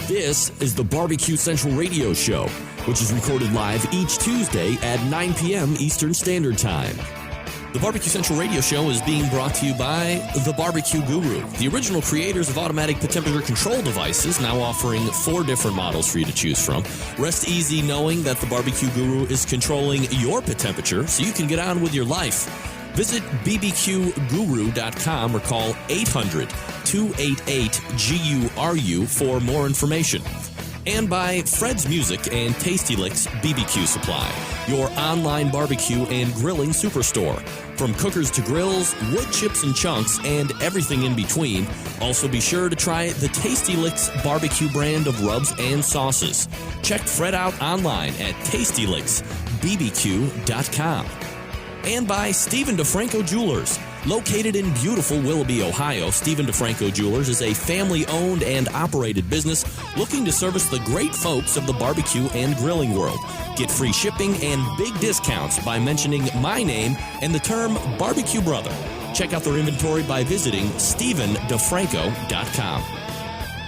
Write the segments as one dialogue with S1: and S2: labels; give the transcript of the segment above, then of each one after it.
S1: This is the Barbecue Central Radio Show, which is recorded live each Tuesday at 9 p.m. Eastern Standard Time. The Barbecue Central Radio Show is being brought to you by The Barbecue Guru, the original creators of automatic temperature control devices, now offering 4 different models for you to choose from. Rest easy knowing that The Barbecue Guru is controlling your pit temperature so you can get on with your life. Visit bbqguru.com or call 800-288-GURU for more information. And by Fred's Music and Tasty Licks BBQ Supply, your online barbecue and grilling superstore. From cookers to grills, wood chips and chunks, and everything in between. Also be sure to try the Tasty Licks barbecue brand of rubs and sauces. Check Fred out online at tastylicksbbq.com. And by Stephen DeFranco Jewelers. Located in beautiful Willoughby, Ohio, Stephen DeFranco Jewelers is a family-owned and operated business looking to service the great folks of the barbecue and grilling world. Get free shipping and big discounts by mentioning my name and the term Barbecue Brother. Check out their inventory by visiting StephenDeFranco.com.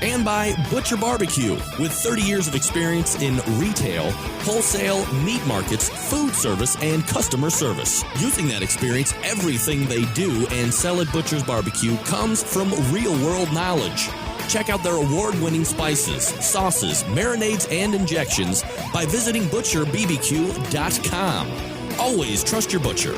S1: And by Butcher Barbecue, with 30 years of experience in retail, wholesale, meat markets, food service, and customer service. Using that experience, everything they do and sell at Butcher's Barbecue comes from real-world knowledge. Check out their award-winning spices, sauces, marinades, and injections by visiting ButcherBBQ.com. Always trust your butcher.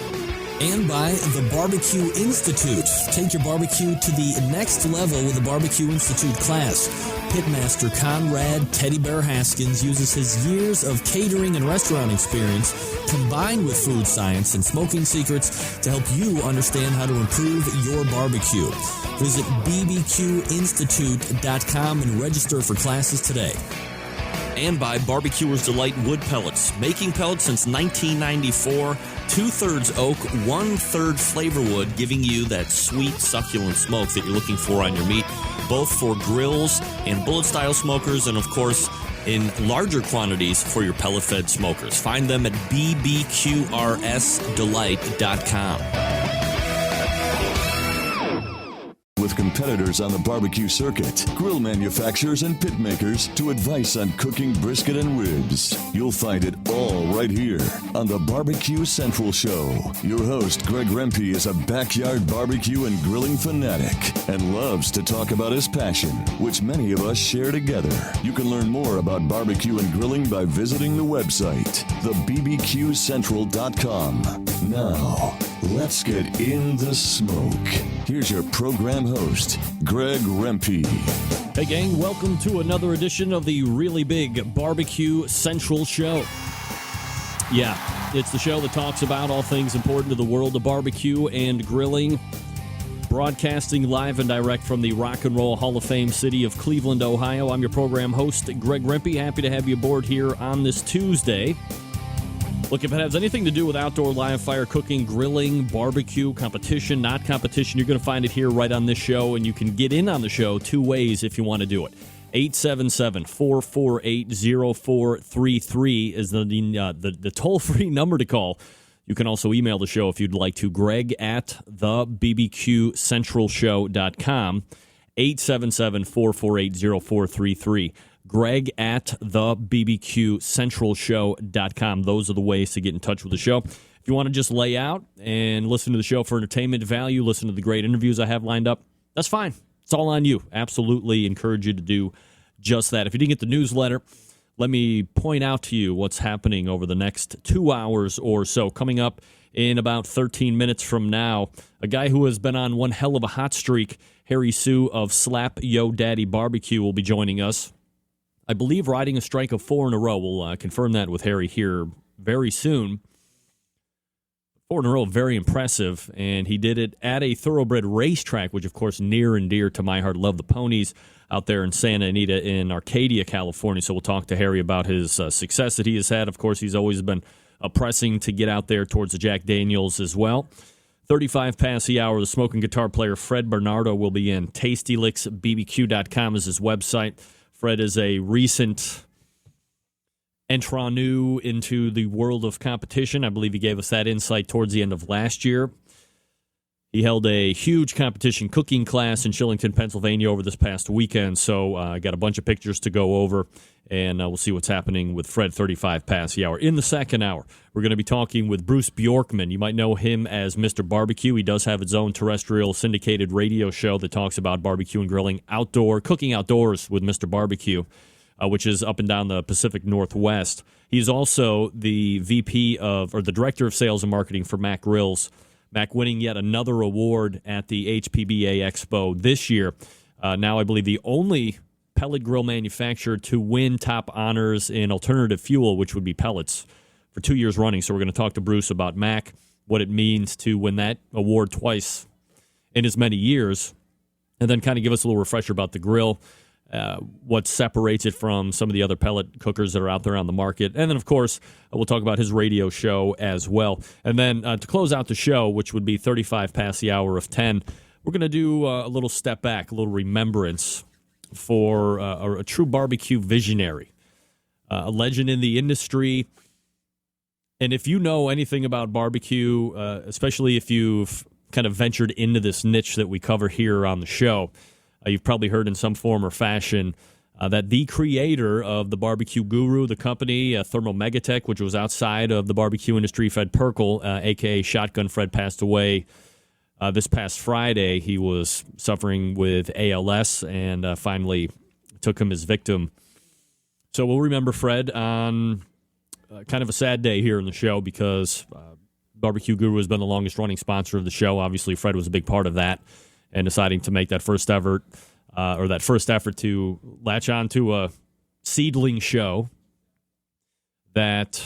S1: And by the Barbecue Institute. Take your barbecue to the next level with the Barbecue Institute class. Pitmaster Conrad Teddy Bear Haskins uses his years of catering and restaurant experience combined with food science and smoking secrets to help you understand how to improve your barbecue. Visit bbqinstitute.com and register for classes today. And by Barbecuer's Delight Wood Pellets. Making pellets since 1994. 2/3 oak, 1/3 flavor wood, giving you that sweet, succulent smoke that you're looking for on your meat, both for grills and bullet-style smokers, and, of course, in larger quantities for your pellet-fed smokers. Find them at bbqrsdelight.com.
S2: With competitors on the barbecue circuit, grill manufacturers and pit makers to advice on cooking brisket and ribs. You'll find it all right here on the Barbecue Central Show. Your host, Greg Rempe, is a backyard barbecue and grilling fanatic and loves to talk about his passion, which many of us share together. You can learn more about barbecue and grilling by visiting the website, thebbqcentral.com. Now, let's get in the smoke. Here's your program host, Greg Rempe.
S1: Hey gang, welcome to another edition of the really big Barbecue Central Show. Yeah, it's the show that talks about all things important to the world of barbecue and grilling. Broadcasting live and direct from the Rock and Roll Hall of Fame city of Cleveland, Ohio. I'm your program host, Greg Rempe. Happy to have you aboard here on this Tuesday. Look, if it has anything to do with outdoor live fire cooking, grilling, barbecue, competition, not competition, you're going to find it here right on this show, and you can get in on the show 2 ways if you want to do it. 877-448-0433 is the toll-free number to call. You can also email the show if you'd like to, Greg at thebbqcentralshow.com, 877-448-0433. Greg at thebbqcentralshow.com. Those are the ways to get in touch with the show. If you want to just lay out and listen to the show for entertainment value, listen to the great interviews I have lined up, that's fine. It's all on you. Absolutely encourage you to do just that. If you didn't get the newsletter, let me point out to you what's happening over the next 2 hours or so. Coming up in about 13 minutes from now, a guy who has been on one hell of a hot streak, Harry Sue of Slap Yo Daddy Barbecue, will be joining us. I believe riding a streak of 4 in a row. We'll confirm that with Harry here very soon. 4 in a row, very impressive, and he did it at a thoroughbred racetrack, which, of course, near and dear to my heart. Love the ponies out there in Santa Anita in Arcadia, California. So we'll talk to Harry about his success that he has had. Of course, he's always been pressing to get out there towards the Jack Daniels as well. 35 past the hour, the smoking guitar player Fred Bernardo will be in. TastyLicksBBQ.com is his website. Fred is a recent intranu into the world of competition. I believe he gave us that insight towards the end of last year. He held a huge competition cooking class in Shillington, Pennsylvania over this past weekend, so I got a bunch of pictures to go over, and we'll see what's happening with Fred 35 past the hour. In the second hour, we're going to be talking with Bruce Bjorkman. You might know him as Mr. Barbecue. He does have his own terrestrial syndicated radio show that talks about barbecue and grilling cooking outdoors with Mr. Barbecue, which is up and down the Pacific Northwest. He's also the the Director of Sales and Marketing for Mac Grills. Mac winning yet another award at the HPBA Expo this year. Now, I believe the only pellet grill manufacturer to win top honors in alternative fuel, which would be pellets, for 2 years running. So we're going to talk to Bruce about Mac, what it means to win that award twice in as many years, and then kind of give us a little refresher about the grill, what separates it from some of the other pellet cookers that are out there on the market. And then, of course, we'll talk about his radio show as well. And then to close out the show, which would be 35 past the hour of 10, we're going to do a little step back, a little remembrance for a true barbecue visionary, a legend in the industry. And if you know anything about barbecue, especially if you've kind of ventured into this niche that we cover here on the show, you've probably heard in some form or fashion that the creator of the Barbecue Guru, the company, Thermo Megatech, which was outside of the barbecue industry, Fred Perkel, a.k.a. Shotgun Fred, passed away this past Friday. He was suffering with ALS and finally took him as victim. So we'll remember Fred on kind of a sad day here in the show because Barbecue Guru has been the longest-running sponsor of the show. Obviously, Fred was a big part of that, and deciding to make that first effort to latch on to a seedling show that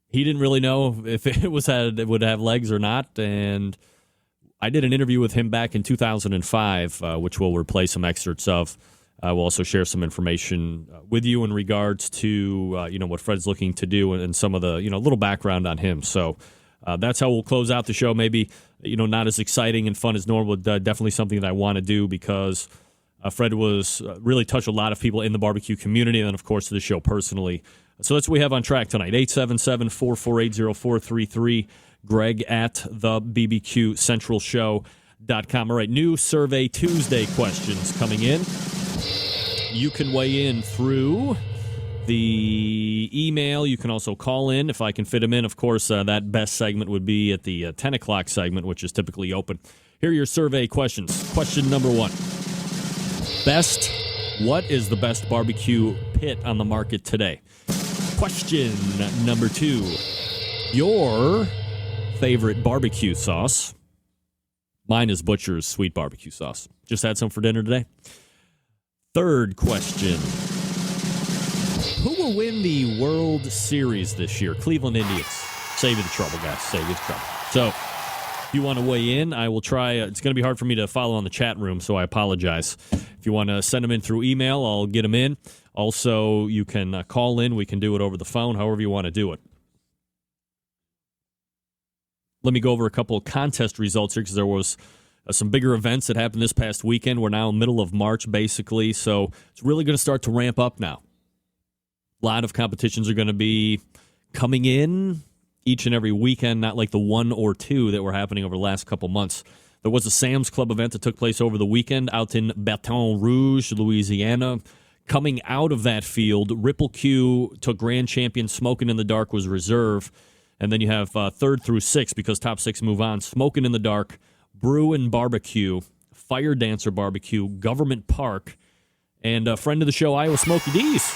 S1: he didn't really know if it would have legs or not. And I did an interview with him back in 2005, which we'll replay some excerpts of. We'll also share some information with you in regards to what Fred's looking to do and some of the little background on him. So that's how we'll close out the show. Maybe, not as exciting and fun as normal, but definitely something that I want to do because Fred was really touched a lot of people in the barbecue community and then, of course, to the show personally. So that's what we have on track tonight. 877-448-0433. Greg at thebbqcentralshow.com. All right, new Survey Tuesday questions coming in. You can weigh in through the email. You can also call in if I can fit them in. Of course, that best segment would be at the 10 o'clock segment, which is typically open. Here are your survey questions. Question number 1. What is the best barbecue pit on the market today? Question number 2. Your favorite barbecue sauce? Mine is Butcher's sweet barbecue sauce. Just had some for dinner today. Third question. Who will win the World Series this year? Cleveland Indians. Save you the trouble, guys. Save you the trouble. So, if you want to weigh in, I will try. It's going to be hard for me to follow on the chat room, so I apologize. If you want to send them in through email, I'll get them in. Also, you can call in. We can do it over the phone, however you want to do it. Let me go over a couple of contest results here because there was some bigger events that happened this past weekend. We're now in the middle of March, basically, so it's really going to start to ramp up now. A lot of competitions are going to be coming in each and every weekend, not like the 1 or 2 that were happening over the last couple months. There was a Sam's Club event that took place over the weekend out in Baton Rouge, Louisiana. Coming out of that field, Ripple Q took grand champion. Smoking in the Dark was reserve. And then you have 3rd through 6th because top 6 move on. Smoking in the Dark, Brew and Barbecue, Fire Dancer Barbecue, Government Park, and a friend of the show, Iowa Smoky D's.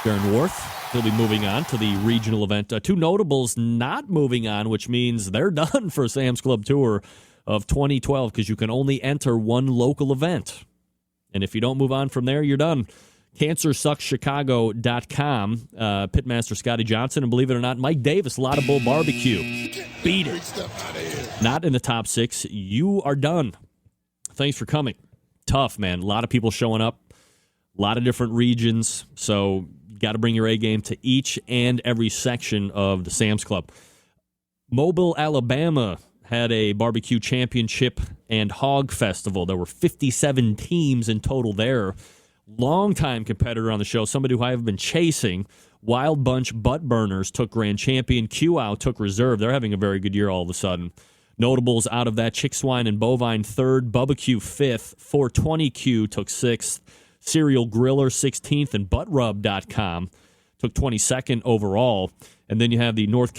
S1: Darren Worth will be moving on to the regional event. 2 notables not moving on, which means they're done for Sam's Club Tour of 2012 because you can only enter 1 local event. And if you don't move on from there, you're done. CancerSucksChicago.com. Pitmaster Scotty Johnson, and believe it or not, Mike Davis, Lotta Bull Barbecue. Beat it. Not in the top 6. You are done. Thanks for coming. Tough, man. A lot of people showing up. A lot of different regions. So you got to bring your A game to each and every section of the Sam's Club. Mobile, Alabama had a barbecue championship and hog festival. There were 57 teams in total there. Longtime competitor on the show, somebody who I have been chasing. Wild Bunch Butt Burners took grand champion. QOw took reserve. They're having a very good year all of a sudden. Notables out of that: Chick Swine and Bovine 3rd, Bubba Q 5th, 420Q took 6th, Serial Griller 16th, and ButtRub.com took 22nd overall. And then you have the North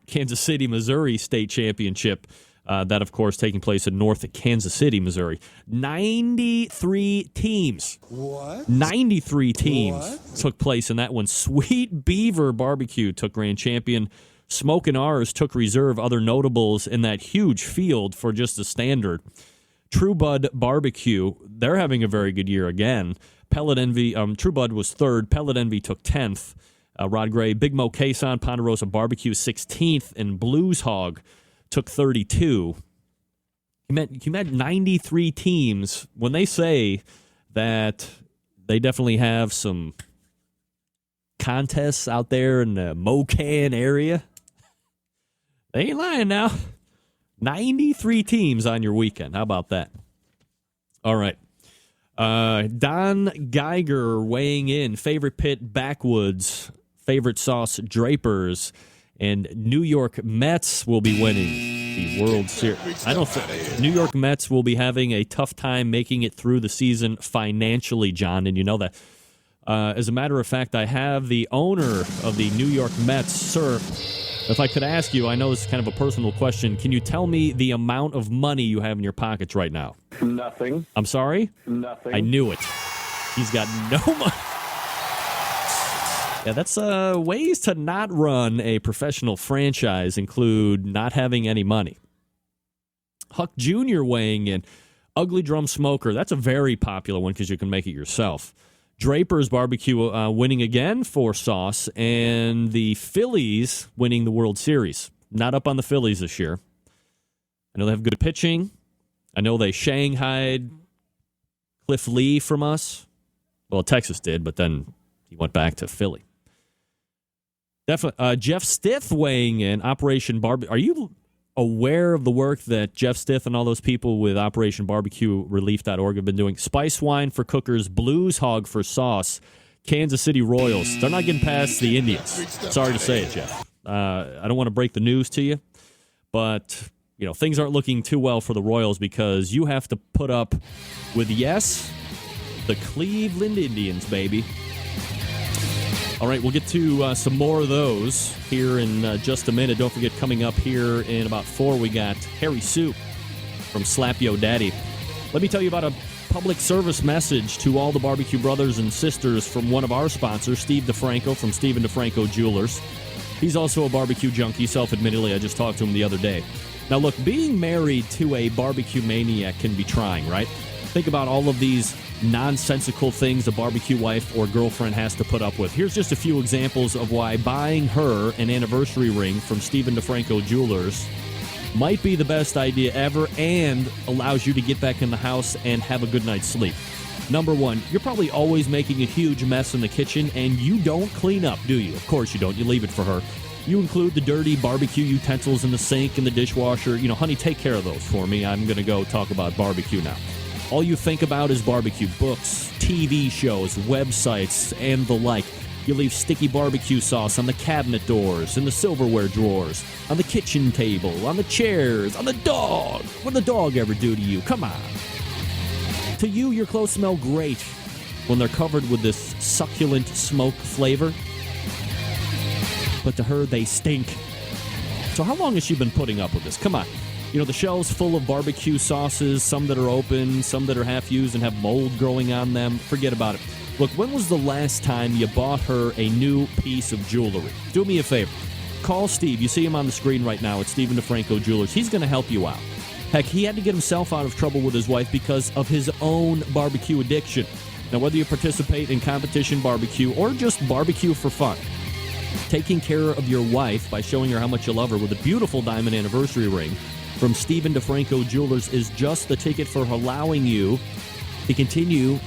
S1: Kansas City, Missouri State Championship. That, of course, taking place in North Kansas City, Missouri. 93 teams.
S3: What?
S1: 93 teams took place in that one. Sweet Beaver Barbecue took grand champion. Smokin' R's took reserve. Other notables in that huge field for just a standard. True Bud Barbecue, they're having a very good year again. Pellet Envy, True Bud was 3rd. Pellet Envy took 10th. Rod Gray, Big Mo Quezon, Ponderosa Barbecue 16th, and Blues Hog took 32. You met 93 teams. When they say that they definitely have some contests out there in the Mocan area, they ain't lying now. 93 teams on your weekend. How about that? All right. Don Geiger weighing in. Favorite pit, Backwoods. Favorite sauce, Drapers. And New York Mets will be winning the World Series. I don't think New York Mets will be having a tough time making it through the season financially, John, and you know that. As a matter of fact, I have the owner of the New York Mets, sir. If I could ask you, I know it's kind of a personal question. Can you tell me the amount of money you have in your pockets right now?
S4: Nothing.
S1: I'm sorry?
S4: Nothing.
S1: I knew it. He's got no money. Yeah, that's ways to not run a professional franchise include not having any money. Huck Jr. weighing in. Ugly Drum Smoker. That's a very popular one because you can make it yourself. Draper's Barbecue winning again for sauce, and the Phillies winning the World Series. Not up on the Phillies this year. I know they have good pitching. I know they shanghaied Cliff Lee from us. Well, Texas did, but then he went back to Philly. Definitely. Jeff Stith weighing in. Operation Barbecue. Are you aware of the work that Jeff Stith and all those people with Operation Barbecue Relief.org have been doing? Spice Wine for cookers, Blues Hog for sauce, Kansas City Royals. They're not getting past the Indians. Sorry to say it, Jeff. I don't want to break the news to you, but things aren't looking too well for the Royals because you have to put up with, yes, the Cleveland Indians, baby. All right, we'll get to some more of those here in just a minute. Don't forget, coming up here in about 4, we got Harry Sue from Slap Yo Daddy. Let me tell you about a public service message to all the barbecue brothers and sisters from one of our sponsors, Steve DeFranco from Steve and DeFranco Jewelers. He's also a barbecue junkie, self-admittedly. I just talked to him the other day. Now, look, being married to a barbecue maniac can be trying, right? Think about all of these nonsensical things a barbecue wife or girlfriend has to put up with. Here's just a few examples of why buying her an anniversary ring from Stephen DeFranco Jewelers might be the best idea ever and allows you to get back in the house and have a good night's sleep. Number one, you're probably always making a huge mess in the kitchen and you don't clean up, do you? Of course you don't. You leave it for her. You include the dirty barbecue utensils in the sink and the dishwasher. Honey, take care of those for me. I'm going to go talk about barbecue now. All you think about is barbecue books, TV shows, websites, and the like. You leave sticky barbecue sauce on the cabinet doors, in the silverware drawers, on the kitchen table, on the chairs, on the dog. What did the dog ever do to you? Come on. To you, your clothes smell great when they're covered with this succulent smoke flavor. But to her, they stink. So how long has she been putting up with this? Come on. The shelves full of barbecue sauces, some that are open, some that are half used and have mold growing on them. Forget about it. Look, when was the last time you bought her a new piece of jewelry? Do me a favor. Call Steve. You see him on the screen right now at Stephen DeFranco Jewelers. He's going to help you out. Heck, he had to get himself out of trouble with his wife because of his own barbecue addiction. Now, whether you participate in competition barbecue or just barbecue for fun, taking care of your wife by showing her how much you love her with a beautiful diamond anniversary ring from Stephen DeFranco Jewelers is just the ticket for allowing you to continue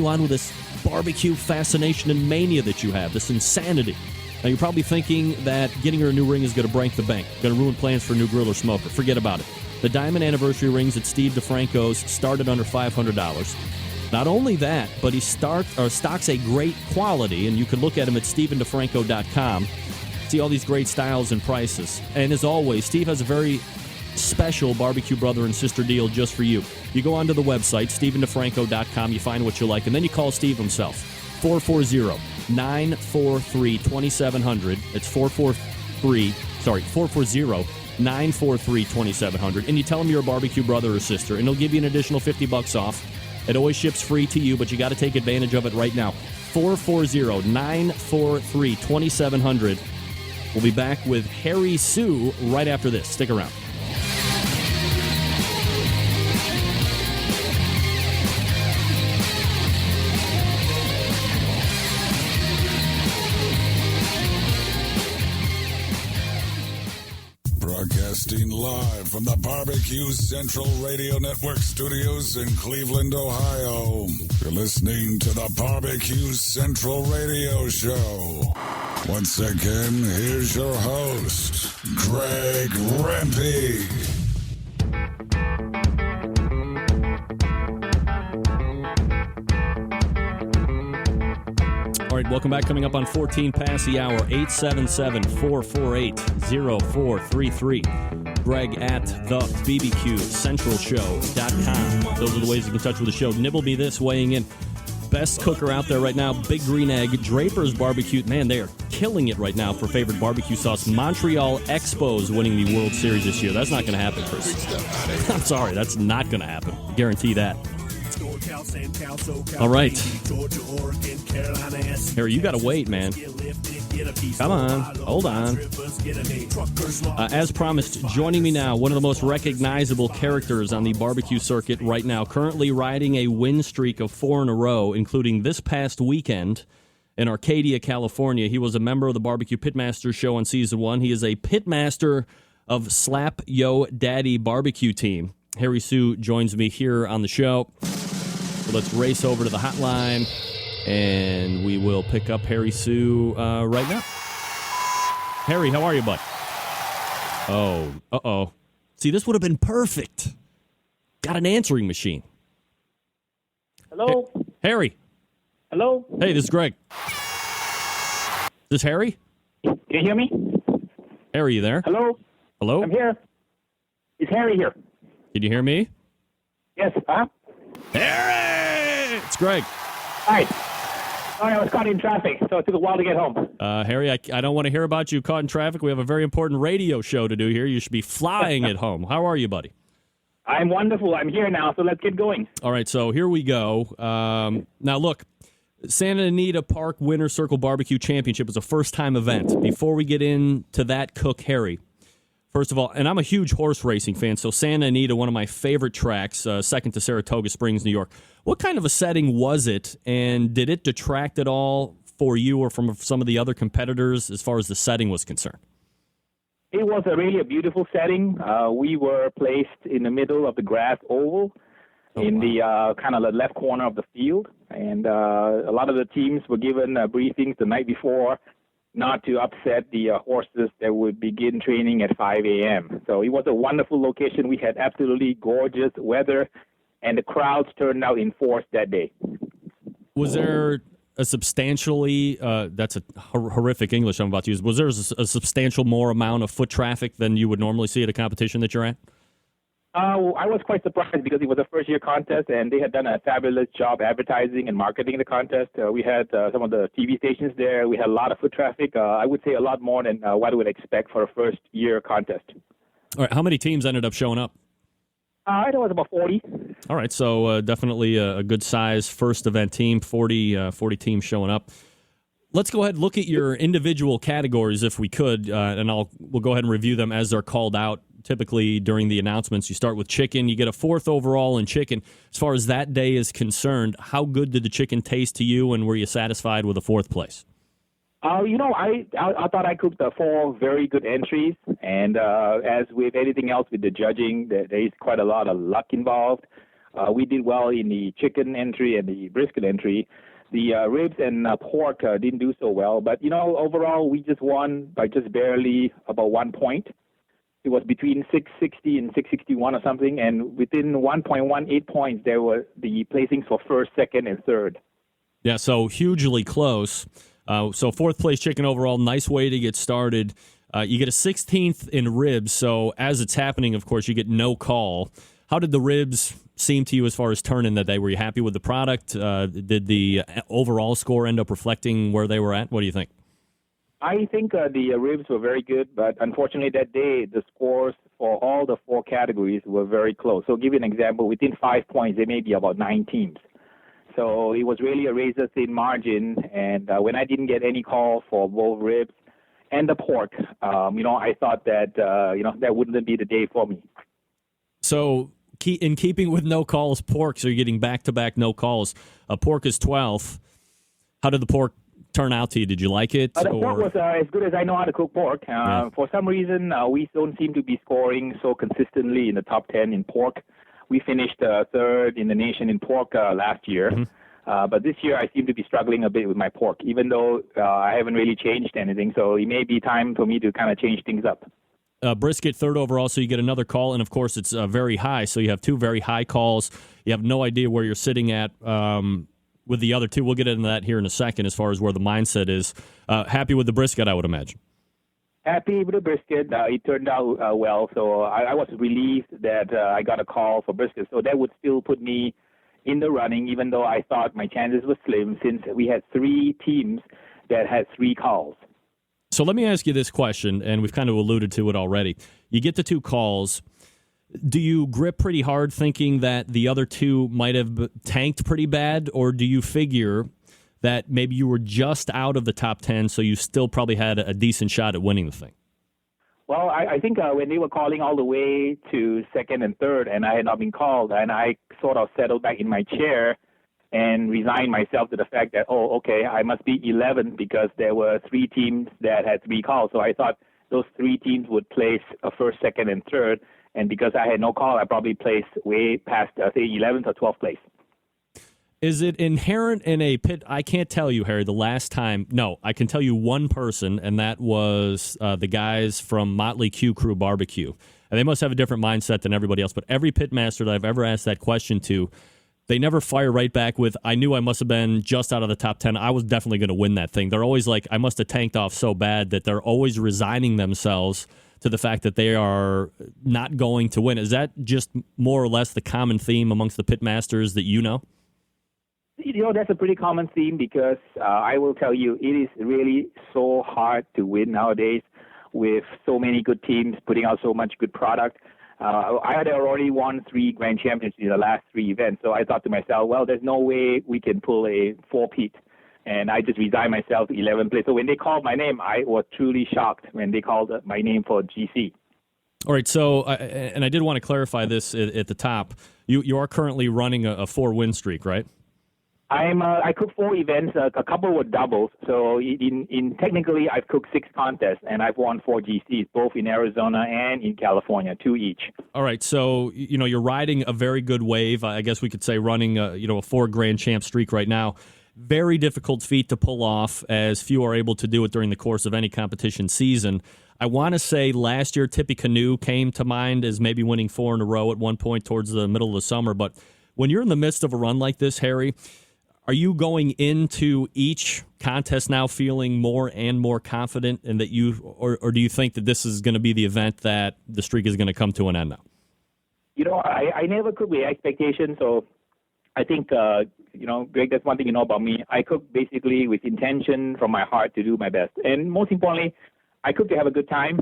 S1: on with this barbecue fascination and mania that you have, this insanity. Now, you're probably thinking that getting her a new ring is going to break the bank, going to ruin plans for a new grill or smoker. Forget about it. The diamond anniversary rings at Steve DeFranco's started under $500. Not only that, but he stocks a great quality, and you can look at him at StephenDeFranco.com. See all these great styles and prices. And as always, Steve has a very special barbecue brother and sister deal just for you. You go onto the website, StephenDeFranco.com, you find what you like, and then you call Steve himself. 440-943-2700. It's 440-943-2700. And you tell him you're a barbecue brother or sister, and he'll give you an additional $50 off. It always ships free to you, but you got to take advantage of it right now. 440-943-2700. We'll be back with Harry Sue right after this. Stick around.
S3: Broadcasting live from the Barbecue Central Radio Network studios in Cleveland, Ohio. You're listening to the Barbecue Central Radio Show. Once again, here's your host, Greg Rempe.
S1: All right, welcome back. Coming up on 14 past the hour, 877-448-0433. Greg at thebbqcentralshow.com. Those are the ways you can touch with the show. Nibble Me This weighing in. Best cooker out there right now, Big Green Egg. Draper's Barbecue. Man, they are killing it right now for favorite barbecue sauce. Montreal Expos winning the World Series this year. That's not going to happen, Chris. I'm sorry, that's not going to happen. Guarantee that. All right. Harry, you got to wait, man. Come on. Hold on. As promised, joining me now, one of the most recognizable characters on the barbecue circuit right now, currently riding a win streak of 4 in a row, including this past weekend in Arcadia, California. He was a member of the Barbecue Pitmasters show on Season 1. He is a pitmaster of Slap Yo Daddy barbecue team. Harry Sue joins me here on the show. So let's race over to the hotline, and we will pick up Harry Sue right now. Harry, how are you, bud? Oh, uh-oh. See, this would have been perfect. Got an answering machine.
S4: Hello?
S1: Harry.
S4: Hello?
S1: Hey, this is Greg. Is this Harry?
S4: Can you hear me?
S1: Harry, you there?
S4: Hello?
S1: Hello?
S4: I'm here. Is Harry here?
S1: Can you hear me?
S4: Yes, huh?
S1: Harry! It's Greg.
S4: Hi. Sorry, I was caught in traffic, so it took a while to get home.
S1: Harry, I don't want to hear about you caught in traffic. We have a very important radio show to do here. You should be flying at home. How are you, buddy?
S4: I'm wonderful. I'm here now, so let's get going.
S1: All right, so here we go. Now, look, Santa Anita Park Winter Circle Barbecue Championship was a first-time event. Before we get into that, Cook Harry, first of all, and I'm a huge horse racing fan, so Santa Anita, one of my favorite tracks, second to Saratoga Springs, New York. What kind of a setting was it, and did it detract at all for you or from some of the other competitors as far as the setting was concerned?
S4: It was really a beautiful setting. We were placed in the middle of the grass oval the kind of the left corner of the field, and a lot of the teams were given briefings the night before not to upset the horses that would begin training at 5 a.m. So it was a wonderful location. We had absolutely gorgeous weather, and the crowds turned out in force that day.
S1: Was there a substantially, that's a horrific English I'm about to use, was there a substantial more amount of foot traffic than you would normally see at a competition that you're at?
S4: I was quite surprised because it was a first-year contest, and they had done a fabulous job advertising and marketing the contest. We had some of the TV stations there. We had a lot of foot traffic. I would say a lot more than what I would expect for a first-year contest.
S1: All right, how many teams ended up showing up?
S4: I thought it was about 40.
S1: All right, so definitely a good-sized first-event team, 40 teams showing up. Let's go ahead and look at your individual categories if we could, and we'll go ahead and review them as they're called out. Typically, during the announcements, you start with chicken. You get a 4th overall in chicken. As far as that day is concerned, how good did the chicken taste to you, and were you satisfied with a 4th place?
S4: I thought I cooked 4 very good entries, and as with anything else with the judging, there is quite a lot of luck involved. We did well in the chicken entry and the brisket entry. The ribs and pork didn't do so well, but overall we just won by just barely about 1 point. It was between 660 and 661 or something, and within 1.18 points, there were the placings for 1st, 2nd, and 3rd.
S1: Yeah, so hugely close. So fourth place chicken overall, nice way to get started. You get a 16th in ribs, so as it's happening, of course, you get no call. How did the ribs seem to you as far as turning that day? Were you happy with the product? Did the overall score end up reflecting where they were at? What do you think?
S4: I think the ribs were very good, but unfortunately that day the scores for all the 4 categories were very close. So, give you an example, within 5 points, there may be about 9 teams. So it was really a razor-thin margin, and when I didn't get any call for both ribs and the pork, I thought that, that wouldn't be the day for me.
S1: So in keeping with no calls, pork, so you're getting back-to-back no calls. Pork is 12th. How did the pork turn out to you? Did you like it?
S4: The pork was as good as I know how to cook pork. For some reason, we don't seem to be scoring so consistently in the top 10 in pork. We finished third in the nation in pork last year. Mm-hmm. But this year I seem to be struggling a bit with my pork, even though I haven't really changed anything. So it may be time for me to kind of change things up.
S1: Brisket third overall, so you get another call. And, of course, it's very high. So you have 2 very high calls. You have no idea where you're sitting at with the other 2. We'll get into that here in a second as far as where the mindset is. Happy with the brisket, I would imagine.
S4: Happy with the brisket. It turned out well, so I was relieved that I got a call for brisket. So that would still put me in the running, even though I thought my chances were slim, since we had 3 teams that had 3 calls.
S1: So let me ask you this question, and we've kind of alluded to it already. You get the 2 calls. Do you grip pretty hard thinking that the other 2 might have tanked pretty bad, or do you figure that maybe you were just out of the top 10, so you still probably had a decent shot at winning the thing?
S4: Well, I think when they were calling all the way to second and third, and I had not been called, and I sort of settled back in my chair and resigned myself to the fact that, I must be 11 because there were 3 teams that had 3 calls. So I thought those 3 teams would place first, second, and third, and because I had no call, I probably placed way past, say, 11th or 12th place.
S1: Is it inherent in a pit? I can't tell you, Harry, the last time. No, I can tell you one person, and that was the guys from Motley Q Crew Barbecue. And they must have a different mindset than everybody else. But every pitmaster that I've ever asked that question to, they never fire right back with, I knew I must have been just out of the top 10. I was definitely going to win that thing. They're always like, I must have tanked off so bad that they're always resigning themselves to the fact that they are not going to win. Is that just more or less the common theme amongst the pitmasters that you know?
S4: That's a pretty common theme because I will tell you, it is really so hard to win nowadays with so many good teams putting out so much good product. I had already won 3 grand championships in the last 3 events, so I thought to myself, well, there's no way we can pull a 4-peat. And I just resigned myself to 11th place. So when they called my name, I was truly shocked when they called my name for GC.
S1: All right, so, and I did want to clarify this at the top. You are currently running a 4-win streak, right?
S4: I cooked 4 events. A couple were doubles. So in technically, I've cooked 6 contests, and I've won 4 GCs, both in Arizona and in California, 2 each.
S1: All right. So, you're riding a very good wave. I guess we could say running a 4 grand champ streak right now. Very difficult feat to pull off, as few are able to do it during the course of any competition season. I want to say last year, Tippecanoe came to mind as maybe winning 4 in a row at one point towards the middle of the summer. But when you're in the midst of a run like this, Harry, are you going into each contest now feeling more and more confident in that or do you think that this is going to be the event that the streak is going to come to an end now?
S4: I never cook with expectations, so I think, Greg, that's one thing you know about me. I cook basically with intention from my heart to do my best. And most importantly, I cook to have a good time.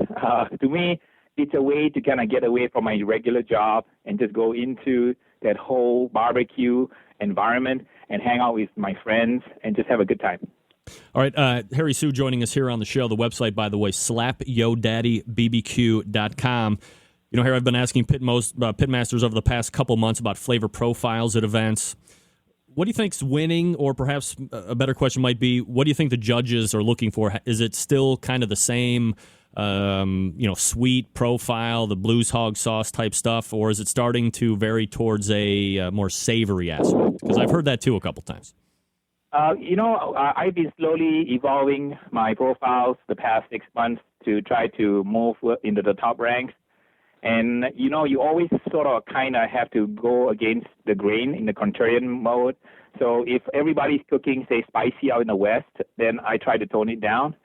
S4: To me, it's a way to kind of get away from my regular job and just go into that whole barbecue environment and hang out with my friends and just have a good time.
S1: All right, Harry Sue joining us here on the show. The website, by the way, slapyodaddybbq.com. Harry, I've been asking pitmasters over the past couple months about flavor profiles at events. What do you think's winning, or perhaps a better question might be, what do you think the judges are looking for? Is it still kind of the same, sweet profile, the blues hog sauce type stuff, or is it starting to vary towards a more savory aspect? Because I've heard that too a couple times.
S4: I've been slowly evolving my profiles the past 6 months to try to move into the top ranks. And, you always sort of kind of have to go against the grain in the contrarian mode. So if everybody's cooking, say, spicy out in the West, then I try to tone it down.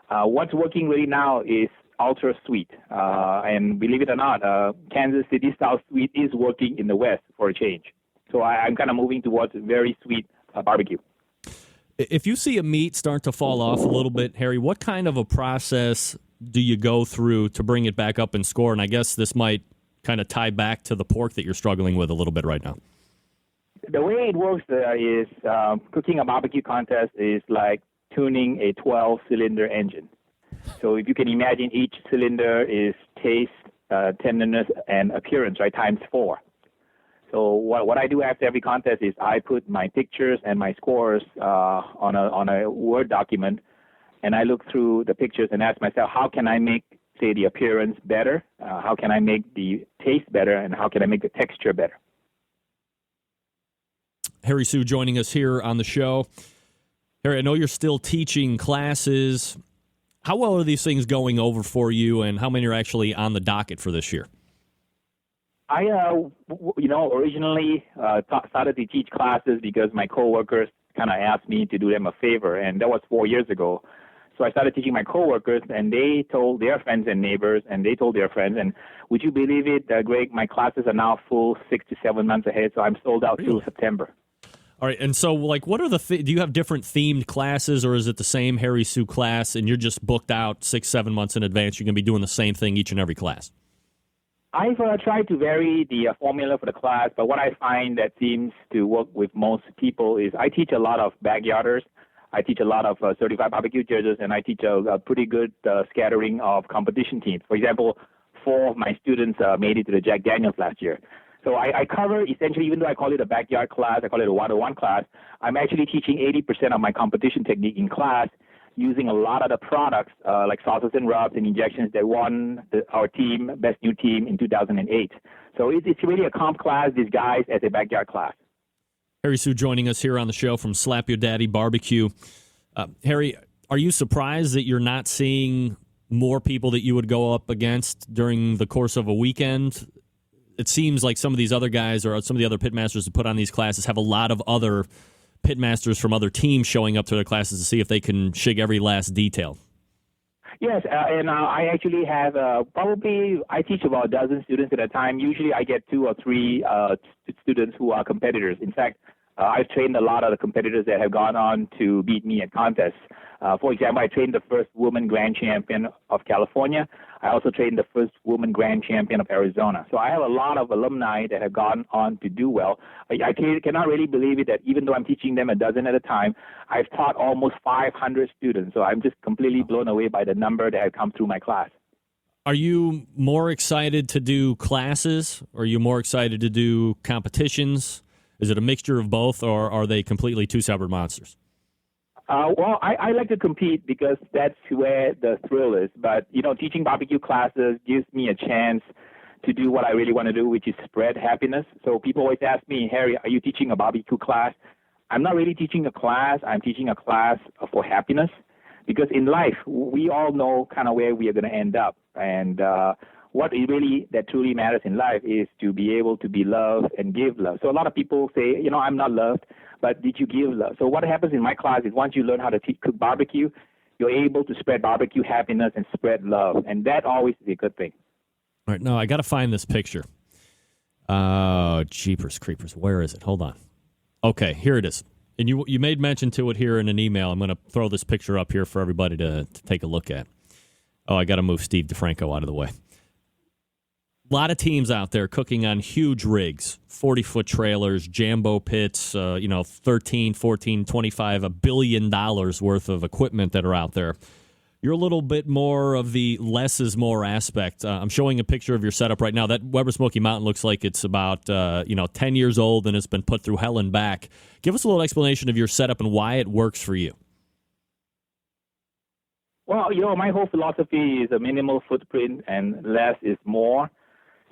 S4: What's working really now is ultra sweet. And believe it or not, Kansas City style sweet is working in the West for a change. So I'm kind of moving towards very sweet barbecue.
S1: If you see a meat start to fall off a little bit, Harry, what kind of a process do you go through to bring it back up and score? And I guess this might kind of tie back to the pork that you're struggling with a little bit right now.
S4: The way it works is cooking a barbecue contest is like tuning a 12-cylinder engine. So if you can imagine, each cylinder is taste, tenderness, and appearance, right, times 4. So what I do after every contest is I put my pictures and my scores on a Word document, and I look through the pictures and ask myself, how can I make, say, the appearance better? How can I make the taste better? And how can I make the texture better?
S1: Harry Sue joining us here on the show. Harry, I know you're still teaching classes. How well are these things going over for you, and how many are actually on the docket for this year?
S4: I, originally started to teach classes because my coworkers kind of asked me to do them a favor, and that was 4 years ago. So I started teaching my coworkers, and they told their friends and neighbors, and they told their friends. And would you believe it, Greg? My classes are now full 6 to 7 months ahead, so I'm sold out through September.
S1: All right, and so, what are do you have different themed classes, or is it the same Harry Sue class, and you're just booked out 6-7 months in advance? You're going to be doing the same thing each and every class?
S4: I've tried to vary the formula for the class, but what I find that seems to work with most people is I teach a lot of backyarders. I teach a lot of certified barbecue judges, and I teach a pretty good scattering of competition teams. For example, 4 of my students made it to the Jack Daniels last year. So I cover, essentially, even though I call it a backyard class, I call it a 101 class, I'm actually teaching 80% of my competition technique in class using a lot of the products like sauces and rubs and injections that won our team, Best New Team, in 2008. So it's really a comp class disguised as a backyard class.
S1: Harry Sue joining us here on the show from Slap Your Daddy Barbecue. Harry, are you surprised that you're not seeing more people that you would go up against during the course of a weekend? It seems like some of these other guys or some of the other pitmasters that put on these classes have a lot of other pitmasters from other teams showing up to their classes to see if they can shig every last detail.
S4: Yes, and I actually have I teach about a dozen students at a time. Usually I get 2 or 3 students who are competitors. In fact, I've trained a lot of the competitors that have gone on to beat me at contests. For example, I trained the first woman grand champion of California. I also trained the first woman grand champion of Arizona. So I have a lot of alumni that have gone on to do well. I cannot really believe it that even though I'm teaching them a dozen at a time, I've taught almost 500 students. So I'm just completely blown away by the number that have come through my class.
S1: Are you more excited to do classes, or are you more excited to do competitions? Is it a mixture of both, or are they completely two separate monsters?
S4: Well, I like to compete because that's where the thrill is. But, teaching barbecue classes gives me a chance to do what I really want to do, which is spread happiness. So people always ask me, Harry, are you teaching a barbecue class? I'm not really teaching a class. I'm teaching a class for happiness. Because in life, we all know kind of where we are going to end up. And what that truly matters in life is to be able to be loved and give love. So a lot of people say, I'm not loved, but did you give love? So what happens in my class is once you learn how to cook barbecue, you're able to spread barbecue happiness and spread love. And that always is a good thing.
S1: All right, no, I got to find this picture. Oh, jeepers creepers. Where is it? Hold on. Okay, here it is. And you made mention to it here in an email. I'm going to throw this picture up here for everybody to take a look at. Oh, I got to move Steve DeFranco out of the way. A lot of teams out there cooking on huge rigs, 40-foot trailers, Jambo pits, 13, 14, 25, $1 billion worth of equipment that are out there. You're a little bit more of the less is more aspect. I'm showing a picture of your setup right now. That Weber Smoky Mountain looks like it's about 10 years old and it's been put through hell and back. Give us a little explanation of your setup and why it works for you.
S4: Well, my whole philosophy is a minimal footprint and less is more.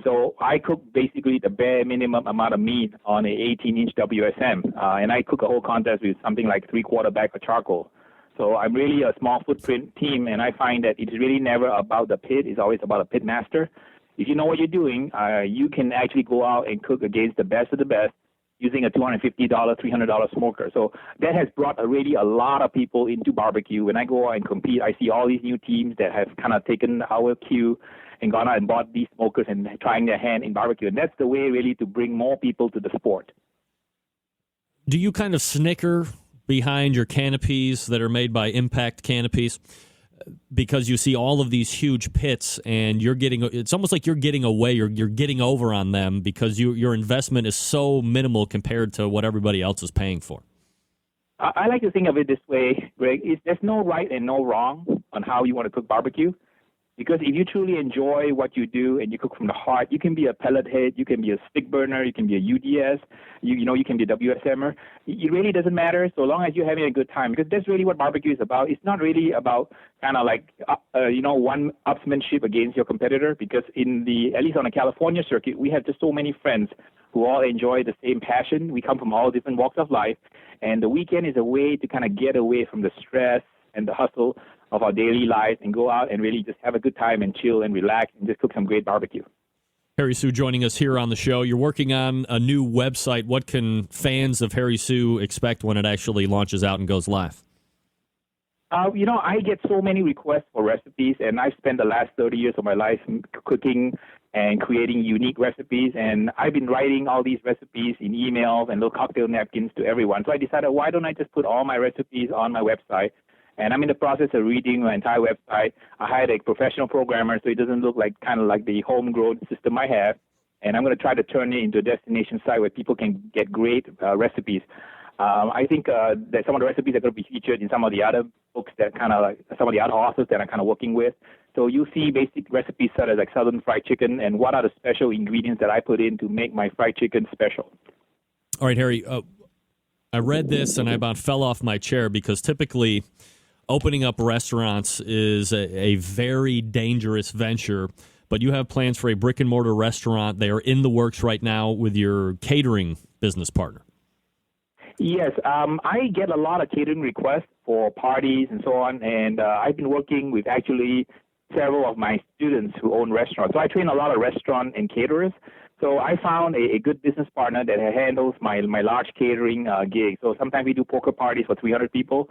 S4: So I cook basically the bare minimum amount of meat on a 18-inch WSM, and I cook a whole contest with something like 3/4 bag of charcoal. So I'm really a small footprint team, and I find that it's really never about the pit. It's always about a pit master. if you know what you're doing, you can actually go out and cook against the best of the best using a $250, $300 smoker. So that has brought already a lot of people into barbecue. When I go out and compete, I see all these new teams that have kind of taken our cue and gone out and bought these smokers and trying their hand in barbecue. And that's the way really to bring more people to the sport.
S1: Do you kind of snicker behind your canopies that are made by Impact Canopies? Because you see all of these huge pits, and it's almost like you're getting away, you're getting over on them because your investment is so minimal compared to what everybody else is paying for.
S4: I like to think of it this way, Greg. There's no right and no wrong on how you want to cook barbecue. Because if you truly enjoy what you do and you cook from the heart, you can be a pellet head, you can be a stick burner, you can be a UDS, you can be a WSMer. It really doesn't matter so long as you're having a good time. Because that's really what barbecue is about. It's not really about kind of like, one-upsmanship against your competitor. Because at least on the California circuit, we have just so many friends who all enjoy the same passion. We come from all different walks of life. And the weekend is a way to kind of get away from the stress and the hustle of our daily lives and go out and really just have a good time and chill and relax and just cook some great barbecue.
S1: Harry Sue joining us here on the show. You're working on a new website. What can fans of Harry Sue expect when it actually launches out and goes live?
S4: I get so many requests for recipes, and I've spent the last 30 years of my life cooking and creating unique recipes, and I've been writing all these recipes in emails and little cocktail napkins to everyone. So I decided, why don't I just put all my recipes on my website? And I'm in the process of reading my entire website. I hired a professional programmer so it doesn't look like kind of like the homegrown system I have. And I'm going to try to turn it into a destination site where people can get great recipes. I think that some of the recipes are going to be featured in some of the other books that kind of like some of the other authors that I'm kind of working with. So you see basic recipes such as like Southern fried chicken and what are the special ingredients that I put in to make my fried chicken special.
S1: All right, Harry, I read this and I about fell off my chair because typically opening up restaurants is a very dangerous venture, but you have plans for a brick-and-mortar restaurant. They are in the works right now with your catering business partner.
S4: Yes, I get a lot of catering requests for parties and so on, and I've been working with actually several of my students who own restaurants. So I train a lot of restaurant and caterers. So I found a good business partner that handles my large catering gig. So sometimes we do poker parties for 300 people.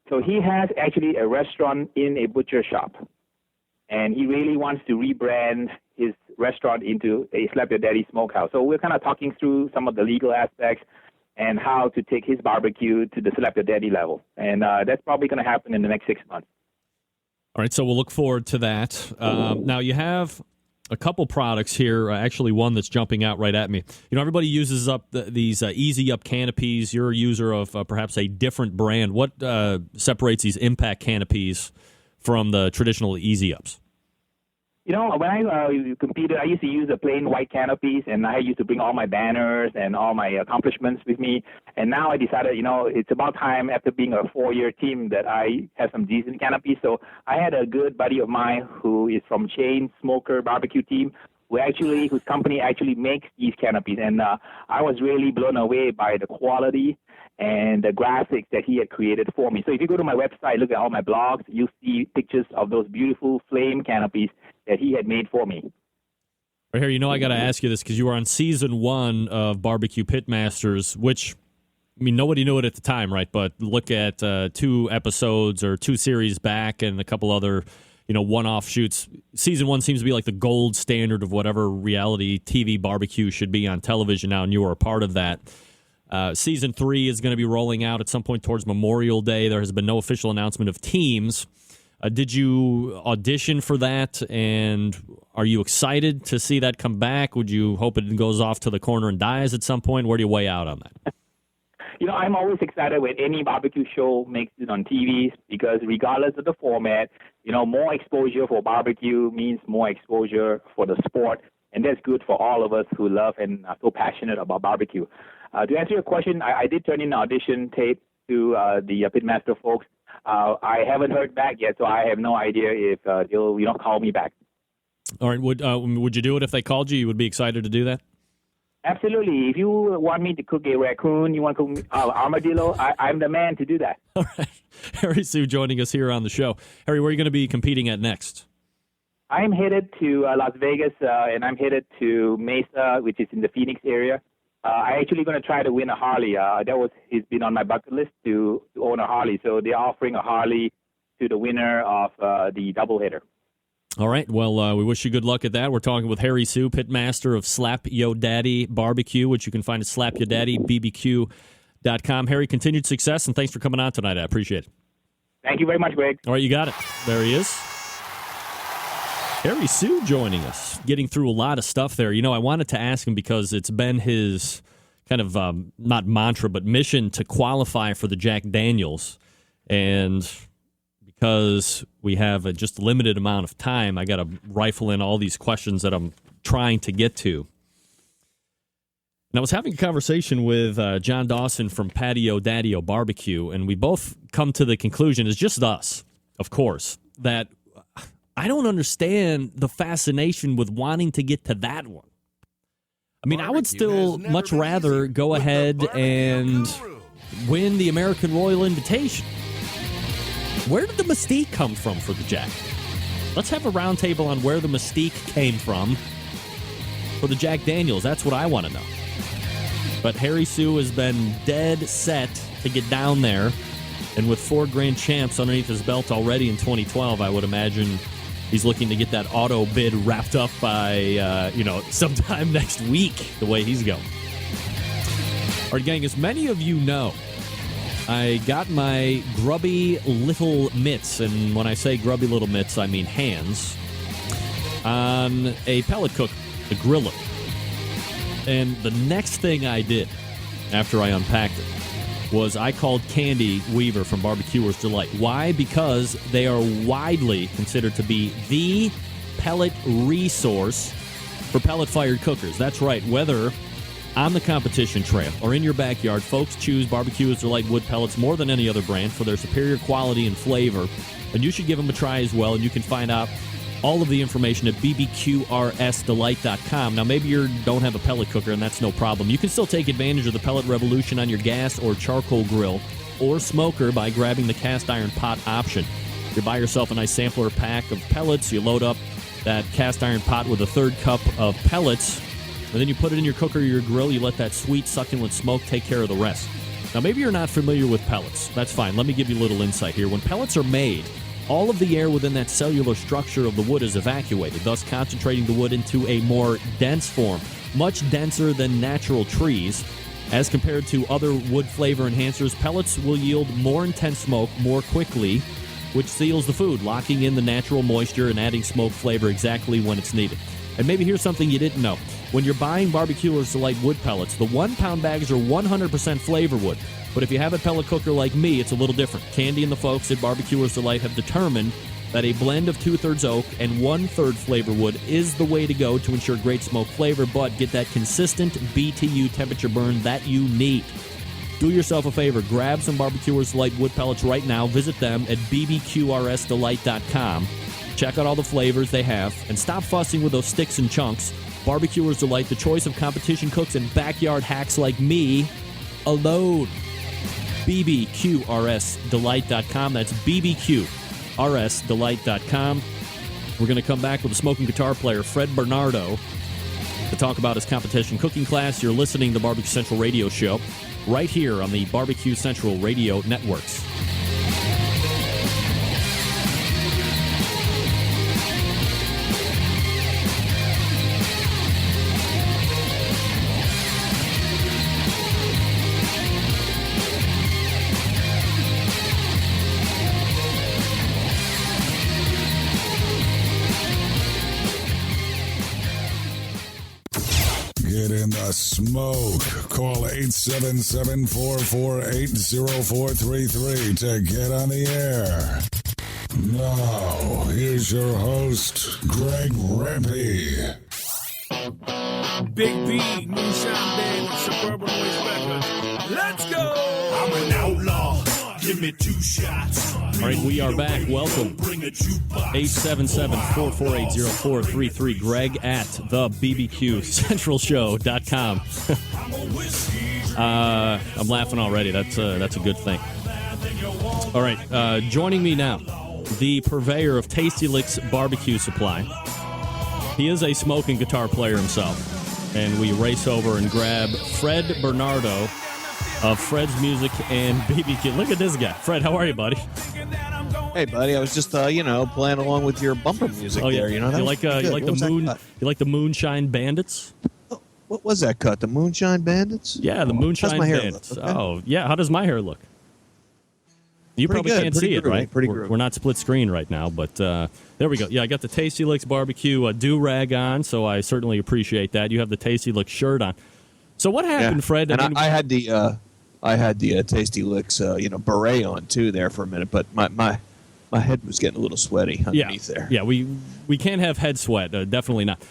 S4: So he has actually a restaurant in a butcher shop, and he really wants to rebrand his restaurant into a Slap Your Daddy Smokehouse. So we're kind of talking through some of the legal aspects and how to take his barbecue to the Slap Your Daddy level. And that's probably going to happen in the next 6 months.
S1: All right, so we'll look forward to that. Now, you have a couple products here, actually one that's jumping out right at me. Everybody uses up these Easy Up canopies. You're a user of perhaps a different brand. What separates these Impact canopies from the traditional Easy Ups?
S4: When I competed, I used to use the plain white canopies, and I used to bring all my banners and all my accomplishments with me. And now I decided, it's about time after being a 4-year team that I have some decent canopies. So I had a good buddy of mine who is from Chain Smoker Barbecue Team, whose company actually makes these canopies. And I was really blown away by the quality and the graphics that he had created for me. So if you go to my website, look at all my blogs, you'll see pictures of those beautiful flame canopies that he had made for me.
S1: Right here, I got to ask you this because you were on season 1 of Barbecue Pitmasters, which, nobody knew it at the time, right? But look at 2 episodes or 2 series back and a couple other, one-off shoots. Season 1 seems to be like the gold standard of whatever reality TV barbecue should be on television now, and you were a part of that. Season 3 is going to be rolling out at some point towards Memorial Day. There has been no official announcement of teams. Did you audition for that, and are you excited to see that come back? Would you hope it goes off to the corner and dies at some point? Where do you weigh out on that?
S4: I'm always excited when any barbecue show makes it on TV because regardless of the format, more exposure for barbecue means more exposure for the sport, and that's good for all of us who love and are so passionate about barbecue. To answer your question, I did turn in an audition tape to the Pitmaster folks. I haven't heard back yet, so I have no idea if they'll call me back.
S1: All right. Would you do it if they called you? You would be excited to do that?
S4: Absolutely. If you want me to cook a raccoon, you want to cook armadillo, I'm the man to do that.
S1: All right. Harry Sue joining us here on the show. Harry, where are you going to be competing at next?
S4: I'm headed to Las Vegas, and I'm headed to Mesa, which is in the Phoenix area. I actually going to try to win a Harley. It's been on my bucket list to own a Harley. So they're offering a Harley to the winner of the doubleheader.
S1: All right. Well, we wish you good luck at that. We're talking with Harry Sue, pitmaster of Slap Yo Daddy Barbecue, which you can find at slapyodaddybbq.com. Harry, continued success, and thanks for coming on tonight. I appreciate it.
S4: Thank you very much, Greg.
S1: All right, you got it. There he is. Harry Sue joining us, getting through a lot of stuff there. I wanted to ask him because it's been his kind of, not mantra, but mission to qualify for the Jack Daniels. And because we have just a limited amount of time, I got to rifle in all these questions that I'm trying to get to. And I was having a conversation with John Dawson from Patio Daddy-O Barbecue, and we both come to the conclusion, it's just us, of course, that I don't understand the fascination with wanting to get to that one. I mean, I would still much rather go ahead and win the American Royal Invitation. Where did the mystique come from for the Jack? Let's have a roundtable on where the mystique came from for the Jack Daniels. That's what I want to know. But Harry Sue has been dead set to get down there. And with 4 grand champs underneath his belt already in 2012, I would imagine he's looking to get that auto bid wrapped up by, sometime next week, the way he's going. All right, gang, as many of you know, I got my grubby little mitts, and when I say grubby little mitts, I mean hands, on a pellet cooker, a griller. And the next thing I did after I unpacked it was I called Candy Weaver from Barbecuer's Delight. Why? Because they are widely considered to be the pellet resource for pellet-fired cookers. That's right. Whether on the competition trail or in your backyard, folks choose Barbecuer's Delight wood pellets more than any other brand for their superior quality and flavor. And you should give them a try as well, and you can find out all of the information at bbqrsdelight.com. Now, maybe you don't have a pellet cooker, and that's no problem. You can still take advantage of the pellet revolution on your gas or charcoal grill or smoker by grabbing the cast iron pot option. You buy yourself a nice sampler pack of pellets, you load up that cast iron pot with a 1/3 cup of pellets, and then you put it in your cooker or your grill. You let that sweet, succulent smoke take care of the rest. Now, maybe you're not familiar with pellets. That's fine. Let me give you a little insight here. When pellets are made, all of the air within that cellular structure of the wood is evacuated, thus concentrating the wood into a more dense form, much denser than natural trees. As compared to other wood flavor enhancers, pellets will yield more intense smoke more quickly, which seals the food, locking in the natural moisture and adding smoke flavor exactly when it's needed. And maybe here's something you didn't know. When you're buying Barbecuer's Delight wood pellets, the 1-pound bags are 100% flavor wood. But if you have a pellet cooker like me, it's a little different. Candy and the folks at Barbecuer's Delight have determined that a blend of 2/3 oak and 1/3 flavor wood is the way to go to ensure great smoke flavor, but get that consistent BTU temperature burn that you need. Do yourself a favor. Grab some Barbecuer's Delight wood pellets right now. Visit them at bbqrsdelight.com. Check out all the flavors they have, and stop fussing with those sticks and chunks. Barbecuer's Delight, the choice of competition cooks and backyard hacks like me alone. bbqrsdelight.com. That's bbqrsdelight.com. We're going to come back with a smoking guitar player, Fred Bernardo, to talk about his competition cooking class. You're listening to the Barbecue Central Radio Show right here on the Barbecue Central Radio Networks.
S3: Get in the smoke. Call 877-448-0433 to get on the air. Now, here's your host, Greg Rempe.
S5: Big B, Moonshine Band, and Suburban Noise Records. Let's go! I'm an outlaw. Give me 2 shots.
S1: All right, we are back. Welcome. 877-448-0433. Greg at the bbqcentralshow.com. I'm laughing already. That's a good thing. All right, joining me now the purveyor of Tasty Licks barbecue supply. He is a smoking guitar player himself. And we race over and grab Fred Bernardo of Fred's Music and BBQ. Look at this guy. Fred, how are you, buddy?
S6: Hey, buddy. I was just, playing along with your bumper music there. You know,
S1: you like the Moonshine Bandits?
S6: What was that cut? The Moonshine Bandits?
S1: Yeah, the Moonshine Bandits.
S6: Okay.
S1: Oh, yeah. How does my hair look? You
S6: pretty
S1: probably
S6: good,
S1: can't
S6: pretty
S1: see it,
S6: groovy,
S1: right?
S6: Pretty
S1: we're not split screen right now, but there we go. Yeah, I got the Tasty Licks barbecue do-rag on, so I certainly appreciate that. You have the Tasty Licks shirt on. So what happened, Fred?
S6: And I had the Tasty Licks beret on too there for a minute, but my head was getting a little sweaty underneath there.
S1: Yeah, we can't have head sweat. Definitely not.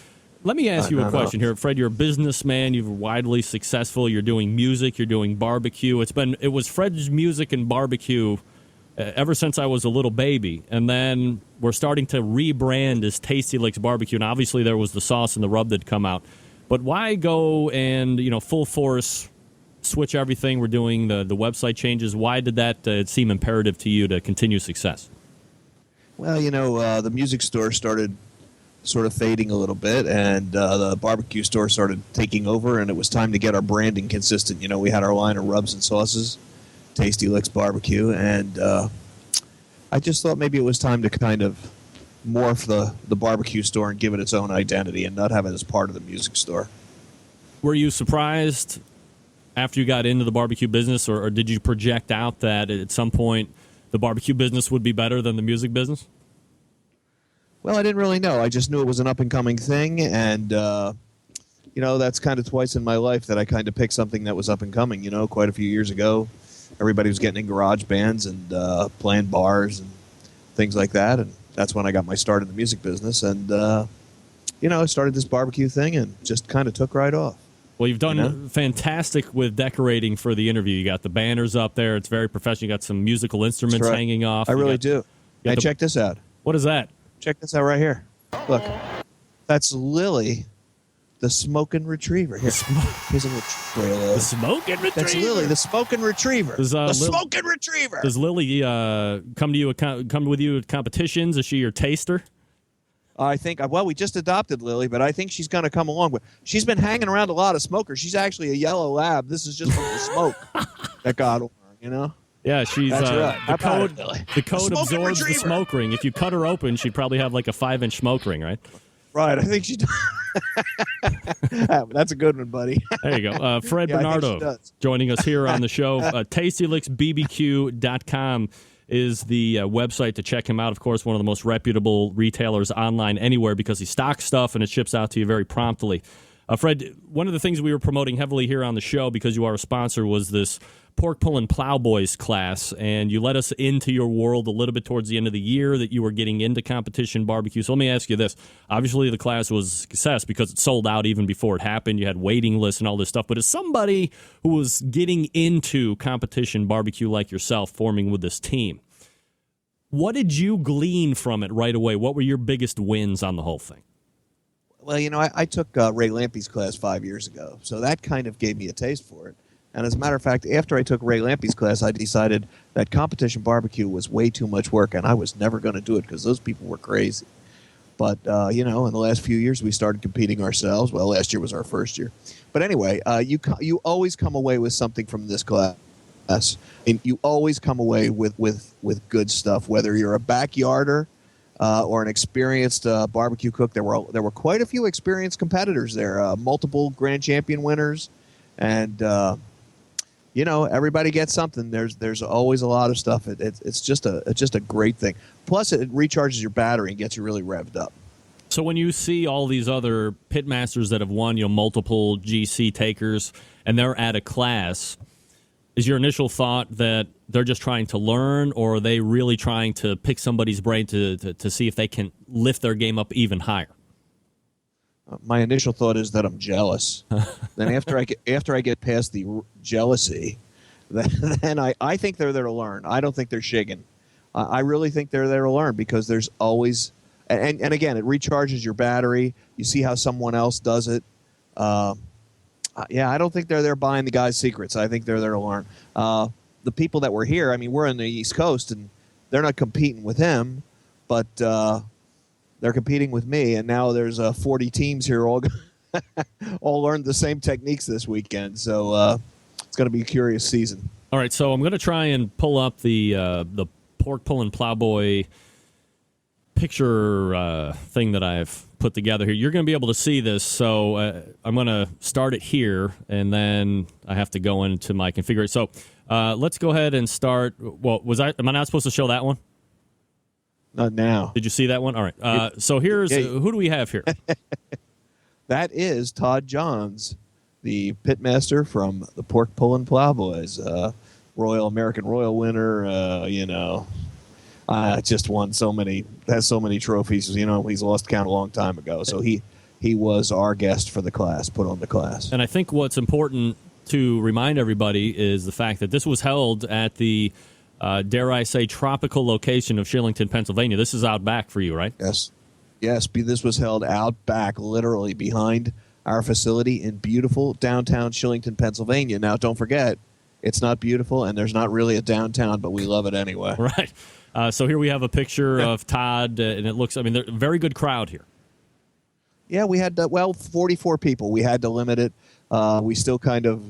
S1: Let me ask you a question here, Fred. You're a businessman. You're widely successful. You're doing music. You're doing barbecue. It was Fred's Music and Barbecue ever since I was a little baby, and then we're starting to rebrand as Tasty Licks Barbecue. And obviously, there was the sauce and the rub that come out. But why go and full force switch everything? We're doing the website changes. Why did that seem imperative to you to continue success?
S6: Well, the music store started sort of fading a little bit, and the barbecue store started taking over, and it was time to get our branding consistent. We had our line of rubs and sauces, Tasty Licks Barbecue, and I just thought maybe it was time to kind of morph the barbecue store and give it its own identity and not have it as part of the music store.
S1: Were you surprised after you got into the barbecue business, or did you project out that at some point the barbecue business would be better than the music business?
S6: Well, I didn't really know. I just knew it was an up-and-coming thing, and, that's kind of twice in my life that I kind of picked something that was up-and-coming. Quite a few years ago, everybody was getting in garage bands and playing bars and things like that, and that's when I got my start in the music business, and, I started this barbecue thing and just kind of took right off.
S1: Well, you've done fantastic with decorating for the interview. You got the banners up there. It's very professional. You got some musical instruments hanging off.
S6: I really do. Hey, check this out.
S1: What is that?
S6: Check this out right here. Look, that's Lily, the smoking retriever. Here's a little trailer.
S1: The smoking retriever.
S6: That's Lily, the smoking retriever. Smoking retriever.
S1: Does Lily come with you at competitions? Is she your taster?
S6: I think. Well, we just adopted Lily, but I think she's going to come along. She's been hanging around a lot of smokers. She's actually a yellow lab. This is just from the smoke that got her.
S1: Yeah, she's
S6: That's right.
S1: The code absorbs the smoke ring. If you cut her open, she'd probably have like a 5-inch smoke ring, right?
S6: Right, I think she does. That's a good one, buddy.
S1: There you go. Fred Bernardo joining us here on the show. TastyLicksBBQ.com is the website to check him out. Of course, one of the most reputable retailers online anywhere because he stocks stuff and it ships out to you very promptly. Fred, one of the things we were promoting heavily here on the show because you are a sponsor was this Pork Pullin' Plowboys class, and you let us into your world a little bit towards the end of the year that you were getting into competition barbecue. So let me ask you this. Obviously, the class was a success because it sold out even before it happened. You had waiting lists and all this stuff. But as somebody who was getting into competition barbecue like yourself, forming with this team, what did you glean from it right away? What were your biggest wins on the whole thing?
S6: Well, I took Ray Lampe's class 5 years ago, so that kind of gave me a taste for it. And as a matter of fact, after I took Ray Lampe's class, I decided that competition barbecue was way too much work, and I was never going to do it because those people were crazy. But, in the last few years, we started competing ourselves. Well, last year was our first year. But anyway, you always come away with something from this class. And you always come away with good stuff, whether you're a backyarder or an experienced barbecue cook. There were quite a few experienced competitors there, multiple grand champion winners, and everybody gets something. There's always a lot of stuff. It's just a great thing. Plus, it recharges your battery and gets you really revved up.
S1: So when you see all these other pitmasters that have won, multiple GC takers, and they're at a class, is your initial thought that they're just trying to learn, or are they really trying to pick somebody's brain to see if they can lift their game up even higher?
S6: My initial thought is that I'm jealous. Then after I get past the jealousy, then I think they're there to learn. I don't think they're shigging. I really think they're there to learn because there's always and again, it recharges your battery. You see how someone else does it. I don't think they're there buying the guy's secrets. I think they're there to learn. The people that were here, we're on the East Coast, and they're not competing with him. but they're competing with me, and now there's 40 teams here all all learned the same techniques this weekend. So it's going to be a curious season.
S1: All right, so I'm going to try and pull up the pork pulling plowboy picture thing that I've put together here. You're going to be able to see this, so I'm going to start it here, and then I have to go into my configure. So let's go ahead and start. Well, am I not supposed to show that one?
S6: Not now.
S1: Did you see that one? All right. So here's who do we have here?
S6: That is Todd Johns, the pitmaster from the Pork Pulling Plowboys, American Royal winner. Just won has so many trophies. He's lost count a long time ago. So he was our guest for the class, put on the class.
S1: And I think what's important to remind everybody is the fact that this was held at the, dare I say, tropical location of Shillington, Pennsylvania. This is out back for you, right?
S6: Yes. This was held out back, literally behind our facility in beautiful downtown Shillington, Pennsylvania. Now, don't forget, it's not beautiful, and there's not really a downtown, but we love it anyway.
S1: Right. So here we have a picture of Todd, and it looks, they're a very good crowd here.
S6: Yeah, we had, 44 people. We had to limit it. We still kind of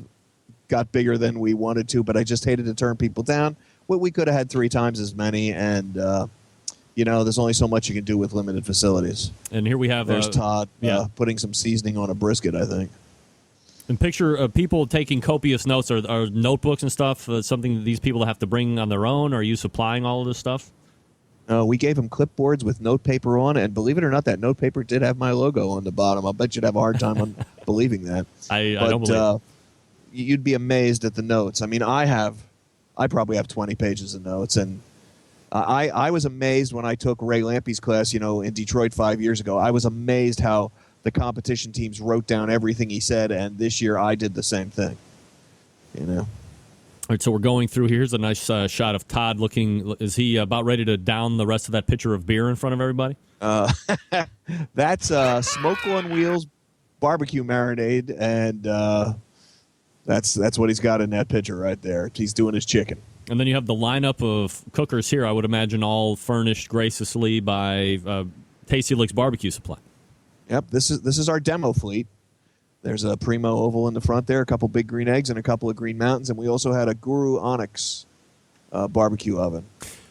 S6: got bigger than we wanted to, but I just hated to turn people down. We could have had 3 times as many, and, there's only so much you can do with limited facilities.
S1: And here we have...
S6: There's Todd putting some seasoning on a brisket, I think.
S1: And picture people taking copious notes or notebooks and stuff, something that these people have to bring on their own. Are you supplying all of this stuff?
S6: We gave them clipboards with note paper on, and believe it or not, that note paper did have my logo on the bottom. I bet you'd have a hard time on believing that.
S1: I don't believe it.
S6: You'd be amazed at the notes. I probably have 20 pages of notes, and I was amazed when I took Ray Lampy's class, in Detroit 5 years ago. I was amazed how the competition teams wrote down everything he said, and this year I did the same thing. All
S1: right, so we're going through here. Here's a nice shot of Todd looking. Is he about ready to down the rest of that pitcher of beer in front of everybody?
S6: That's Smoke on Wheels barbecue marinade, and that's what he's got in that pitcher right there. He's doing his chicken.
S1: And then you have the lineup of cookers here, I would imagine all furnished graciously by Tasty Licks Barbecue Supply.
S6: Yep, this is our demo fleet. There's a Primo oval in the front there, a couple big green eggs, and a couple of green mountains, and we also had a Guru Onyx barbecue oven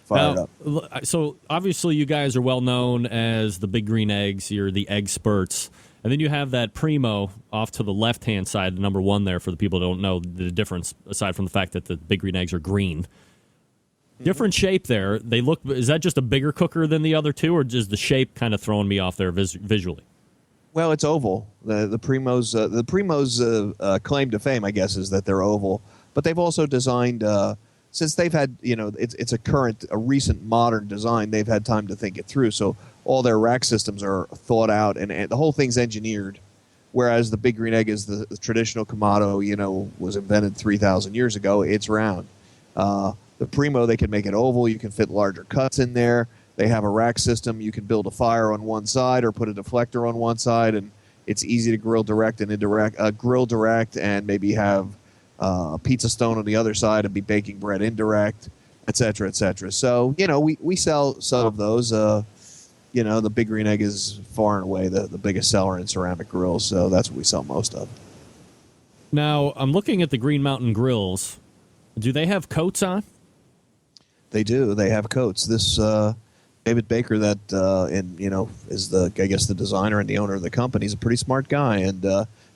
S6: fired up.
S1: So obviously you guys are well known as the big green eggs. You're the egg spurts. And then you have that Primo off to the left-hand side, the number 1 there for the people who don't know the difference, aside from the fact that the big green eggs are green. Different shape there. They look. Is that just a bigger cooker than the other two, or just the shape kind of throwing me off there visually?
S6: Well, it's oval. The Primo's claim to fame, I guess, is that they're oval. But they've also designed, since they've had, it's a recent modern design. They've had time to think it through. So all their rack systems are thought out, and the whole thing's engineered. Whereas the big green egg is the traditional Kamado, was invented 3,000 years ago. It's round. The Primo, they can make it oval. You can fit larger cuts in there. They have a rack system. You can build a fire on one side or put a deflector on one side, and it's easy to grill direct and indirect, and maybe have a pizza stone on the other side and be baking bread indirect, et cetera, et cetera. So, we sell some of those. The big green egg is far and away the biggest seller in ceramic grills, so that's what we sell most of.
S1: Now, I'm looking at the Green Mountain grills. Do they have coats on?
S6: They do. They have coats. This David Baker, that is the designer and the owner of the company. He's a pretty smart guy, and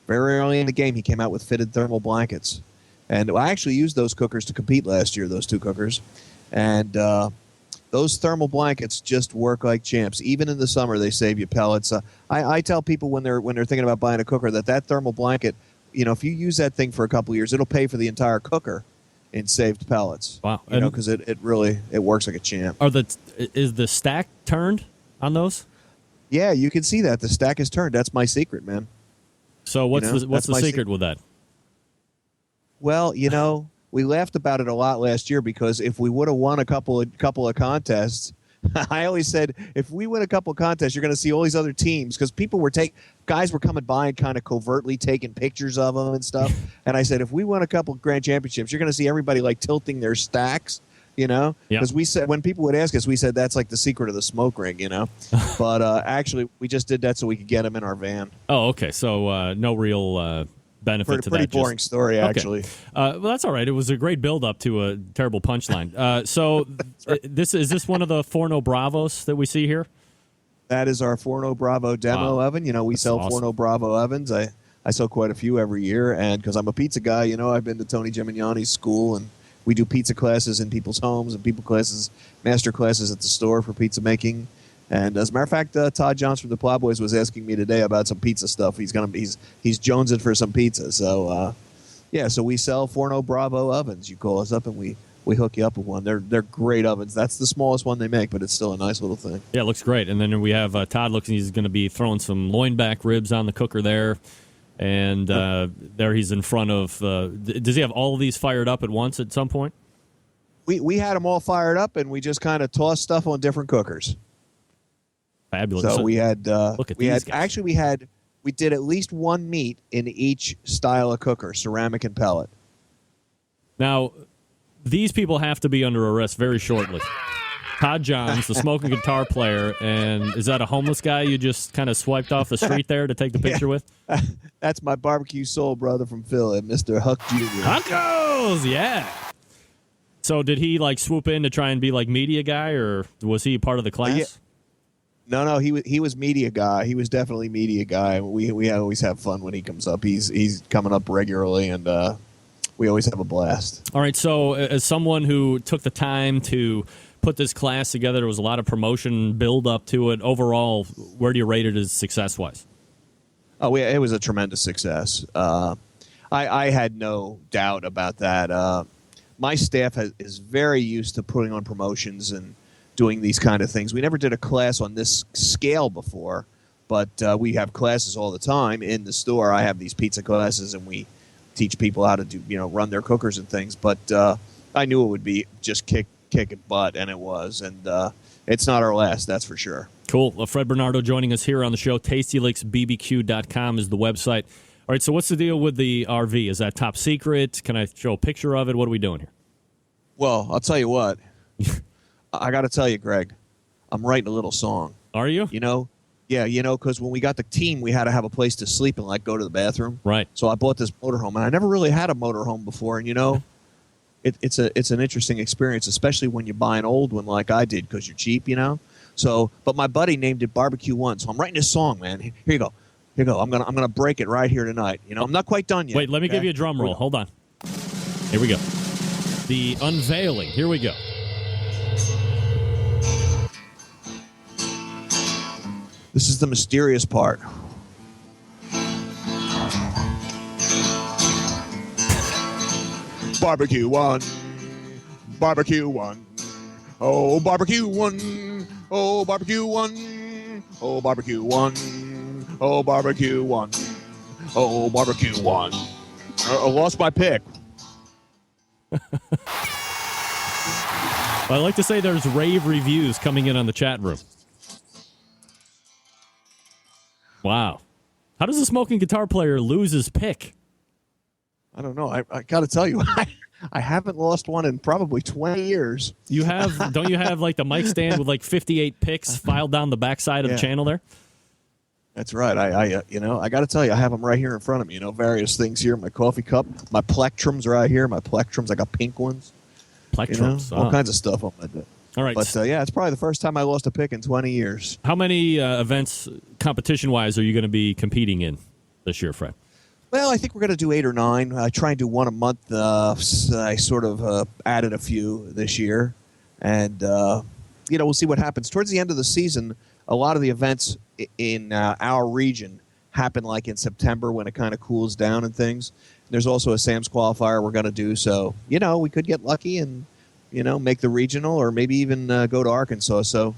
S6: very early in the game, he came out with fitted thermal blankets. And I actually used those cookers to compete last year. Those 2 cookers, and those thermal blankets just work like champs. Even in the summer, they save you pellets. I tell people when they're thinking about buying a cooker that thermal blanket, if you use that thing for a couple of years, it'll pay for the entire cooker in saved pellets.
S1: Wow.
S6: Because it really works like a champ.
S1: Is the stack turned on those?
S6: Yeah, you can see that. The stack is turned. That's my secret, man.
S1: So what's the secret with that?
S6: Well, we laughed about it a lot last year because if we would have won a couple of contests, I always said, if we win a couple of contests, you're going to see all these other teams, because guys were coming by and kind of covertly taking pictures of them and stuff. And I said, if we win a couple of grand championships, you're going to see everybody like tilting their stacks Yeah.
S1: Yeah.
S6: Because we said, when people would ask us, we said that's like the secret of the smoke ring, But actually, we just did that so we could get them in our van.
S1: Oh, okay. So no real benefit to
S6: Pretty
S1: that.
S6: boring story,
S1: Okay.
S6: actually.
S1: Well, that's all right. It was a great build-up to a terrible punchline. So is this one of the Forno Bravos that we see here?
S6: That is our Forno Bravo demo
S1: Wow.
S6: oven. We sell
S1: awesome.
S6: Forno Bravo ovens. I sell quite a few every year, and because I'm a pizza guy, I've been to Tony Gimignani's school, and we do pizza classes in people's homes and master classes at the store for pizza making. And as a matter of fact, Todd Johnson from the Plowboys was asking me today about some pizza stuff. He's jonesing for some pizza. So so we sell Forno Bravo ovens. You call us up and we hook you up with one. They're great ovens. That's the smallest one they make, but it's still a nice little thing.
S1: Yeah, it looks great. And then we have Todd looks, he's going to be throwing some loin back ribs on the cooker there. And there he's in front of does he have all of these fired up at once at some point?
S6: We had them all fired up, and we just kind of tossed stuff on different cookers.
S1: Fabulous.
S6: So we had
S1: look at these guys.
S6: actually we did at least one meat in each style of cooker, ceramic and pellet.
S1: Now, these people have to be under arrest very shortly. Todd Johns, the smoking guitar player, and is that a homeless guy you just kind of swiped off the street there to take the picture with?
S6: That's my barbecue soul brother from Philly, Mr. Huck Jr.
S1: Huckos, yeah. So did he swoop in to try and be media guy, or was he part of the class?
S6: Yeah. No, he was media guy. He was definitely media guy. We always have fun when he comes up. He's coming up regularly, and we always have a blast.
S1: All right, so as someone who took the time to put this class together, there was a lot of promotion build up to it. Overall, where do you rate it as success-wise?
S6: Oh, it was a tremendous success. I had no doubt about that. My staff is very used to putting on promotions and doing these kind of things. We never did a class on this scale before, but we have classes all the time in the store. I have these pizza classes, and we teach people how to do, run their cookers and things. But I knew it would be just kicking butt, and it was. And it's not our last, that's for sure.
S1: Cool. Well, Fred Bernardo joining us here on the show. TastyLicksBBQ.com is the website. All right, so what's the deal with the RV? Is that top secret? Can I show a picture of it? What are we doing here?
S6: Well, I'll tell you what. I got to tell you, Greg, I'm writing a little song.
S1: Are you?
S6: Yeah, because when we got the team, we had to have a place to sleep and go to the bathroom.
S1: Right. So
S6: I bought this motorhome, and I never really had a motorhome before. And it's an interesting experience, especially when you buy an old one like I did because you're cheap. So, but my buddy named it Barbecue One. So I'm writing this song, man. Here you go. I'm gonna break it right here tonight. I'm not quite done yet.
S1: Wait, let me give you a drum roll. Hold on. Here we go. The unveiling. Here we go.
S6: This is the mysterious part. Barbecue One. Barbecue One. Oh, Barbecue One. Oh, Barbecue One. Oh, Barbecue One. Oh, Barbecue One. Oh, Barbecue One. I lost my pick.
S1: I like to say there's rave reviews coming in on the chat room. Wow. How does a smoking guitar player lose his pick?
S6: I don't know. I got to tell you, I haven't lost one in probably 20 years.
S1: You have? Don't you have the mic stand with 58 picks filed down the backside of the channel there?
S6: That's right. I got to tell you, I have them right here in front of me. Various things here. My coffee cup, my plectrums right here. My plectrums, I got pink ones.
S1: Plectrums,
S6: all kinds of stuff on my desk.
S1: All right.
S6: But it's probably the first time I lost a pick in 20 years.
S1: How many events, competition-wise, are you going to be competing in this year, Fred?
S6: Well, I think we're going to do 8 or 9. I try and do one a month. I sort of added a few this year. And, we'll see what happens. Towards the end of the season, a lot of the events in our region happen in September when it kind of cools down and things. There's also a Sam's qualifier we're going to do. So, we could get lucky and, make the regional or maybe even go to Arkansas. So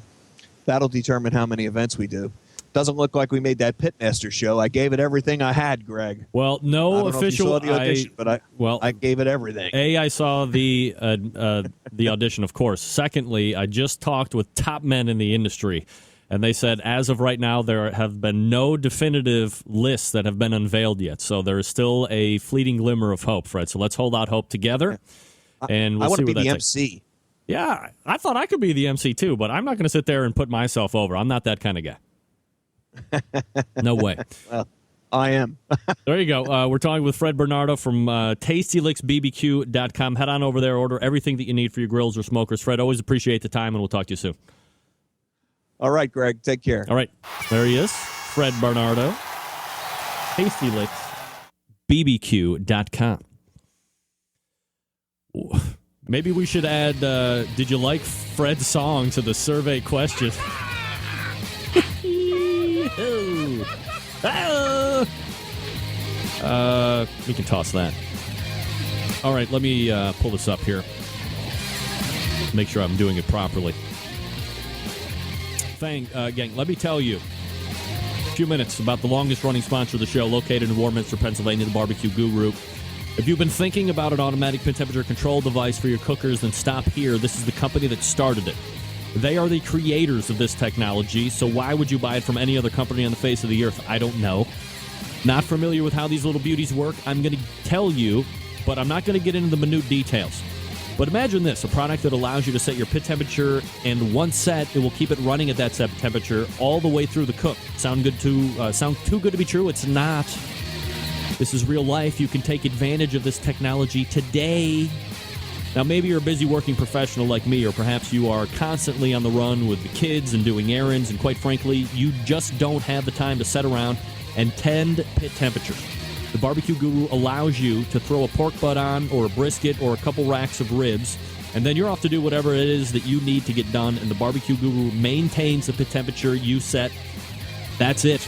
S6: that'll determine how many events we do. Doesn't look like we made that Pitmaster show. I gave it everything I had, Greg.
S1: Well, no official.
S6: I don't know if you saw the audition, but I gave it everything.
S1: I saw the audition, of course. Secondly, I just talked with top men in the industry, and they said as of right now there have been no definitive lists that have been unveiled yet. So there is still a fleeting glimmer of hope, Fred. So let's hold out hope together, and we'll see where that takes.
S6: I want to be the MC.
S1: Yeah, I thought I could be the MC too, but I'm not going to sit there and put myself over. I'm not that kind of guy. No way.
S6: Well, I am.
S1: There you go. We're talking with Fred Bernardo from TastyLicksBBQ.com. Head on over there, order everything that you need for your grills or smokers. Fred, always appreciate the time, and we'll talk to you soon.
S6: All right, Greg. Take care.
S1: All right. There he is, Fred Bernardo. TastyLicksBBQ.com. Maybe we should add, did you like Fred's song to the survey question? We can toss that. All right, let me pull this up here. Make sure I'm doing it properly. Gang, let me tell you a few minutes about the longest-running sponsor of the show, located in Warminster, Pennsylvania, the Barbecue Guru. If you've been thinking about an automatic pit temperature control device for your cookers, then stop here. This is the company that started it. They are the creators of this technology, so why would you buy it from any other company on the face of the earth? I don't know. Not familiar with how these little beauties work? I'm going to tell you, but I'm not going to get into the minute details. But imagine this, a product that allows you to set your pit temperature, and once set, it will keep it running at that set temperature all the way through the cook. Sound too good to be true? It's not. This is real life. You can take advantage of this technology today. Now, maybe you're a busy working professional like me, or perhaps you are constantly on the run with the kids and doing errands, and quite frankly, you just don't have the time to sit around and tend pit temperatures. The Barbecue Guru allows you to throw a pork butt on, or a brisket, or a couple racks of ribs, and then you're off to do whatever it is that you need to get done, and the Barbecue Guru maintains the pit temperature you set. That's it.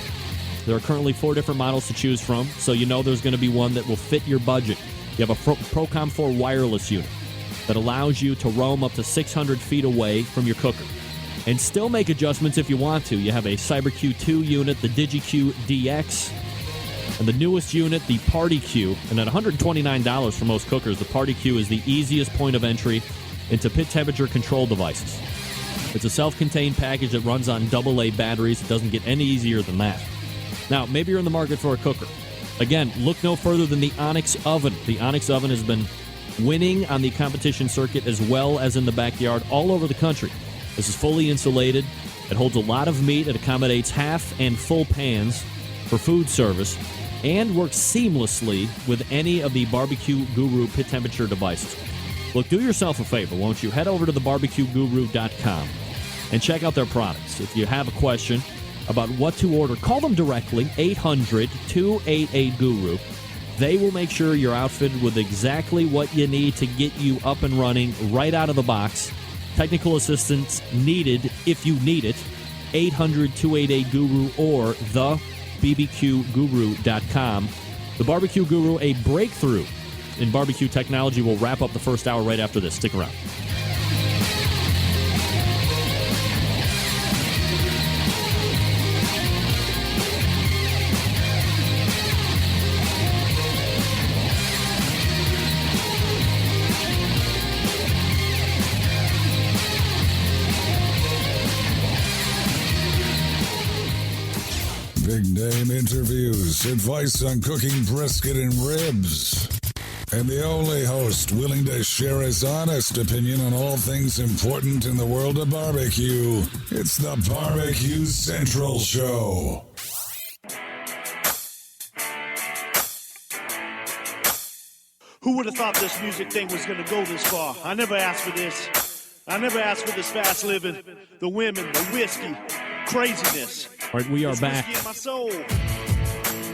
S1: There are currently 4 different models to choose from, so you know there's going to be one that will fit your budget. You have a Procom 4 wireless unit that allows you to roam up to 600 feet away from your cooker and still make adjustments if you want to. You have a CyberQ2 unit, the DigiQ DX, and the newest unit, the PartyQ. And at $129 for most cookers, the PartyQ is the easiest point of entry into pit temperature control devices. It's a self-contained package that runs on AA batteries. It doesn't get any easier than that. Now, maybe you're in the market for a cooker. Again, look no further than the Onyx Oven. The Onyx Oven has been winning on the competition circuit as well as in the backyard all over the country. This is fully insulated. It holds a lot of meat. It accommodates half and full pans for food service and works seamlessly with any of the Barbecue Guru pit temperature devices. Look, do yourself a favor, won't you? Head over to thebarbecueguru.com and check out their products. If you have a question about what to order, call them directly, 800-288-GURU. They will make sure you're outfitted with exactly what you need to get you up and running right out of the box. Technical assistance needed if you need it. 800-288-GURU or thebbqguru.com. The Barbecue Guru, a breakthrough in barbecue technology, will wrap up the first hour right after this. Stick around.
S3: Big name interviews, advice on cooking brisket and ribs. And the only host willing to share his honest opinion on all things important in the world of barbecue. It's the Barbecue Central Show.
S7: Who would have thought this music thing was going to go this far? I never asked for this. I never asked for this fast living, the women, the whiskey, craziness.
S1: All right, we are back.
S7: Whiskey in my soul.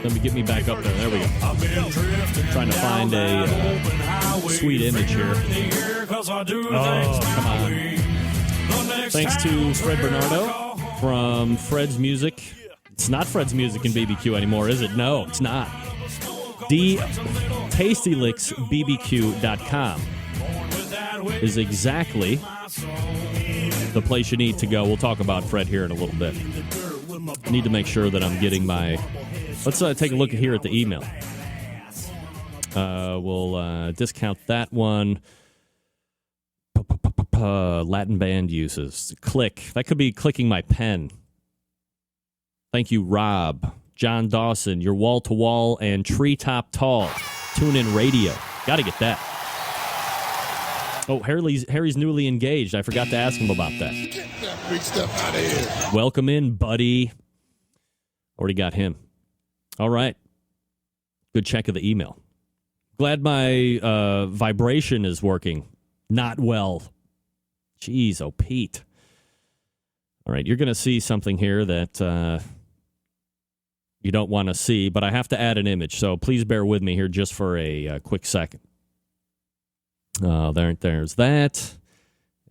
S1: Let me get me back up there. There we go. Trying to find a sweet image here. Oh, come on. Thanks to Fred Bernardo from Fred's Music. It's not Fred's Music in BBQ anymore, is it? No, it's not. TastyLicksBBQ.com is exactly the place you need to go. We'll talk about Fred here in a little bit. I need to make sure that I'm getting my... Let's take a look here at the email. We'll discount that one. Latin band uses. Click. That could be clicking my pen. Thank you, Rob. John Dawson, your wall-to-wall and treetop tall. Tune in radio. Got to get that. Oh, Harry's newly engaged. I forgot to ask him about that.
S3: Get that big stuff out of here.
S1: Welcome in, buddy. Already got him. All right. Good check of the email. Glad my vibration is working. Not well. Jeez, oh, Pete. All right, you're going to see something here that you don't want to see, but I have to add an image, so please bear with me here just for a quick second. There's that.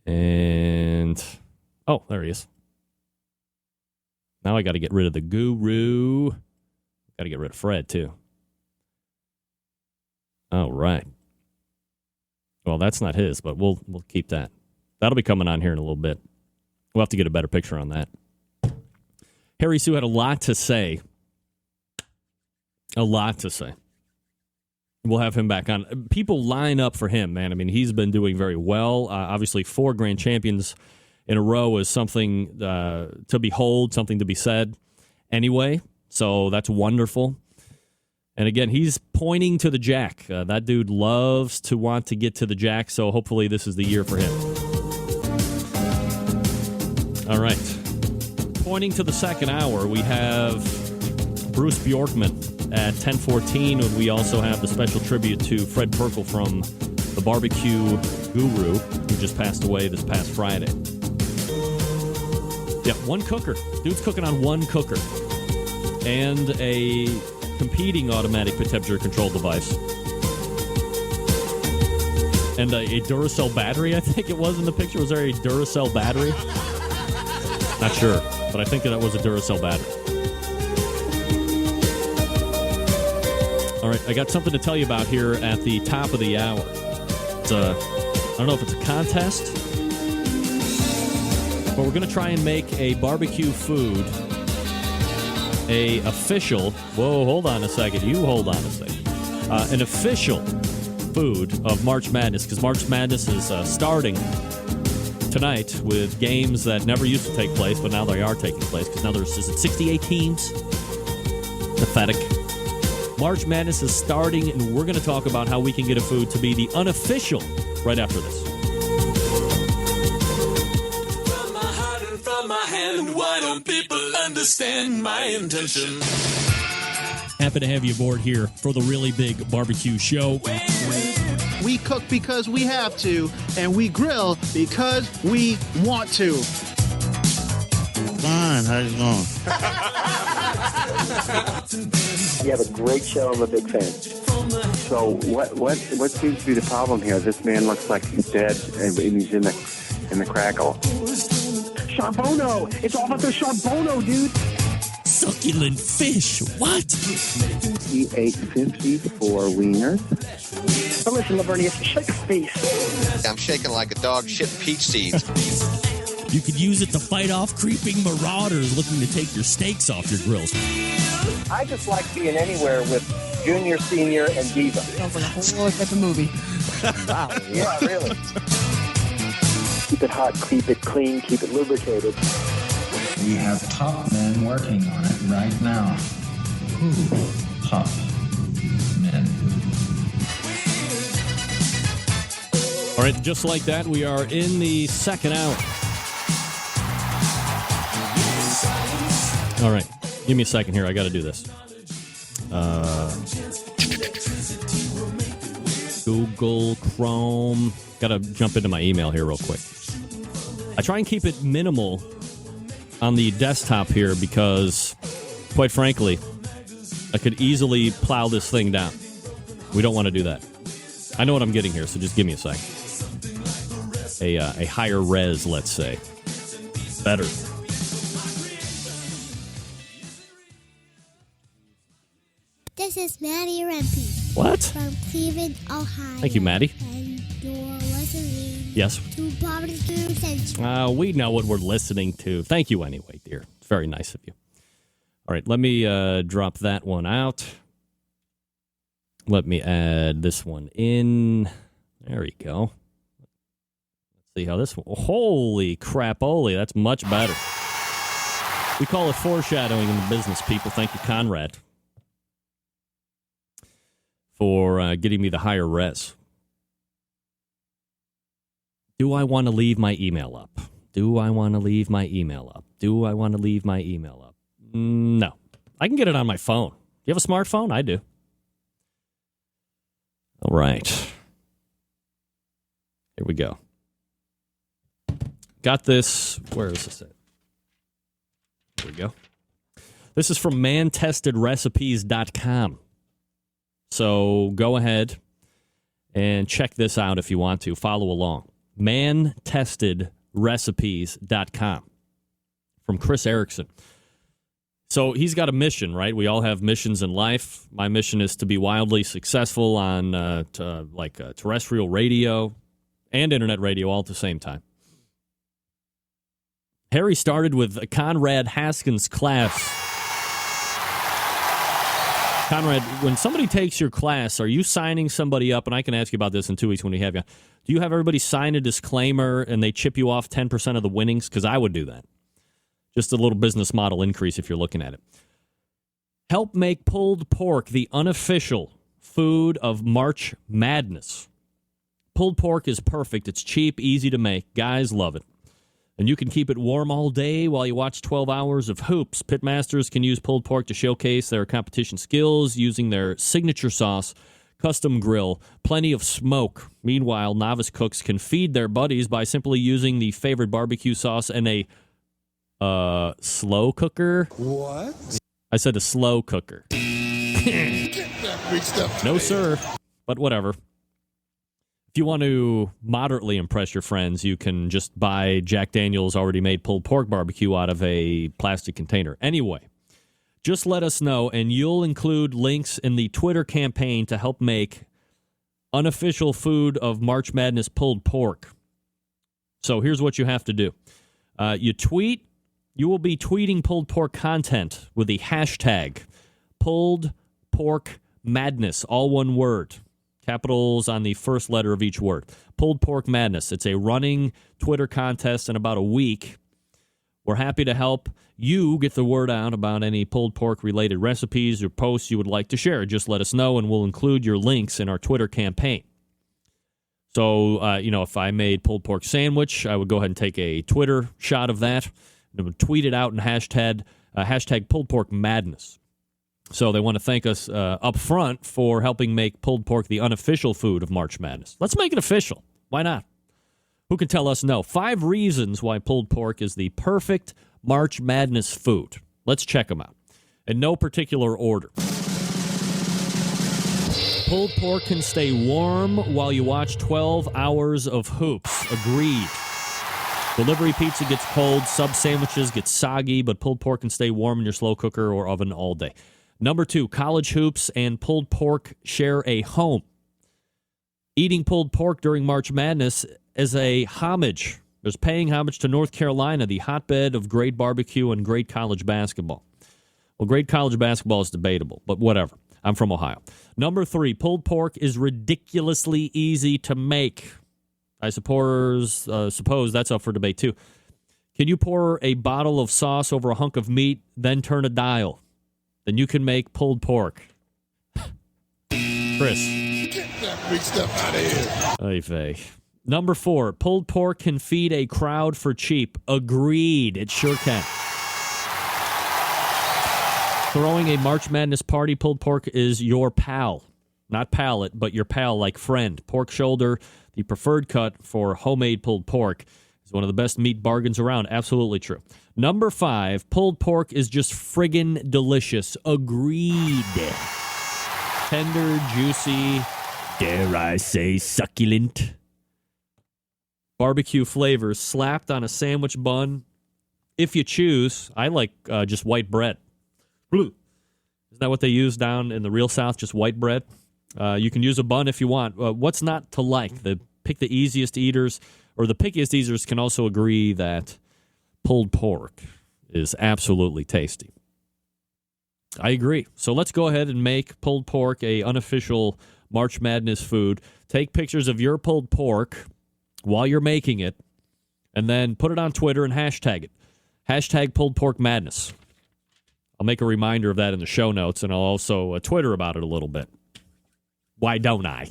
S1: And, oh, there he is. Now I got to get rid of the guru. Got to get rid of Fred, too. All right. Well, that's not his, but we'll keep that. That'll be coming on here in a little bit. We'll have to get a better picture on that. Harry Sue had a lot to say. A lot to say. We'll have him back on. People line up for him, man. I mean, he's been doing very well. Obviously, 4 grand champions in a row is something to behold, something to be said anyway. So that's wonderful. And again, he's pointing to the jack. That dude loves to want to get to the jack, so hopefully this is the year for him. All right. Pointing to the second hour, we have Bruce Bjorkman at 10:14, and we also have the special tribute to Fred Perkle from the barbecue guru, who just passed away this past Friday. Yep, one cooker. Dude's cooking on one cooker. And a competing automatic pit temperature control device. And a Duracell battery, I think it was in the picture. Was there a Duracell battery? Not sure, but I think that was a Duracell battery. All right, I got something to tell you about here at the top of the hour. It's I don't know if it's a contest, but we're going to try and make a barbecue food a official, whoa, hold on a second, you hold on a second, an official food of March Madness, because March Madness is starting tonight with games that never used to take place, but now they are taking place, because now there's, is it 68 teams? Pathetic. March Madness is starting, and we're going to talk about how we can get a food to be the unofficial right after this.
S8: From my heart and from my hand, why don't people understand my intention?
S1: Happy to have you aboard here for the really big barbecue show.
S9: We cook because we have to, and we grill because we want to.
S10: Fine, how's it going?
S11: You have a great show. I'm a big fan. So what seems to be the problem here? This man looks like he's dead, and he's in the crackle.
S9: Charbono! It's all about the Charbono, dude!
S8: Succulent fish. What?
S11: He ate 54 wieners.
S9: But listen, Lavernius, shake a face.
S6: I'm shaking like a dog shit peach seeds.
S8: You could use it to fight off creeping marauders looking to take your steaks off your grills.
S11: I just like being anywhere with Junior, Senior, and Diva.
S9: Sounds like a whole lot of a movie.
S11: Wow. Yeah, really. Keep it hot, keep it clean, keep it lubricated.
S12: We have top men working on it right now. Ooh, top men.
S1: All right, just like that, we are in the second hour. All right, give me a second here. I got to do this. Google Chrome. Got to jump into my email here real quick. I try and keep it minimal on the desktop here because, quite frankly, I could easily plow this thing down. We don't want to do that. I know what I'm getting here, so just give me a second. A higher res, let's say. Better.
S13: This is Maddie Rempe.
S1: What?
S13: From Cleveland, Ohio.
S1: Thank you, Maddie.
S13: And you're listening
S1: Yes.
S13: to Barbecue Central.
S1: We know what we're listening to. Thank you anyway, dear. It's very nice of you. All right, let me drop that one out. Let me add this one in. There we go. Let's see how this one... Holy crap-oli, that's much better. We call it foreshadowing in the business, people. Thank you, Conrad, for getting me the higher res. Do I want to leave my email up? Do I want to leave my email up? Do I want to leave my email up? No. I can get it on my phone. Do you have a smartphone? I do. All right. Here we go. Got this. Where is this at? Here we go. This is from mantestedrecipes.com. So go ahead and check this out if you want to. Follow along. mantestedrecipes.com from Chris Erickson. So he's got a mission, right? We all have missions in life. My mission is to be wildly successful on terrestrial radio and internet radio all at the same time. Harry started with Conrad Haskins' class. Conrad, when somebody takes your class, are you signing somebody up? And I can ask you about this in 2 weeks when we have you. Do you have everybody sign a disclaimer and they chip you off 10% of the winnings? Because I would do that. Just a little business model increase if you're looking at it. Help make pulled pork the unofficial food of March Madness. Pulled pork is perfect. It's cheap, easy to make. Guys love it. And you can keep it warm all day while you watch 12 hours of hoops. Pitmasters can use pulled pork to showcase their competition skills using their signature sauce, custom grill, plenty of smoke. Meanwhile, novice cooks can feed their buddies by simply using the favorite barbecue sauce and a slow cooker.
S3: What?
S1: I said a slow cooker. No, sir. But whatever. If you want to moderately impress your friends, you can just buy Jack Daniel's already made pulled pork barbecue out of a plastic container. Anyway, just let us know, and you'll include links in the Twitter campaign to help make unofficial food of March Madness pulled pork. So here's what you have to do. You will be tweeting pulled pork content with the hashtag pulled pork madness, all one word. Capitals on the first letter of each word. Pulled Pork Madness. It's a running Twitter contest in about a week. We're happy to help you get the word out about any pulled pork-related recipes or posts you would like to share. Just let us know, and we'll include your links in our Twitter campaign. So, if I made pulled pork sandwich, I would go ahead and take a Twitter shot of that and tweet it out and hashtag Pulled Pork Madness. So they want to thank us up front for helping make pulled pork the unofficial food of March Madness. Let's make it official. Why not? Who can tell us no? 5 reasons why pulled pork is the perfect March Madness food. Let's check them out. In no particular order. Pulled pork can stay warm while you watch 12 hours of hoops. Agreed. Delivery pizza gets cold, sub sandwiches get soggy, but pulled pork can stay warm in your slow cooker or oven all day. Number 2, college hoops and pulled pork share a home. Eating pulled pork during March Madness is a homage. There's paying homage to North Carolina, the hotbed of great barbecue and great college basketball. Well, great college basketball is debatable, but whatever. I'm from Ohio. Number 3, pulled pork is ridiculously easy to make. I suppose that's up for debate, too. Can you pour a bottle of sauce over a hunk of meat, then turn a dial? Then you can make pulled pork. Chris.
S3: Get that big stuff out of here.
S1: Oy vey. Number 4, pulled pork can feed a crowd for cheap. Agreed. It sure can. Throwing a March Madness party, pulled pork is your pal. Not palate, but your pal like friend. Pork shoulder, the preferred cut for homemade pulled pork, is one of the best meat bargains around. Absolutely true. Number 5, pulled pork is just friggin' delicious. Agreed. Tender, juicy, dare I say succulent. Barbecue flavors slapped on a sandwich bun. If you choose, I like just white bread. Isn't that what they use down in the real South, just white bread? You can use a bun if you want. What's not to like? Pick the easiest eaters, or the pickiest eaters can also agree that pulled pork is absolutely tasty. I agree. So let's go ahead and make pulled pork a unofficial March Madness food. Take pictures of your pulled pork while you're making it, and then put it on Twitter and hashtag it. Hashtag pulled pork madness. I'll make a reminder of that in the show notes, and I'll also Twitter about it a little bit. Why don't I?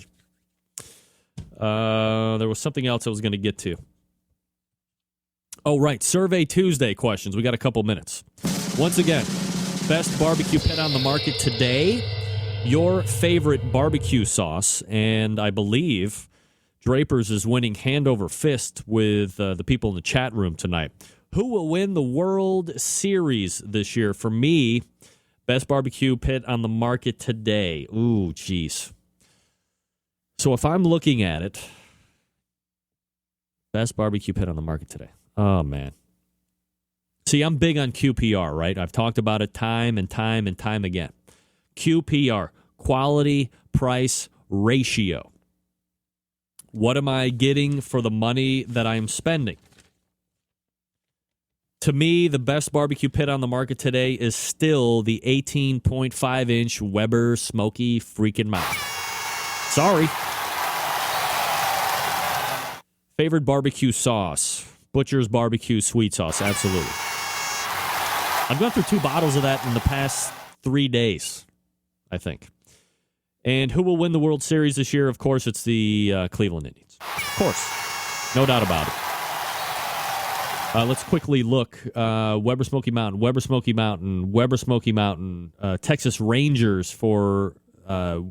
S1: There was something else I was going to get to. Oh, right. Survey Tuesday questions. We got a couple minutes. Once again, best barbecue pit on the market today. Your favorite barbecue sauce. And I believe Draper's is winning hand over fist with the people in the chat room tonight. Who will win the World Series this year? For me, best barbecue pit on the market today. Ooh, geez. So if I'm looking at it, best barbecue pit on the market today. Oh, man. See, I'm big on QPR, right? I've talked about it time and time and time again. QPR, quality, price, ratio. What am I getting for the money that I'm spending? To me, the best barbecue pit on the market today is still the 18.5-inch Weber Smoky freaking Mountain. Sorry. Favorite barbecue sauce? Butcher's Barbecue Sweet Sauce, absolutely. I've gone through 2 bottles of that in the past 3 days, I think. And who will win the World Series this year? Of course, it's the Cleveland Indians. Of course. No doubt about it. Let's quickly look. Weber Smoky Mountain, Weber Smoky Mountain, Weber Smoky Mountain, Texas Rangers for, I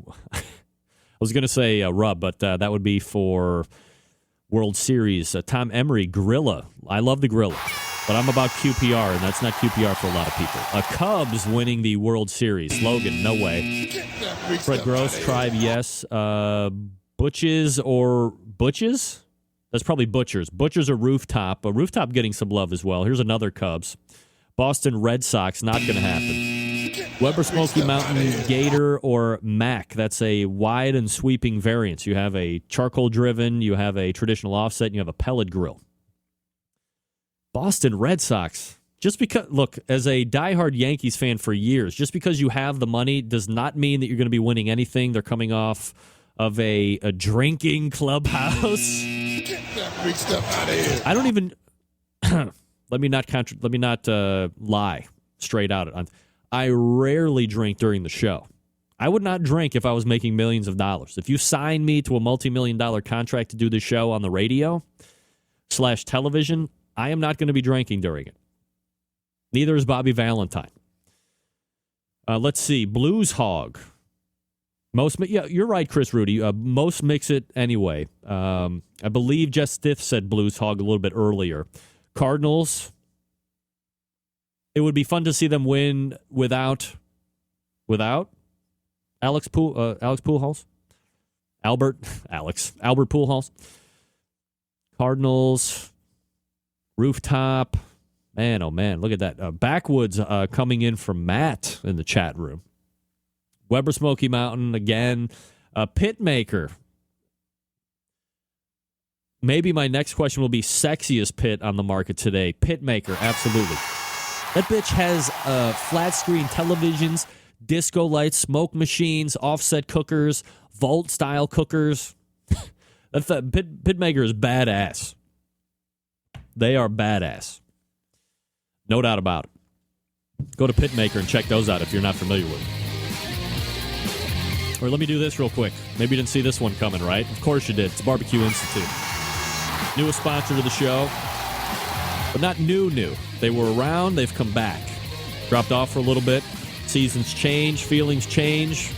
S1: was going to say rub, but that would be for World Series. Tom Emery, Grilla. I love the Grilla, but I'm about QPR, and that's not QPR for a lot of people. Cubs winning the World Series. Logan, no way. Fred Gross, Tribe, yes. Butches or Butches? That's probably Butchers. Butchers or Rooftop. Rooftop getting some love as well. Here's another Cubs. Boston Red Sox, not going to happen. Weber Smoky Mountain, Gator, or Mac. That's a wide and sweeping variance. You have a charcoal-driven, you have a traditional offset, and you have a pellet grill. Boston Red Sox. Just because, look, as a diehard Yankees fan for years, just because you have the money does not mean that you're going to be winning anything. They're coming off of a drinking clubhouse.
S3: Get that big stuff out of here.
S1: I don't even... Let me not lie straight out. I rarely drink during the show. I would not drink if I was making millions of dollars. If you sign me to a multi-million-dollar contract to do the show on the radio / television, I am not going to be drinking during it. Neither is Bobby Valentine. Let's see. Blues Hog. Yeah, you're right, Chris Rudy. Most mix it anyway. I believe Jess Stith said Blues Hog a little bit earlier. Cardinals. It would be fun to see them win without Albert Pujols. Cardinals. Rooftop. Man, oh man, look at that. Backwoods coming in from Matt in the chat room. Weber Smoky Mountain again. Pitmaker. Maybe my next question will be sexiest pit on the market today. Pitmaker, absolutely. That bitch has flat screen televisions, disco lights, smoke machines, offset cookers, vault style cookers. Pitmaker is badass. They are badass. No doubt about it. Go to Pitmaker and check those out if you're not familiar with them. Or let me do this real quick. Maybe you didn't see this one coming, right? Of course you did. It's Barbecue Institute. Newest sponsor to the show. But not new. They were around. They've come back. Dropped off for a little bit. Seasons change. Feelings change.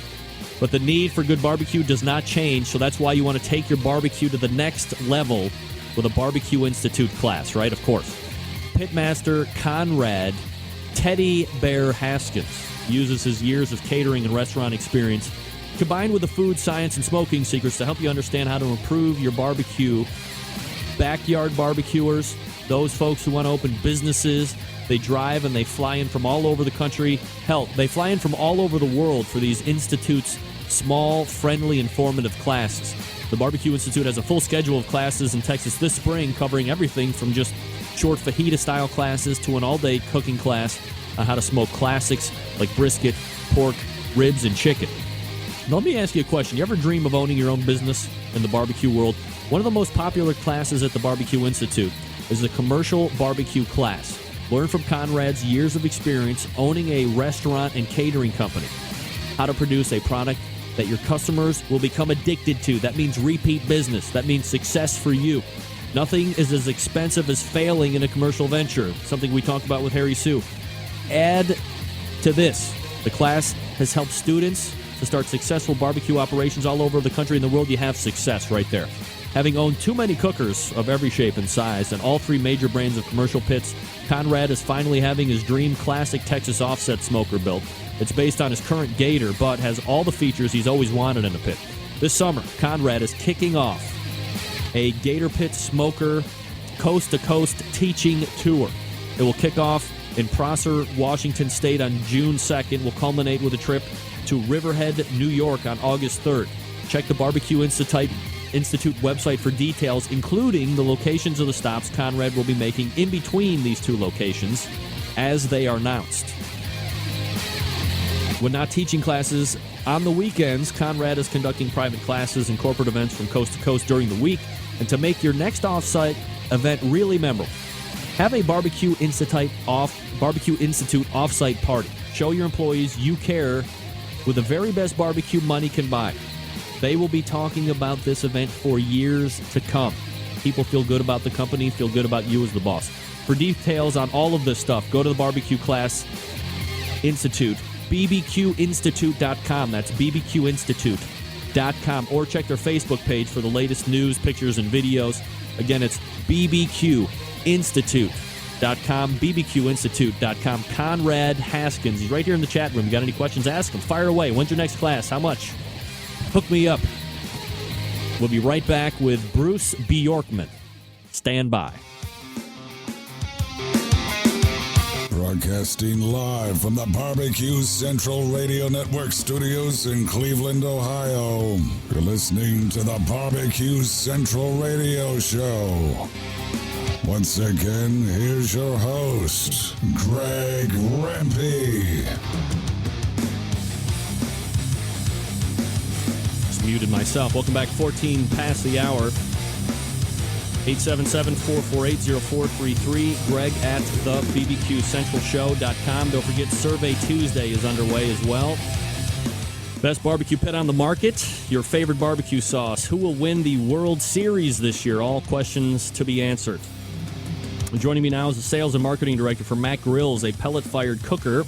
S1: But the need for good barbecue does not change. So that's why you want to take your barbecue to the next level with a Barbecue Institute class, right? Of course. Pitmaster Conrad Teddy Bear Haskins uses his years of catering and restaurant experience combined with the food, science, and smoking secrets to help you understand how to improve your barbecue. Backyard barbecuers, those folks who want to open businesses, they drive and they fly in from all over the country. Hell, they fly in from all over the world for these institutes' small, friendly, informative classes. The Barbecue Institute has a full schedule of classes in Texas this spring covering everything from just short fajita-style classes to an all-day cooking class on how to smoke classics like brisket, pork, ribs, and chicken. Now, let me ask you a question. You ever dream of owning your own business in the barbecue world? One of the most popular classes at the Barbecue Institute is the commercial barbecue class. Learn from Conrad's years of experience owning a restaurant and catering company, how to produce a product that your customers will become addicted to. That means repeat business. That means success for you. Nothing is as expensive as failing in a commercial venture, something we talked about with Harry Sue. Add to this, the class has helped students to start successful barbecue operations all over the country and the world. You have success right there. Having owned too many cookers of every shape and size and all three major brands of commercial pits, Conrad is finally having his dream classic Texas offset smoker built. It's based on his current Gator, but has all the features he's always wanted in a pit. This summer, Conrad is kicking off a Gator Pit Smoker coast-to-coast teaching tour. It will kick off in Prosser, Washington State on June 2nd. Will culminate with a trip to Riverhead, New York on August 3rd. Check the Barbecue Institute website for details, including the locations of the stops Conrad will be making in between these two locations as they are announced. When not teaching classes on the weekends, Conrad is conducting private classes and corporate events from coast to coast during the week. And to make your next off-site event really memorable, have a Barbecue Institute off-site party. Show your employees you care with the very best barbecue money can buy. They will be talking about this event for years to come. People feel good about the company, feel good about you as the boss. For details on all of this stuff, go to the Barbecue Class Institute, bbqinstitute.com. That's bbqinstitute.com. Or check their Facebook page for the latest news, pictures, and videos. Again, it's bbqinstitute.com, bbqinstitute.com. Conrad Haskins, he's right here in the chat room. You got any questions, ask him. Fire away. When's your next class? How much? Hook me up. We'll be right back with Bruce Bjorkman. Stand by.
S3: Broadcasting live from the Barbecue Central Radio Network studios in Cleveland, Ohio. You're listening to the Barbecue Central Radio Show. Once again, here's your host, Greg Rempe.
S1: Muted myself. Welcome back. 14 past the hour. 877-448-0433. Greg at the bbqcentralshow.com. Don't forget, Survey Tuesday is underway as well. Best barbecue pit on the market. Your favorite barbecue sauce. Who will win the World Series this year? All questions to be answered. Joining me now is the Sales and Marketing Director for Mac Grills, a pellet-fired cooker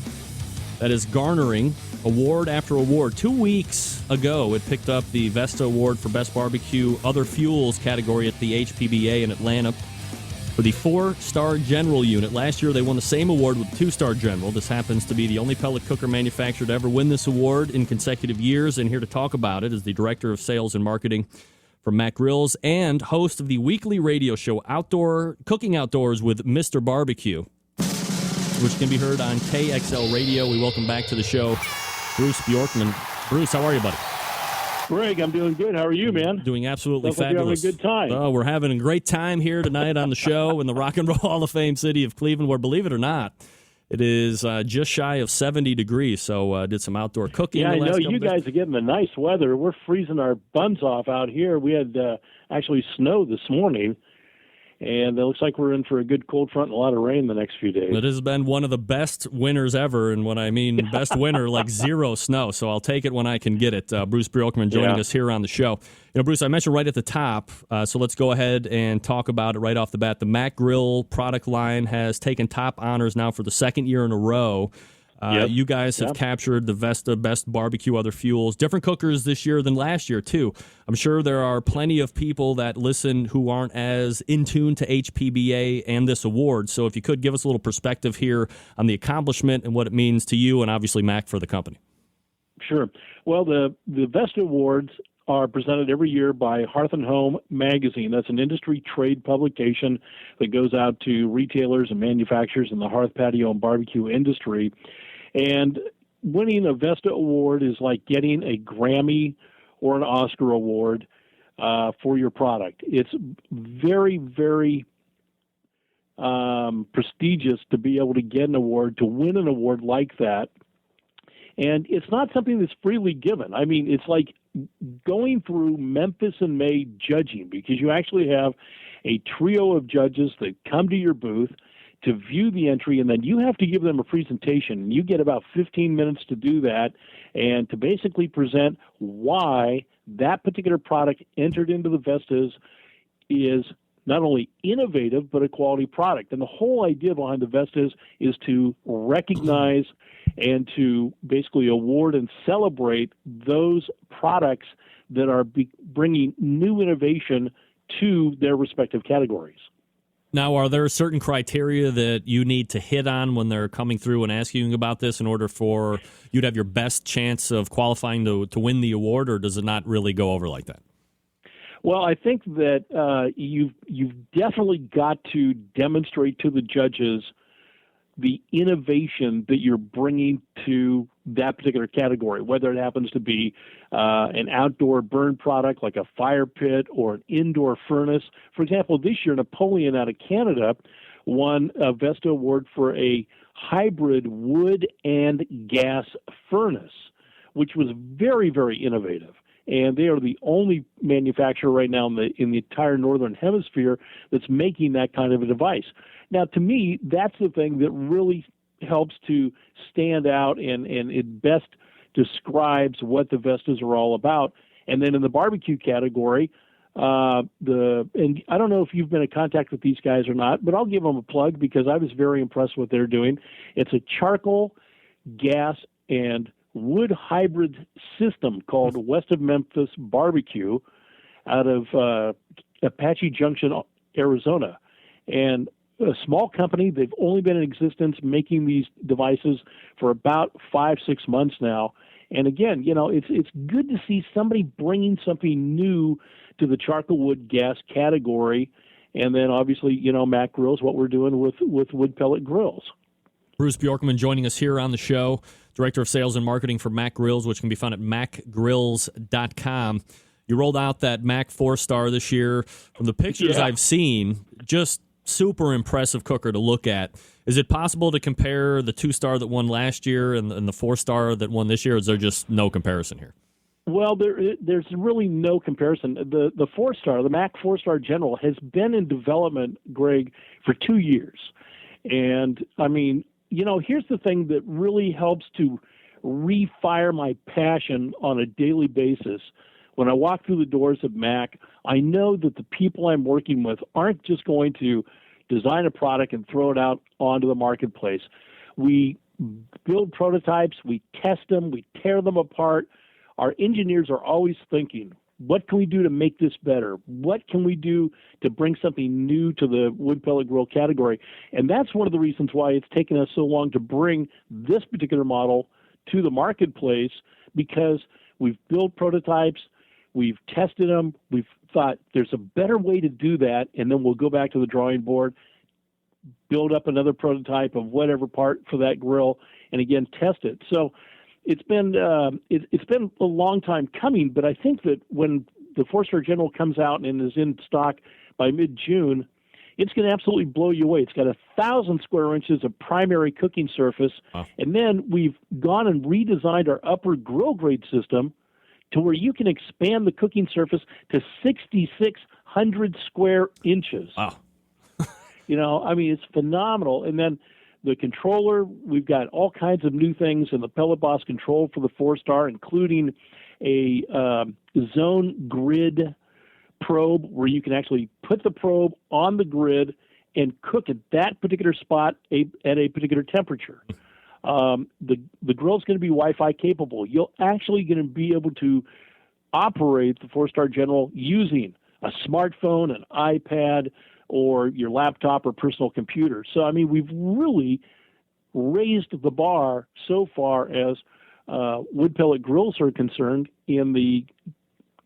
S1: that is garnering award after award. 2 weeks ago, it picked up the Vesta Award for Best Barbecue Other Fuels category at the HPBA in Atlanta for the 4-star General unit. Last year, they won the same award with 2-star General. This happens to be the only pellet cooker manufacturer to ever win this award in consecutive years. And here to talk about it is the Director of Sales and Marketing for Mac Grills and host of the weekly radio show Cooking Outdoors with Mr. Barbecue, which can be heard on KXL Radio. We welcome back to the show Bruce Bjorkman. Bruce, how are you, buddy?
S10: Greg, I'm doing good. How are you, man?
S1: Doing absolutely
S10: Sounds like
S1: fabulous.
S10: You're having a good time.
S1: Oh, we're having a great time here tonight on the show in the Rock and Roll Hall of Fame city of Cleveland, where, believe it or not, it is just shy of 70 degrees. So did some outdoor cooking.
S10: Yeah,
S1: the last
S10: I know.
S1: couple
S10: You
S1: days.
S10: guys are getting the nice weather. We're freezing our buns off out here. We had actually snow this morning. And it looks like we're in for a good cold front and a lot of rain the next few days.
S1: It has been one of the best winters ever, and when I mean best winter, like zero snow. So I'll take it when I can get it. Bruce Bjorkman joining us here on the show. You know, Bruce, I mentioned right at the top, so let's go ahead and talk about it right off the bat. The Mac Grill product line has taken top honors now for the second year in a row. You guys have captured the Vesta Best Barbecue Other Fuels. Different cookers this year than last year, too. I'm sure there are plenty of people that listen who aren't as in tune to HPBA and this award. So if you could give us a little perspective here on the accomplishment and what it means to you and obviously Mac for the company.
S10: Sure. Well, the Vesta Awards are presented every year by Hearth and Home Magazine. That's an industry trade publication that goes out to retailers and manufacturers in the hearth, patio, and barbecue industry. And winning a Vesta Award is like getting a Grammy or an Oscar Award for your product. It's very, very prestigious to be able to get an award, to win an award like that. And it's not something that's freely given. I mean, it's like going through Memphis in May judging, because you actually have a trio of judges that come to your booth to view the entry, and then you have to give them a presentation. You get about 15 minutes to do that and to basically present why that particular product entered into the Vestas is not only innovative, but a quality product. And the whole idea behind the Vestas is to recognize and to basically award and celebrate those products that are bringing new innovation to their respective categories.
S1: Now, are there certain criteria that you need to hit on when they're coming through and asking you about this in order for you to have your best chance of qualifying to win the award, or does it not really go over like that?
S10: Well, I think that you've definitely got to demonstrate to the judges the innovation that you're bringing to that particular category, whether it happens to be an outdoor burn product like a fire pit or an indoor furnace. For example, this year, Napoleon out of Canada won a Vesta Award for a hybrid wood and gas furnace, which was very, very innovative. And they are the only manufacturer right now in the entire Northern Hemisphere that's making that kind of a device. Now, to me, that's the thing that really helps to stand out and it best describes what the Vestas are all about. And then in the barbecue category, and I don't know if you've been in contact with these guys or not, but I'll give them a plug because I was very impressed with what they're doing. It's a charcoal, gas, and wood hybrid system called West of Memphis Barbecue out of Apache Junction, Arizona. And a small company, they've only been in existence making these devices for about 5-6 months now. And again, it's good to see somebody bringing something new to the charcoal wood gas category. And then obviously, Mac Grills, what we're doing with wood pellet grills.
S1: Bruce Bjorkman joining us here on the show, Director of Sales and Marketing for Mac Grills, which can be found at macgrills.com. You rolled out that Mac 4-star this year. From the pictures I've seen, just super impressive cooker to look at. Is it possible to compare the 2-star that won last year and the 4-star that won this year, or is there just no comparison here?
S10: Well, there's really no comparison. The 4-star, the Mac 4-star General, has been in development, Greg, for 2 years. And, I mean, here's the thing that really helps to refire my passion on a daily basis. When I walk through the doors of Mac, I know that the people I'm working with aren't just going to design a product and throw it out onto the marketplace. We build prototypes, we test them, we tear them apart. Our engineers are always thinking, what can we do to make this better? What can we do to bring something new to the wood pellet grill category? And that's one of the reasons why it's taken us so long to bring this particular model to the marketplace, because we've built prototypes, we've tested them, we've thought there's a better way to do that, and then we'll go back to the drawing board, build up another prototype of whatever part for that grill, and again, test it. So it's been a long time coming, but I think that when the 4-star General comes out and is in stock by mid-June, it's going to absolutely blow you away. It's got 1,000 square inches of primary cooking surface, and then we've gone and redesigned our upper grill grade system to where you can expand the cooking surface to 6,600 square inches.
S1: Wow.
S10: It's phenomenal. And then the controller, we've got all kinds of new things in the Pellet Boss control for the 4-star, including a zone grid probe where you can actually put the probe on the grid and cook at that particular spot at a particular temperature. The grill's going to be Wi-Fi capable. You're actually going to be able to operate the 4-star General using a smartphone, an iPad, or your laptop or personal computer. So, I mean, we've really raised the bar so far as wood pellet grills are concerned in the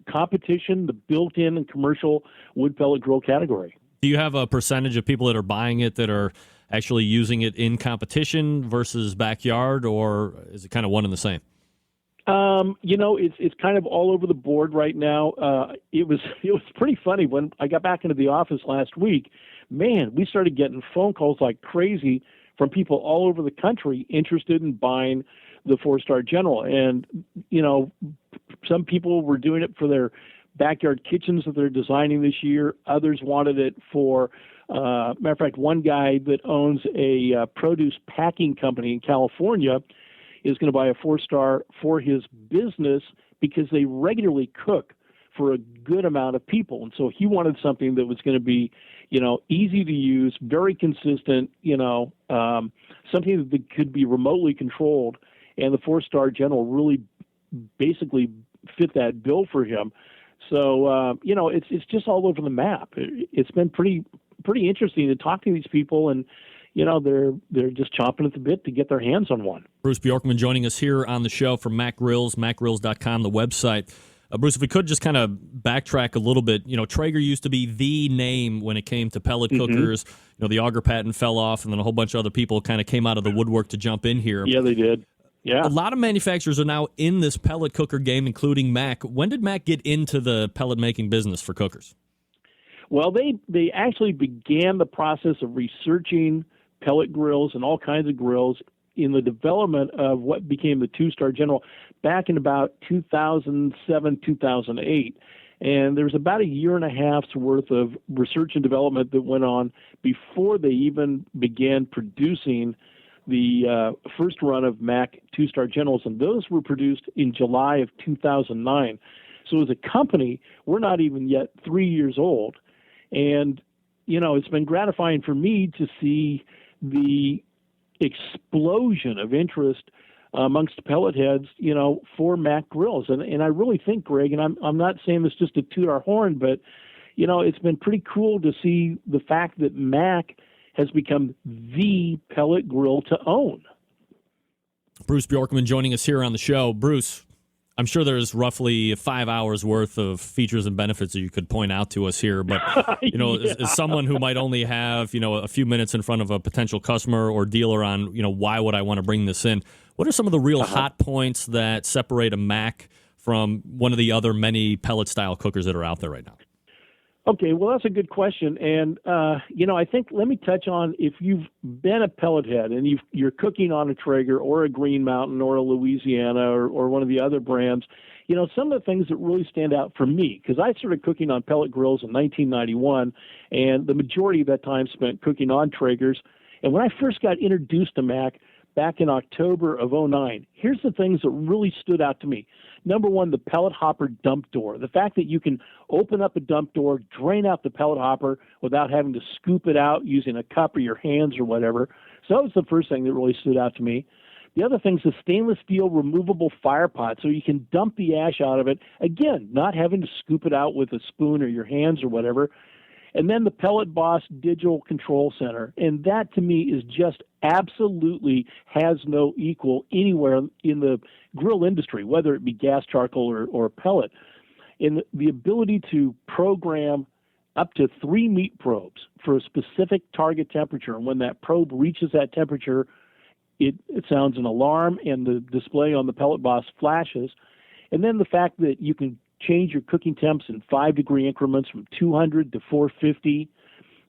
S10: competition, the built-in and commercial wood pellet grill category.
S1: Do you have a percentage of people that are buying it that are actually using it in competition versus backyard, or is it kind of one and the same?
S10: It's kind of all over the board right now. It was pretty funny when I got back into the office last week. Man, we started getting phone calls like crazy from people all over the country interested in buying the 4-star General. And, some people were doing it for their backyard kitchens that they're designing this year. Others wanted it for, matter of fact, one guy that owns a produce packing company in California is going to buy a 4-star for his business because they regularly cook for a good amount of people. And so he wanted something that was going to be, easy to use, very consistent, something that could be remotely controlled. And the 4-star General really basically fit that bill for him. So, it's just all over the map. It's been pretty interesting to talk to these people, and they're just chomping at the bit to get their hands on one.
S1: Bruce Bjorkman joining us here on the show from Mac Grills, macgrills.com, the website. Bruce, if we could just kind of backtrack a little bit, Traeger used to be the name when it came to pellet cookers. The auger patent fell off, and then a whole bunch of other people kind of came out of the woodwork to jump in here.
S10: Yeah, they did. Yeah.
S1: A lot of manufacturers are now in this pellet cooker game, including Mac. When did Mac get into the pellet making business for cookers?
S10: Well, they actually began the process of researching pellet grills and all kinds of grills in the development of what became the 2-star General back in about 2007, 2008. And there was about a year and a half's worth of research and development that went on before they even began producing the first run of Mac 2-star Generals, and those were produced in July of 2009. So as a company, we're not even yet 3 years old. And, it's been gratifying for me to see the explosion of interest amongst pellet heads, for Mac grills. And I really think, Greg, and I'm not saying this just to toot our horn, but, it's been pretty cool to see the fact that Mac has become the pellet grill to own.
S1: Bruce Bjorkman joining us here on the show. Bruce, I'm sure there's roughly 5 hours worth of features and benefits that you could point out to us here, but as someone who might only have a few minutes in front of a potential customer or dealer on why would I want to bring this in, what are some of the real hot points that separate a Mac from one of the other many pellet style cookers that are out there right now?
S10: Okay, well, that's a good question. And, I think let me touch on if you've been a pellet head and you're cooking on a Traeger or a Green Mountain or a Louisiana or one of the other brands, some of the things that really stand out for me, because I started cooking on pellet grills in 1991, and the majority of that time spent cooking on Traegers. And when I first got introduced to Mac back in October of 2009, here's the things that really stood out to me. Number one, the pellet hopper dump door. The fact that you can open up a dump door, drain out the pellet hopper without having to scoop it out using a cup or your hands or whatever. So that was the first thing that really stood out to me. The other thing is the stainless steel removable fire pot, so you can dump the ash out of it, again, not having to scoop it out with a spoon or your hands or whatever. And then the Pellet Boss Digital Control Center. And that, to me, is just absolutely has no equal anywhere in the grill industry, whether it be gas, charcoal, or pellet. And the ability to program up to 3 meat probes for a specific target temperature. And when that probe reaches that temperature, it sounds an alarm, and the display on the Pellet Boss flashes. And then the fact that you can change your cooking temps in 5-degree increments from 200 to 450.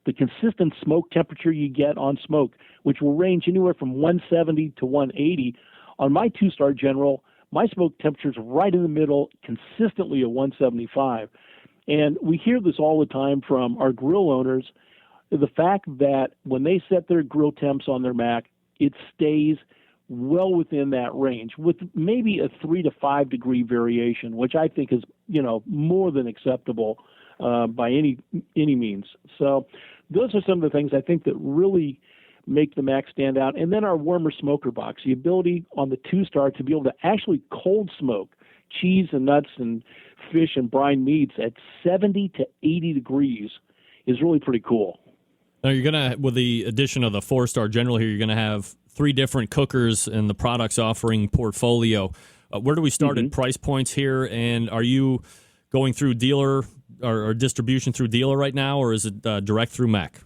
S10: The consistent smoke temperature you get on smoke, which will range anywhere from 170 to 180. On my 2-star General, my smoke temperature is right in the middle, consistently at 175. And we hear this all the time from our grill owners, the fact that when they set their grill temps on their Mac, it stays well within that range, with maybe a 3 to 5 degree variation, which I think is, more than acceptable by any means. So those are some of the things I think that really make the Mac stand out. And then our warmer smoker box, the ability on the 2-star to be able to actually cold smoke cheese and nuts and fish and brine meats at 70 to 80 degrees is really pretty cool.
S1: Now you're going to, with the addition of the 4-star General here, you're going to have 3 different cookers in the products offering portfolio. Where do we start at price points here? And are you going through dealer or distribution through dealer right now, or is it direct through Mac?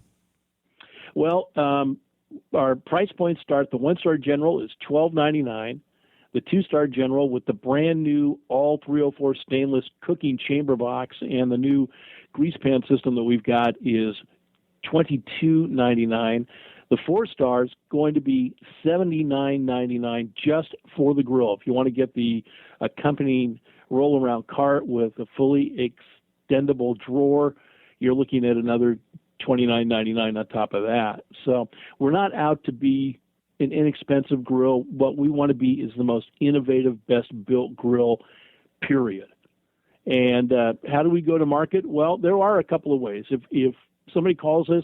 S10: Well, our price points start, the 1-star General is $12.99. The 2-star General with the brand new all 304 stainless cooking chamber box and the new grease pan system that we've got is $22.99. The 4-star is going to be $79.99 just for the grill. If you want to get the accompanying roll-around cart with a fully extendable drawer, you're looking at another $29.99 on top of that. So we're not out to be an inexpensive grill. What we want to be is the most innovative, best built grill, period. And how do we go to market? Well, there are a couple of ways. If somebody calls us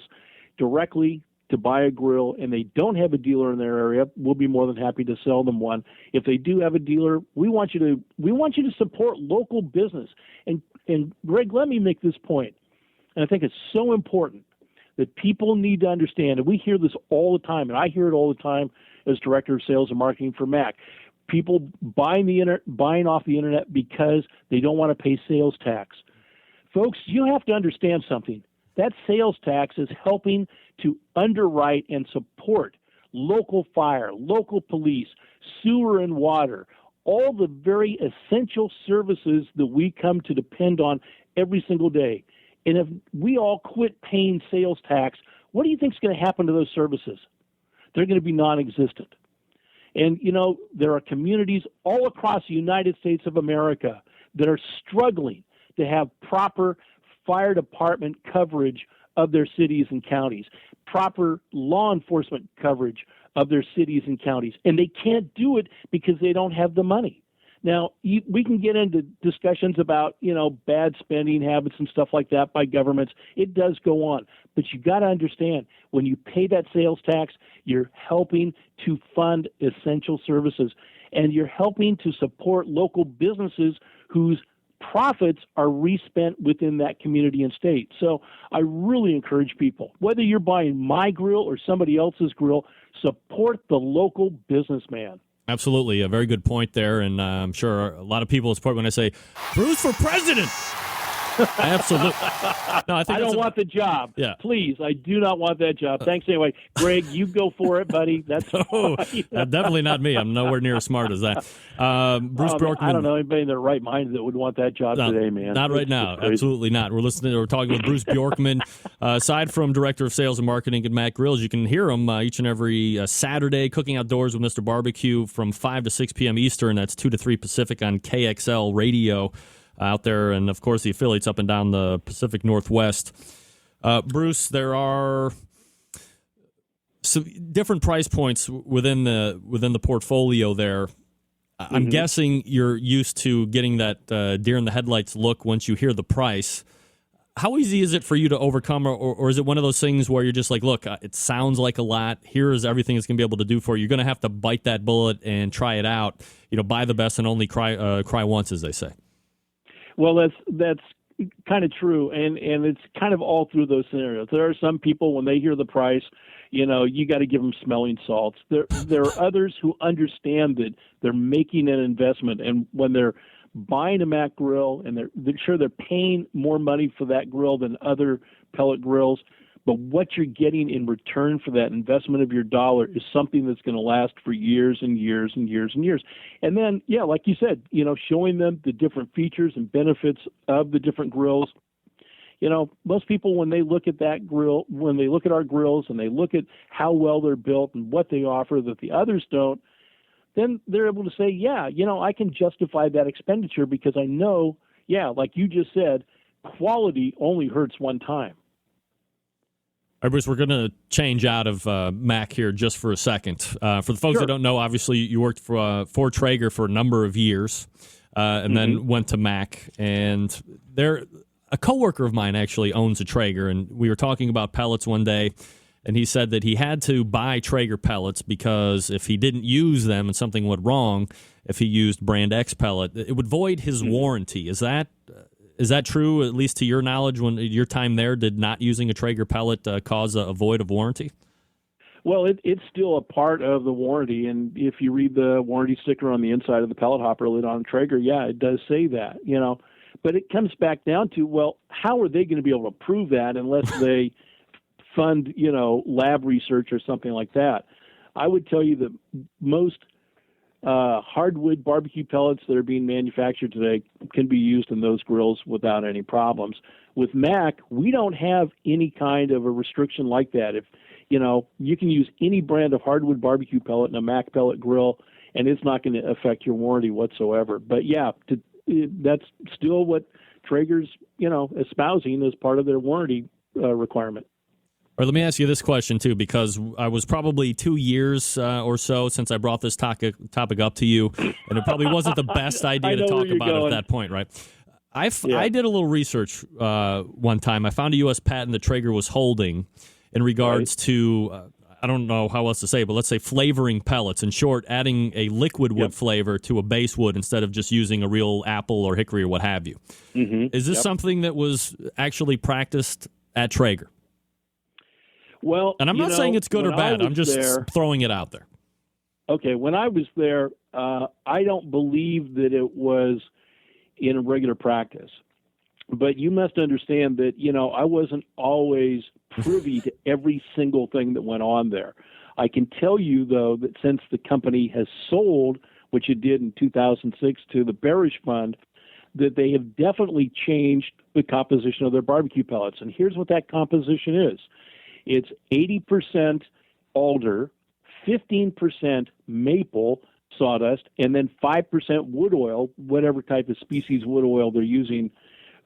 S10: directly to buy a grill and they don't have a dealer in their area, we'll be more than happy to sell them one. If they do have a dealer, we want you to support local business. And Greg, let me make this point. And I think it's so important that people need to understand, and we hear this all the time, and I hear it all the time as Director of Sales and Marketing for Mac. People buying off the internet because they don't want to pay sales tax. Folks, you have to understand something. That sales tax is helping to underwrite and support local fire, local police, sewer and water, all the very essential services that we come to depend on every single day. And if we all quit paying sales tax, what do you think is going to happen to those services? They're going to be non-existent. And, there are communities all across the United States of America that are struggling to have proper fire department coverage of their cities and counties, proper law enforcement coverage of their cities and counties. And they can't do it because they don't have the money. Now, we can get into discussions about, bad spending habits and stuff like that by governments. It does go on. But you got to understand, when you pay that sales tax, you're helping to fund essential services, and you're helping to support local businesses whose profits are respent within that community and state. So I really encourage people, whether you're buying my grill or somebody else's grill, support the local businessman.
S1: Absolutely. A very good point there. And I'm sure a lot of people support when I say, Bruce for president. Absolutely. No, I don't
S10: want the job.
S1: Yeah.
S10: Please, I do not want that job. Thanks anyway. Greg, you go for it, buddy. That's
S1: definitely not me. I'm nowhere near as smart as that. Bruce Bjorkman.
S10: I don't know anybody in their right mind that would want that job today, man.
S1: Not right now. Absolutely not. We're talking with Bruce Bjorkman. Aside from Director of Sales and Marketing at Mac Grills, you can hear him each and every Saturday, Cooking Outdoors with Mr. Barbecue from 5 to 6 p.m. Eastern. That's 2 to 3 Pacific on KXL Radio. Out there, and of course the affiliates up and down the Pacific Northwest. Bruce, there are some different price points within the portfolio there. I'm guessing you're used to getting that deer in the headlights look once you hear the price. How easy is it for you to overcome, or is it one of those things where you're just like, look, it sounds like a lot. Here is everything it's going to be able to do for you. You're going to have to bite that bullet and try it out. Buy the best and only cry once, as they say.
S10: Well, that's kind of true, and it's kind of all through those scenarios. There are some people, when they hear the price, you got to give them smelling salts. There are others who understand that they're making an investment, and when they're buying a Mac grill, and they're paying more money for that grill than other pellet grills, but what you're getting in return for that investment of your dollar is something that's going to last for years and years and years and years. And then, like you said, showing them the different features and benefits of the different grills. Most people, when they look at that grill, when they look at our grills and they look at how well they're built and what they offer that the others don't, then they're able to say, I can justify that expenditure because I know, like you just said, quality only hurts one time.
S1: All right, Bruce, we're going to change out of Mac here just for a second. For the folks that don't know, obviously you worked for Traeger for a number of years and then went to Mac. And a coworker of mine actually owns a Traeger, and we were talking about pellets one day, and he said that he had to buy Traeger pellets because if he didn't use them and something went wrong, if he used brand X pellet, it would void his warranty. Is that true, at least to your knowledge, when your time there, did not using a Traeger pellet cause a void of warranty?
S10: Well, it's still a part of the warranty, and if you read the warranty sticker on the inside of the pellet hopper lid on Traeger, it does say that, But it comes back down to, well, how are they going to be able to prove that unless they fund, lab research or something like that? I would tell you that most hardwood barbecue pellets that are being manufactured today can be used in those grills without any problems. With Mac, we don't have any kind of a restriction like that. If you can use any brand of hardwood barbecue pellet in a Mac pellet grill, and it's not going to affect your warranty whatsoever. But that's still what Traeger's, espousing as part of their warranty requirement.
S1: All right, let me ask you this question, too, because I was probably 2 years or so since I brought this topic up to you, and it probably wasn't the best idea to talk about it at that point, right? I did a little research one time. I found a U.S. patent that Traeger was holding in regards to, I don't know how else to say, but let's say flavoring pellets. In short, adding a liquid wood flavor to a base wood instead of just using a real apple or hickory or what have you. Mm-hmm. Is this something that was actually practiced at Traeger?
S10: Well,
S1: and I'm not saying it's good or bad. I'm just throwing it out there.
S10: Okay, when I was there, I don't believe that it was in a regular practice. But you must understand that, I wasn't always privy to every single thing that went on there. I can tell you, though, that since the company has sold, which it did in 2006 to the Barish Fund, that they have definitely changed the composition of their barbecue pellets. And here's what that composition is. It's 80% alder, 15% maple sawdust, and then 5% wood oil, whatever type of species wood oil they're using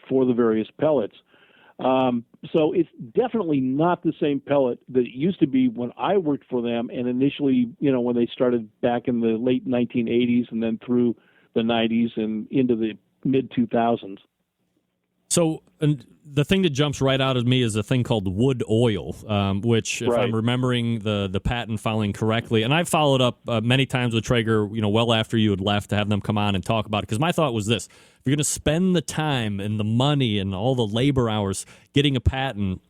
S10: for the various pellets. So it's definitely not the same pellet that it used to be when I worked for them, and initially, when they started back in the late 1980s and then through the 90s and into the mid-2000s.
S1: So the thing that jumps right out at me is a thing called wood oil, which, if I'm remembering the patent filing correctly, and I've followed up many times with Traeger, well after you had left, to have them come on and talk about it. Because my thought was this: if you're going to spend the time and the money and all the labor hours getting a patent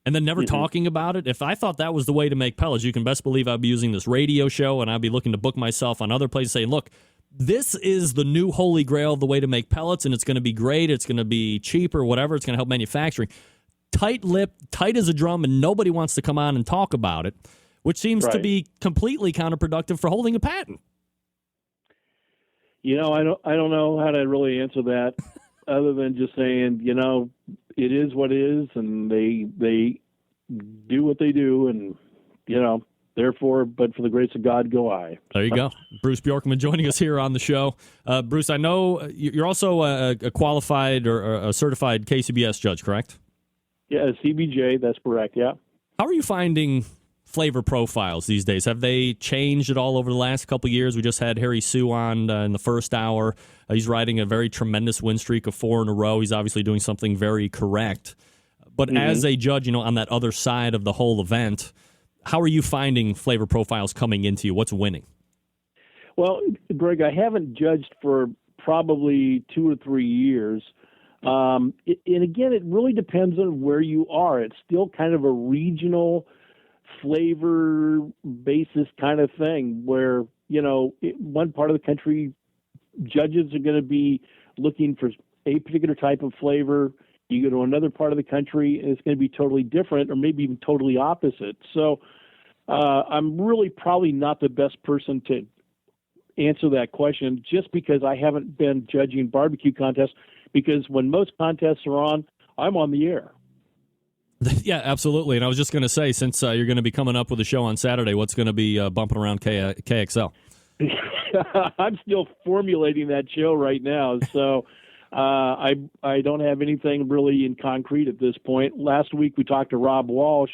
S1: and then never talking about it, if I thought that was the way to make pellets, you can best believe I'd be using this radio show and I'd be looking to book myself on other places saying, look, this is the new holy grail of the way to make pellets, and it's going to be great. It's going to be cheaper, whatever. It's going to help manufacturing. Tight-lipped, tight as a drum, and nobody wants to come on and talk about it, which seems to be completely counterproductive for holding a patent.
S10: I don't know how to really answer that, other than just saying, it is what it is, and they do what they do, and therefore, but for the grace of God, go I.
S1: There you go. Bruce Bjorkman joining us here on the show. Bruce, I know you're also a qualified or a certified KCBS judge, correct?
S10: Yeah, CBJ, that's correct, yeah.
S1: How are you finding flavor profiles these days? Have they changed at all over the last couple of years? We just had Harry Sue on in the first hour. He's riding a very tremendous win streak of 4 in a row. He's obviously doing something very correct. But as a judge, on that other side of the whole event, how are you finding flavor profiles coming into you? What's winning?
S10: Well, Greg, I haven't judged for probably 2 or 3 years. And again, it really depends on where you are. It's still kind of a regional flavor basis kind of thing where, one part of the country, judges are going to be looking for a particular type of flavor. You go to another part of the country, and it's going to be totally different or maybe even totally opposite. So I'm really probably not the best person to answer that question just because I haven't been judging barbecue contests, because when most contests are on, I'm on the air.
S1: Yeah, absolutely. And I was just going to say, since you're going to be coming up with a show on Saturday, what's going to be bumping around KXL?
S10: I'm still formulating that show right now, so I don't have anything really in concrete at this point. Last week we talked to Rob Walsh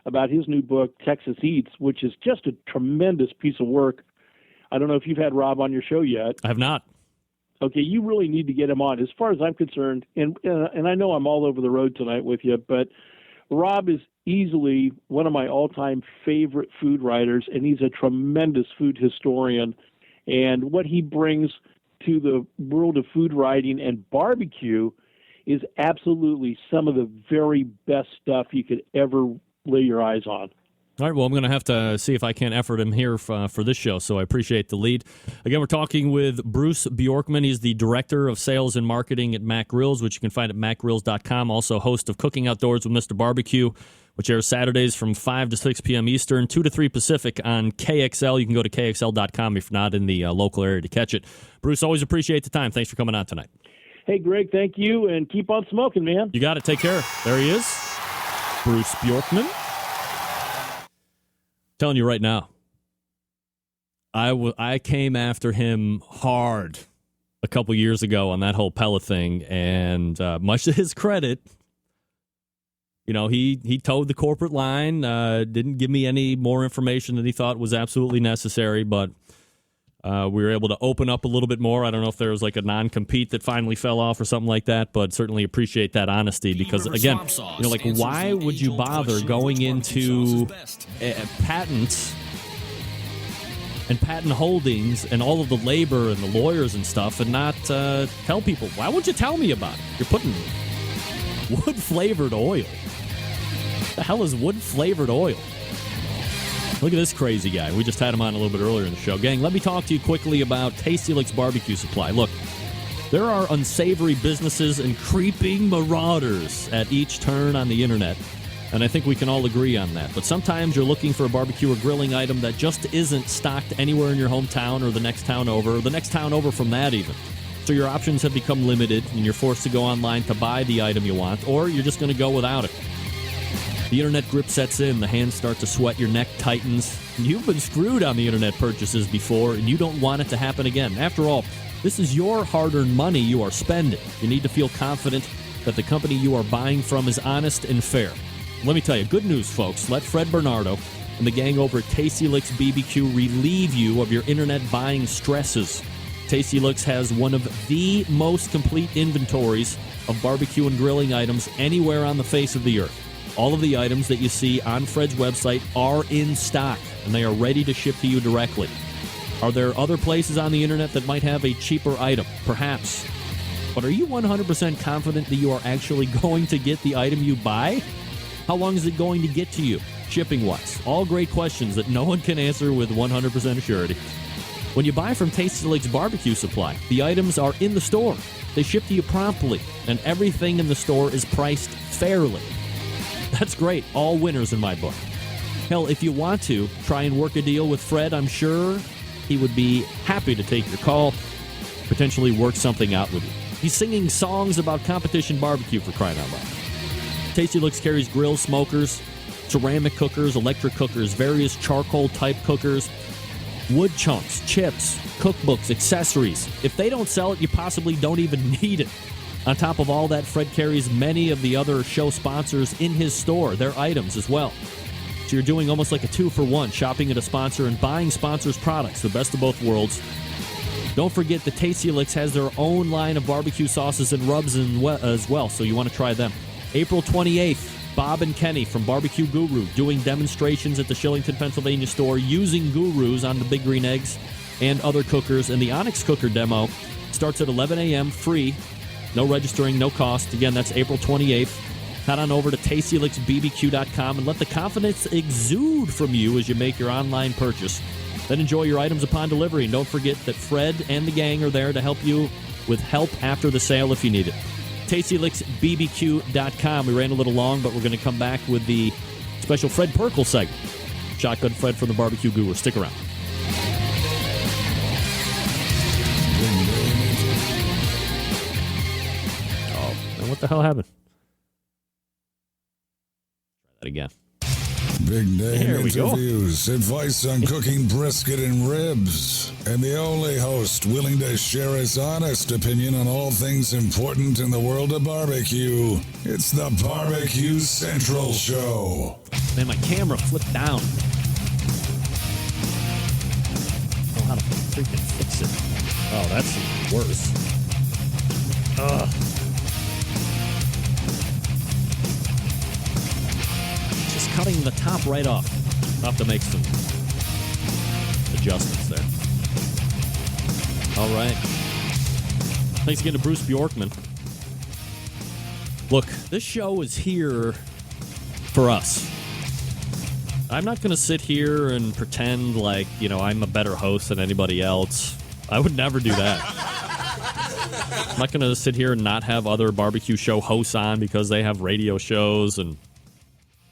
S10: about his new book, Texas Eats, which is just a tremendous piece of work. I don't know if you've had Rob on your show yet.
S1: I have not.
S10: Okay, you really need to get him on. As far as I'm concerned, and I know I'm all over the road tonight with you, but Rob is easily one of my all-time favorite food writers, and he's a tremendous food historian. And what he brings to the world of food writing and barbecue is absolutely some of the very best stuff you could ever lay your eyes on.
S1: All right, well, I'm going to have to see if I can effort him here for this show, so I appreciate the lead. Again, we're talking with Bruce Bjorkman. He's the Director of Sales and Marketing at Mac Grills, which you can find at macgrills.com. Also host of Cooking Outdoors with Mr. Barbecue, which airs Saturdays from 5 to 6 p.m. Eastern, 2 to 3 Pacific on KXL. You can go to KXL.com if you're not in the local area to catch it. Bruce, always appreciate the time. Thanks for coming on tonight.
S10: Hey, Greg, thank you, and keep on smoking, man.
S1: You got it. Take care. There he is, Bruce Bjorkman. Telling you right now, I came after him hard a couple years ago on that whole pellet thing, and much to his credit, he towed the corporate line, didn't give me any more information than he thought was absolutely necessary, but we were able to open up a little bit more. I don't know if there was like a non-compete that finally fell off or something like that, but certainly appreciate that honesty because, again, why would you bother going into patents and patent holdings and all of the labor and the lawyers and stuff and not tell people? Why would you tell me about it? You're putting wood-flavored oil. What the hell is wood-flavored oil? Look at this crazy guy. We just had him on a little bit earlier in the show. Gang, let me talk to you quickly about Tasty Licks Barbecue Supply. Look, there are unsavory businesses and creeping marauders at each turn on the internet, and I think we can all agree on that. But sometimes you're looking for a barbecue or grilling item that just isn't stocked anywhere in your hometown or the next town over, or the next town over from that even. So your options have become limited, and you're forced to go online to buy the item you want, or you're just going to go without it. The internet grip sets in, the hands start to sweat, your neck tightens. You've been screwed on the internet purchases before, and you don't want it to happen again. After all, this is your hard-earned money you are spending. You need to feel confident that the company you are buying from is honest and fair. Let me tell you, good news, folks. Let Fred Bernardo and the gang over at Tasty Licks BBQ relieve you of your internet buying stresses. Tasty Licks has one of the most complete inventories of barbecue and grilling items anywhere on the face of the earth. All of the items that you see on Fred's website are in stock, and they are ready to ship to you directly. Are there other places on the internet that might have a cheaper item? Perhaps. But are you 100% confident that you are actually going to get the item you buy? How long is it going to get to you, shipping-wise? All great questions that no one can answer with 100% surety. When you buy from Tasty Licks Barbecue Supply, the items are in the store. They ship to you promptly, and everything in the store is priced fairly. That's great. All winners in my book. Hell, if you want to, try and work a deal with Fred. I'm sure he would be happy to take your call, potentially work something out with you. He's singing songs about competition barbecue, for crying out loud. Tasty Licks carries grills, smokers, ceramic cookers, electric cookers, various charcoal-type cookers, wood chunks, chips, cookbooks, accessories. If they don't sell it, you possibly don't even need it. On top of all that, Fred carries many of the other show sponsors in his store, their items as well. So you're doing almost like a 2-for-1, shopping at a sponsor and buying sponsors' products, the best of both worlds. Don't forget that Tasty Licks has their own line of barbecue sauces and rubs as well, so you want to try them. April 28th, Bob and Kenny from Barbecue Guru doing demonstrations at the Shillington, Pennsylvania store using Gurus on the Big Green Eggs and other cookers, and the Onyx Cooker demo starts at 11 a.m. free. No registering, no cost. Again, that's April 28th. Head on over to tastylicksbbq.com and let the confidence exude from you as you make your online purchase. Then enjoy your items upon delivery. And don't forget that Fred and the gang are there to help you with help after the sale if you need it. tastylicksbbq.com. We ran a little long, but we're going to come back with the special Fred Perkle segment. Shotgun Fred from the Barbecue Guru. Stick around. What the hell happened? Try that again.
S3: Big name
S1: There we go.
S3: interviews, advice on cooking brisket and ribs, and the only host willing to share his honest opinion on all things important in the world of barbecue. It's the Barbecue Central Show.
S1: Man, my camera flipped down. I don't know how to freaking fix it. Oh, that's worse. Ugh. Cutting the top right off. I'll have to make some adjustments there. All right. Thanks again to Bruce Bjorkman. Look, this show is here for us. I'm not going to sit here and pretend like, I'm a better host than anybody else. I would never do that. I'm not going to sit here and not have other barbecue show hosts on because they have radio shows and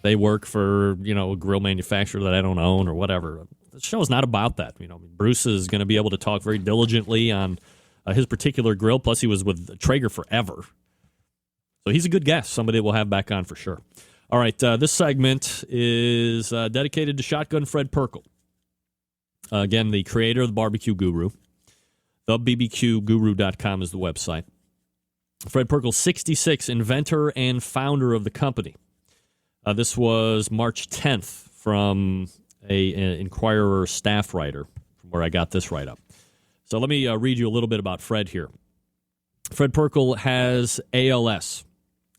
S1: they work for, a grill manufacturer that I don't own or whatever. The show is not about that. Bruce is going to be able to talk very diligently on his particular grill. Plus, he was with Traeger forever. So he's a good guest, somebody we'll have back on for sure. All right, this segment is dedicated to Shotgun Fred Perkle. Again, the creator of the Barbecue Guru, TheBBQGuru.com is the website. Fred Perkel, 66, inventor and founder of the company. This was March 10th from an Inquirer staff writer, from where I got this write-up. So let me read you a little bit about Fred here. Fred Perkel had ALS,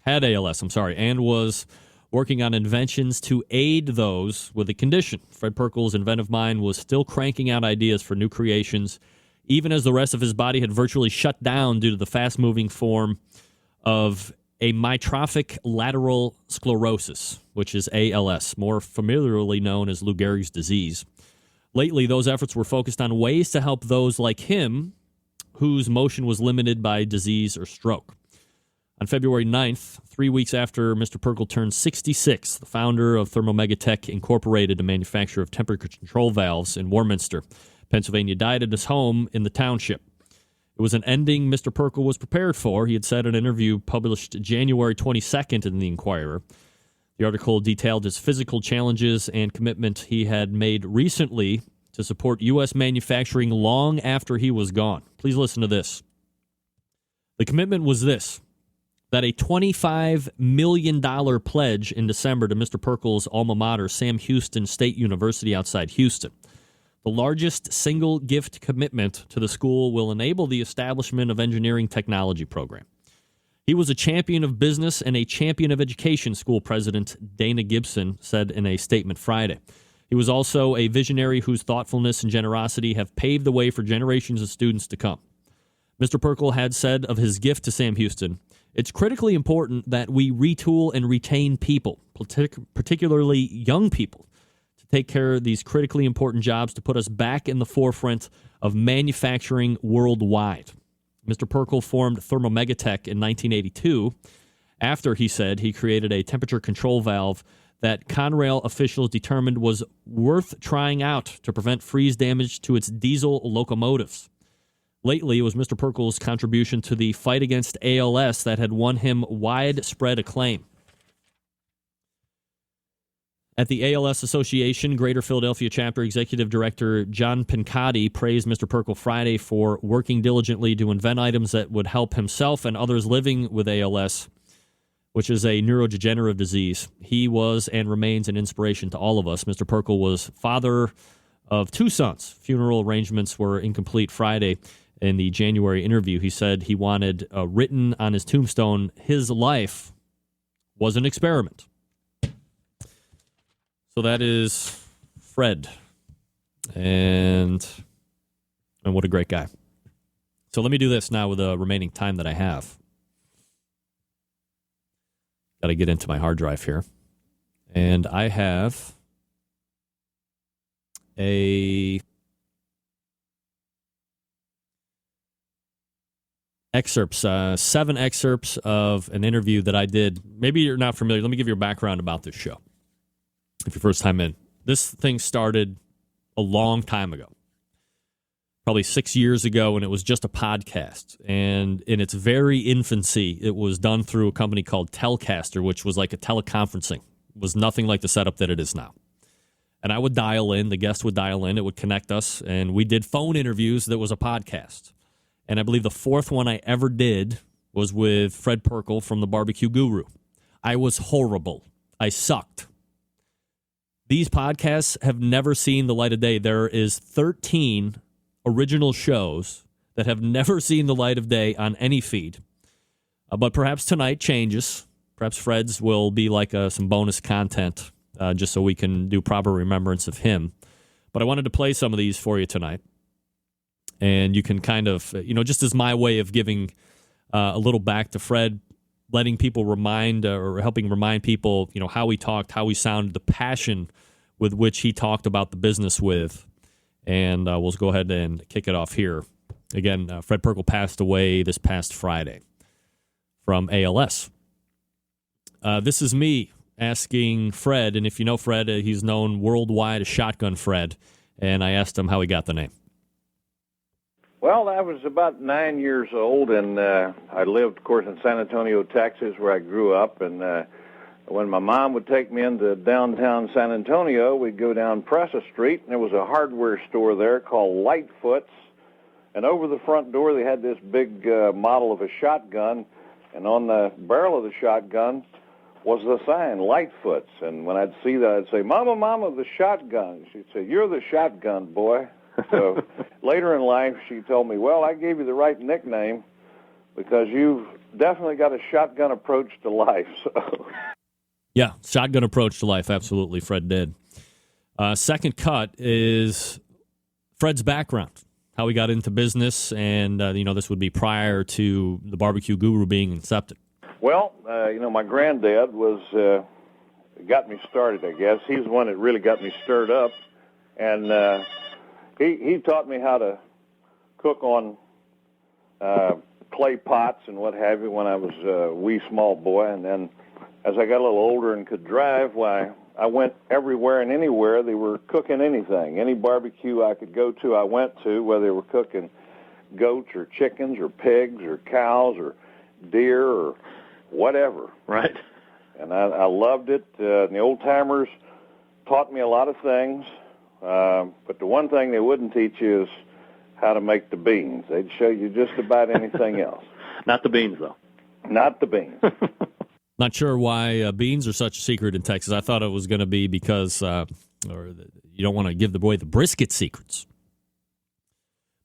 S1: and was working on inventions to aid those with the condition. Fred Perkel's inventive mind was still cranking out ideas for new creations, even as the rest of his body had virtually shut down due to the fast-moving form of amyotrophic lateral sclerosis, which is ALS, more familiarly known as Lou Gehrig's disease. Lately, those efforts were focused on ways to help those like him whose motion was limited by disease or stroke. On February 9th, 3 weeks after Mr. Perkel turned 66, the founder of Thermomegatech Incorporated, a manufacturer of temperature control valves in Warminster, Pennsylvania, died at his home in the township. It was an ending Mr. Perkel was prepared for. He had said in an interview published January 22nd in the Inquirer. The article detailed his physical challenges and commitment he had made recently to support U.S. manufacturing long after he was gone. Please listen to this. The commitment was this, that a $25 million pledge in December to Mr. Perkel's alma mater, Sam Houston State University outside Houston. The largest single gift commitment to the school will enable the establishment of engineering technology program. He was a champion of business and a champion of education, school president Dana Gibson said in a statement Friday. He was also a visionary whose thoughtfulness and generosity have paved the way for generations of students to come. Mr. Perkel had said of his gift to Sam Houston, "It's critically important that we retool and retain people, particularly young people, to take care of these critically important jobs to put us back in the forefront of manufacturing worldwide." Mr. Perkel formed Thermomegatech in 1982 after, he said, he created a temperature control valve that Conrail officials determined was worth trying out to prevent freeze damage to its diesel locomotives. Lately, it was Mr. Perkel's contribution to the fight against ALS that had won him widespread acclaim. At the ALS Association Greater Philadelphia Chapter, Executive Director John Pincotti praised Mr. Perkel Friday for working diligently to invent items that would help himself and others living with ALS, which is a neurodegenerative disease. He was and remains an inspiration to all of us. Mr. Perkel was father of 2 sons. Funeral arrangements were incomplete Friday. In the January interview, he said he wanted written on his tombstone, "His life was an experiment." So that is Fred. And what a great guy. So let me do this now with the remaining time that I have. Got to get into my hard drive here. And I have excerpts, 7 excerpts of an interview that I did. Maybe you're not familiar. Let me give you a background about this show. If you're first time in, this thing started a long time ago, probably 6 years ago, and it was just a podcast. And in its very infancy, it was done through a company called Telcaster, which was like a teleconferencing. It was nothing like the setup that it is now. And I would dial in, the guest would dial in, it would connect us, and we did phone interviews that was a podcast. And I believe the 4th one I ever did was with Fred Perkel from the Barbecue Guru. I was horrible. I sucked. These podcasts have never seen the light of day. There is 13 original shows that have never seen the light of day on any feed. But perhaps tonight changes. Perhaps Fred's will be like some bonus content just so we can do proper remembrance of him. But I wanted to play some of these for you tonight. And you can kind of, just as my way of giving a little back to Fred, letting people remind or helping remind people, how he talked, how he sounded, the passion with which he talked about the business with. And we'll go ahead and kick it off here. Again, Fred Perkel passed away this past Friday from ALS. This is me asking Fred, and if you know Fred, he's known worldwide as Shotgun Fred, and I asked him how he got the name.
S14: Well, I was about 9 years old, and I lived, of course, in San Antonio, Texas, where I grew up. And when my mom would take me into downtown San Antonio, we'd go down Presa Street, and there was a hardware store there called Lightfoot's. And over the front door, they had this big model of a shotgun, and on the barrel of the shotgun was the sign, Lightfoot's. And when I'd see that, I'd say, Mama, Mama, the shotgun. She'd say, you're the shotgun boy. So later in life, she told me, well, I gave you the right nickname because you've definitely got a shotgun approach to life. So.
S1: Yeah, shotgun approach to life, absolutely, Fred did. Second cut is Fred's background, how he got into business, and, this would be prior to the Barbecue Guru being incepted.
S14: Well, my granddad got me started, I guess. He's the one that really got me stirred up, and he taught me how to cook on clay pots and what have you when I was a wee small boy, and then as I got a little older and could drive, why, I went everywhere and anywhere they were cooking anything. Any barbecue I could go to, I went to, whether they were cooking goats or chickens or pigs or cows or deer or whatever.
S15: Right.
S14: And I loved it. The old-timers taught me a lot of things, but the one thing they wouldn't teach you is how to make the beans. They'd show you just about anything else.
S15: Not the beans, though.
S14: Not the beans.
S1: Not sure why beans are such a secret in Texas. I thought it was going to be because you don't want to give the brisket secrets.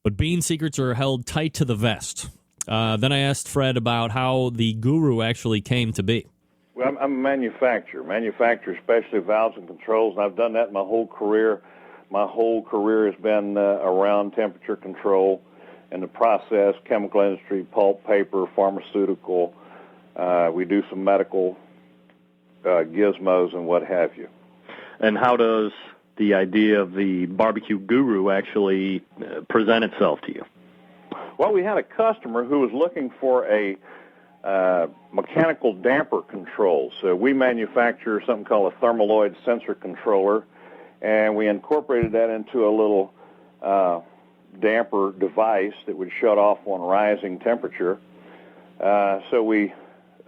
S1: But bean secrets are held tight to the vest. Then I asked Fred about how the Guru actually came to be.
S14: Well, I'm a manufacturer especially valves and controls, and I've done that my whole career. My whole career has been around temperature control and the process, chemical industry, pulp, paper, pharmaceutical. We do some medical gizmos and what have you.
S15: And how does the idea of the Barbecue Guru actually present itself to you?
S14: Well, we had a customer who was looking for a mechanical damper control. So we manufacture something called a thermaloid sensor controller, and we incorporated that into a little damper device that would shut off on rising temperature. So we,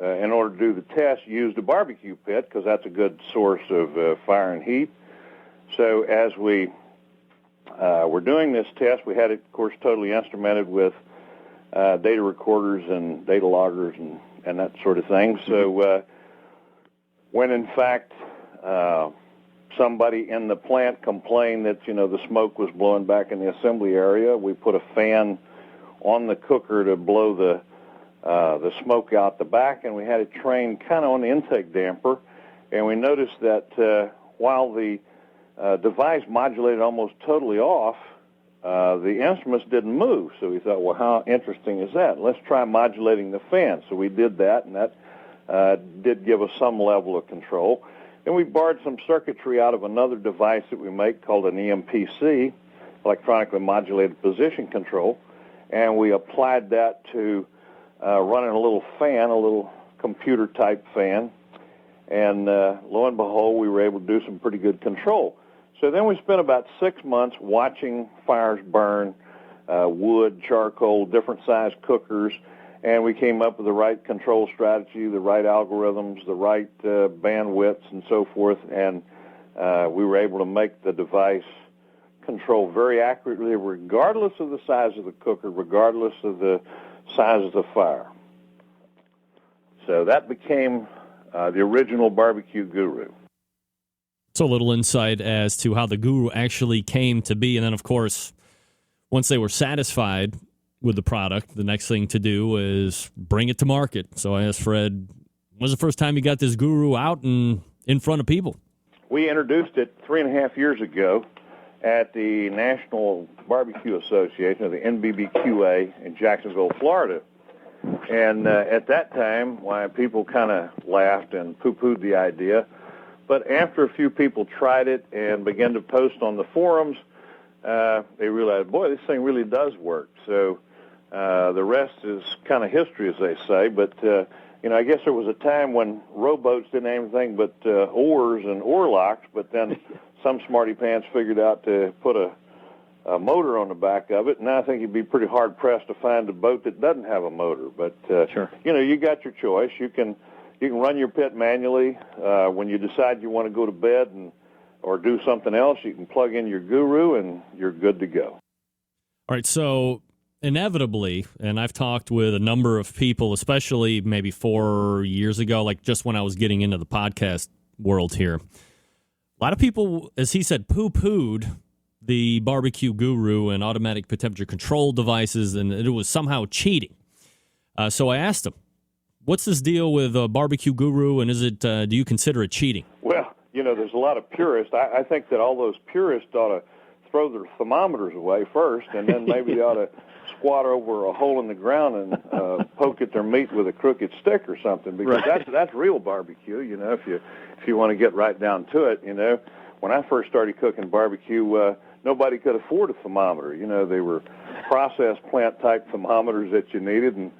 S14: in order to do the test, used a barbecue pit because that's a good source of fire and heat. So as we were doing this test, we had it, of course, totally instrumented with data recorders and data loggers and that sort of thing. So when, in fact, somebody in the plant complained that, the smoke was blowing back in the assembly area, we put a fan on the cooker to blow the smoke out the back, and we had it trained kind of on the intake damper, and we noticed that while the device modulated almost totally off, the instruments didn't move. So we thought, well, how interesting is that? Let's try modulating the fan. So we did that, and that did give us some level of control. Then we borrowed some circuitry out of another device that we make called an EMPC, electronically modulated position control, and we applied that to running a little fan, a little computer-type fan, and lo and behold, we were able to do some pretty good control. So then we spent about 6 months watching fires burn, wood, charcoal, different size cookers, and we came up with the right control strategy, the right algorithms, the right bandwidths, and so forth, and we were able to make the device control very accurately regardless of the size of the cooker, regardless of the size of the fire. So that became the original Barbecue Guru.
S1: So a little insight as to how the Guru actually came to be. And then, of course, once they were satisfied with the product, the next thing to do is bring it to market. So I asked Fred, when was the first time you got this Guru out and in front of people?
S14: We introduced it 3.5 years ago at the National Barbecue Association, or the NBBQA, in Jacksonville, Florida. And at that time, why people kind of laughed and poo-pooed the idea. But after a few people tried it and began to post on the forums, they realized, boy, this thing really does work. So the rest is kind of history, as they say. But, I guess there was a time when rowboats didn't have anything but oars and oar locks, but then some smarty pants figured out to put a motor on the back of it. And now I think you'd be pretty hard-pressed to find a boat that doesn't have a motor. But,
S15: sure.
S14: You got your choice. You can run your pit manually. When you decide you want to go to bed or do something else, you can plug in your Guru and you're good to go.
S1: All right, so inevitably, and I've talked with a number of people, especially maybe 4 years ago, like just when I was getting into the podcast world here, a lot of people, as he said, poo-pooed the barbecue guru and automatic temperature control devices, and it was somehow cheating. So I asked him, what's this deal with barbecue guru, and is it? Do you consider it cheating?
S14: Well, there's a lot of purists. I think that all those purists ought to throw their thermometers away first, and then maybe they ought to squat over a hole in the ground and poke at their meat with a crooked stick or something, because that's real barbecue. If you want to get right down to it. When I first started cooking barbecue, nobody could afford a thermometer. They were process plant type thermometers that you needed, and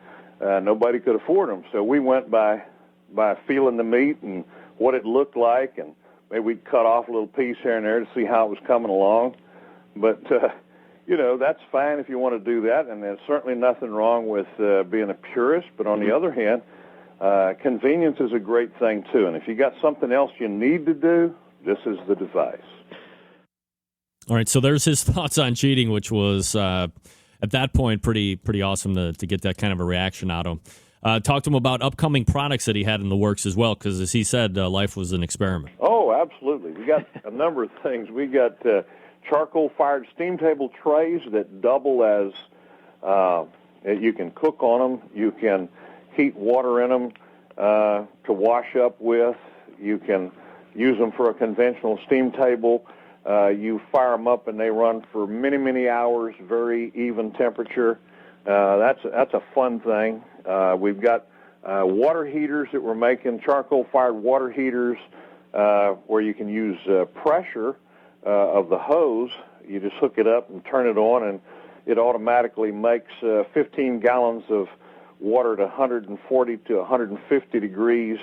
S14: nobody could afford them. So we went by feeling the meat and what it looked like, and maybe we'd cut off a little piece here and there to see how it was coming along. But that's fine if you want to do that, and there's certainly nothing wrong with being a purist. But on the other hand, convenience is a great thing too. And if you got something else you need to do, this is the device.
S1: All right, so there's his thoughts on cheating, which was at that point pretty awesome to get that kind of a reaction out of him. Talk to him about upcoming products that he had in the works as well, because as he said, life was an experiment.
S14: Oh, absolutely. We got a number of things. We got charcoal-fired steam table trays that double as you can cook on them. You can heat water in them to wash up with. You can use them for a conventional steam table. You fire them up and they run for many, many hours, very even temperature. That's a fun thing. We've got water heaters that we're making, charcoal-fired water heaters, where you can use pressure of the hose. You just hook it up and turn it on, and it automatically makes 15 gallons of water to 140 to 150 degrees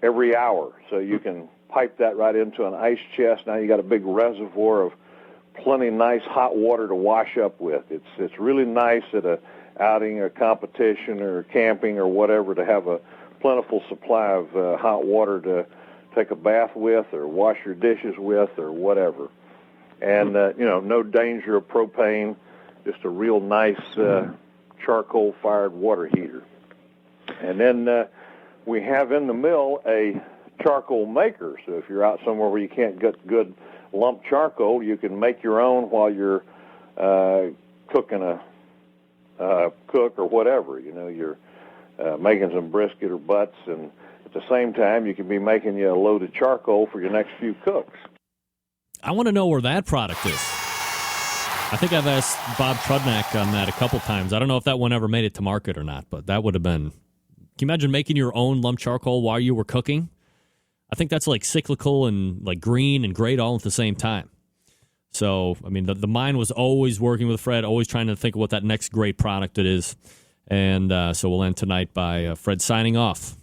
S14: every hour. So you can pipe that right into an ice chest. Now you got a big reservoir of plenty nice hot water to wash up with. It's really nice at a outing or competition or camping or whatever to have a plentiful supply of hot water to take a bath with or wash your dishes with or whatever. And, no danger of propane, just a real nice charcoal-fired water heater. And then we have in the mill a charcoal maker. So if you're out somewhere where you can't get good lump charcoal, you can make your own while you're cooking a cook or whatever. You're making some brisket or butts, and at the same time, you can be making you a load of charcoal for your next few cooks.
S1: I want to know where that product is. I think I've asked Bob Trudnak on that a couple times. I don't know if that one ever made it to market or not, but that would have been... Can you imagine making your own lump charcoal while you were cooking? I think that's like cyclical and like green and great all at the same time. So, I mean, the mind was always working with Fred, always trying to think of what that next great product it is. And so we'll end tonight by Fred signing off.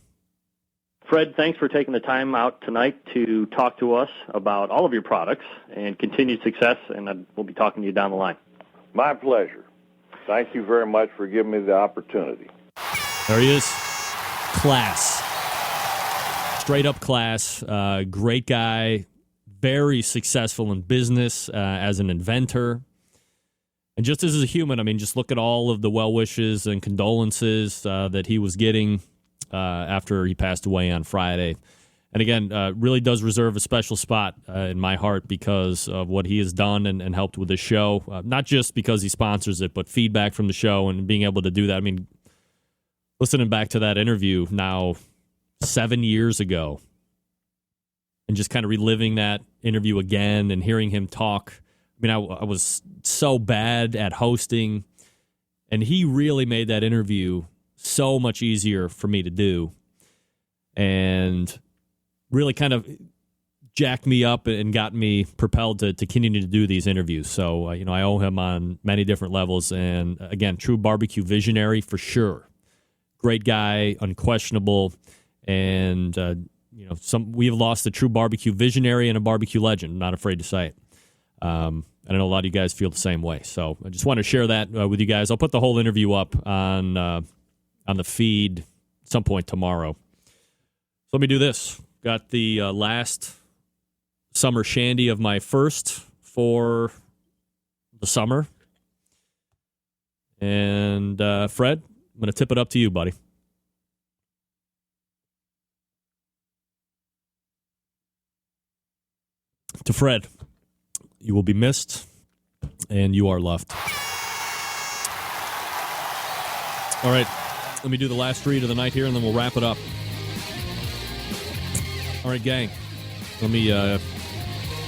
S15: Fred, thanks for taking the time out tonight to talk to us about all of your products and continued success, and we'll be talking to you down the line.
S14: My pleasure. Thank you very much for giving me the opportunity.
S1: There he is. Class. Straight up class. Great guy. Very successful in business as an inventor. And just as a human, I mean, just look at all of the well wishes and condolences that he was getting after he passed away on Friday. And again, really does reserve a special spot in my heart because of what he has done and helped with the show. Not just because he sponsors it, but feedback from the show and being able to do that. I mean, listening back to that interview now 7 years ago and just kind of reliving that interview again and hearing him talk. I mean, I was so bad at hosting, and he really made that interview so much easier for me to do and really kind of jacked me up and got me propelled to continue to do these interviews. So, I owe him on many different levels. And again, true barbecue visionary for sure. Great guy, unquestionable. And, we have lost a true barbecue visionary and a barbecue legend. Not afraid to say it. I know a lot of you guys feel the same way. So I just want to share that with you guys. I'll put the whole interview up on the feed at some point tomorrow. So let me do this. Got the last summer shandy of my first for the summer. And Fred, I'm going to tip it up to you, buddy. To Fred, you will be missed, and you are loved. All right, let me do the last read of the night here, and then we'll wrap it up. All right, gang, let me get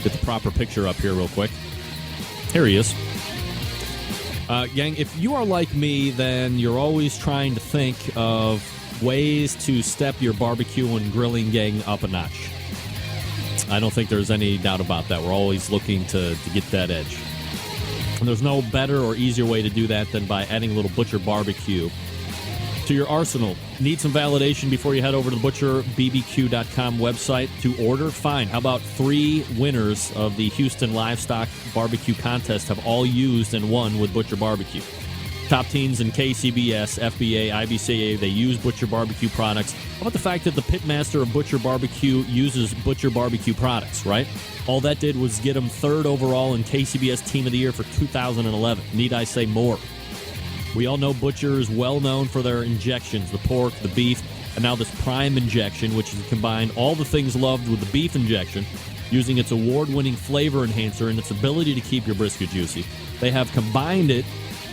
S1: the proper picture up here real quick. Here he is. Gang, if you are like me, then you're always trying to think of ways to step your barbecue and grilling gang up a notch. I don't think there's any doubt about that. We're always looking to get that edge. And there's no better or easier way to do that than by adding a little Butcher Barbecue to your arsenal. Need some validation before you head over to the butcherbbq.com website to order? Fine. How about 3 winners of the Houston Livestock Barbecue Contest have all used and won with Butcher Barbecue? Top teams in KCBS, FBA, IBCA, they use Butcher Barbecue products. How about the fact that the pitmaster of Butcher Barbecue uses Butcher Barbecue products, right? All that did was get him 3rd overall in KCBS Team of the Year for 2011. Need I say more? We all know Butcher is well known for their injections, the pork, the beef, and now this Prime injection, which has combined all the things loved with the beef injection, using its award-winning flavor enhancer and its ability to keep your brisket juicy. They have combined it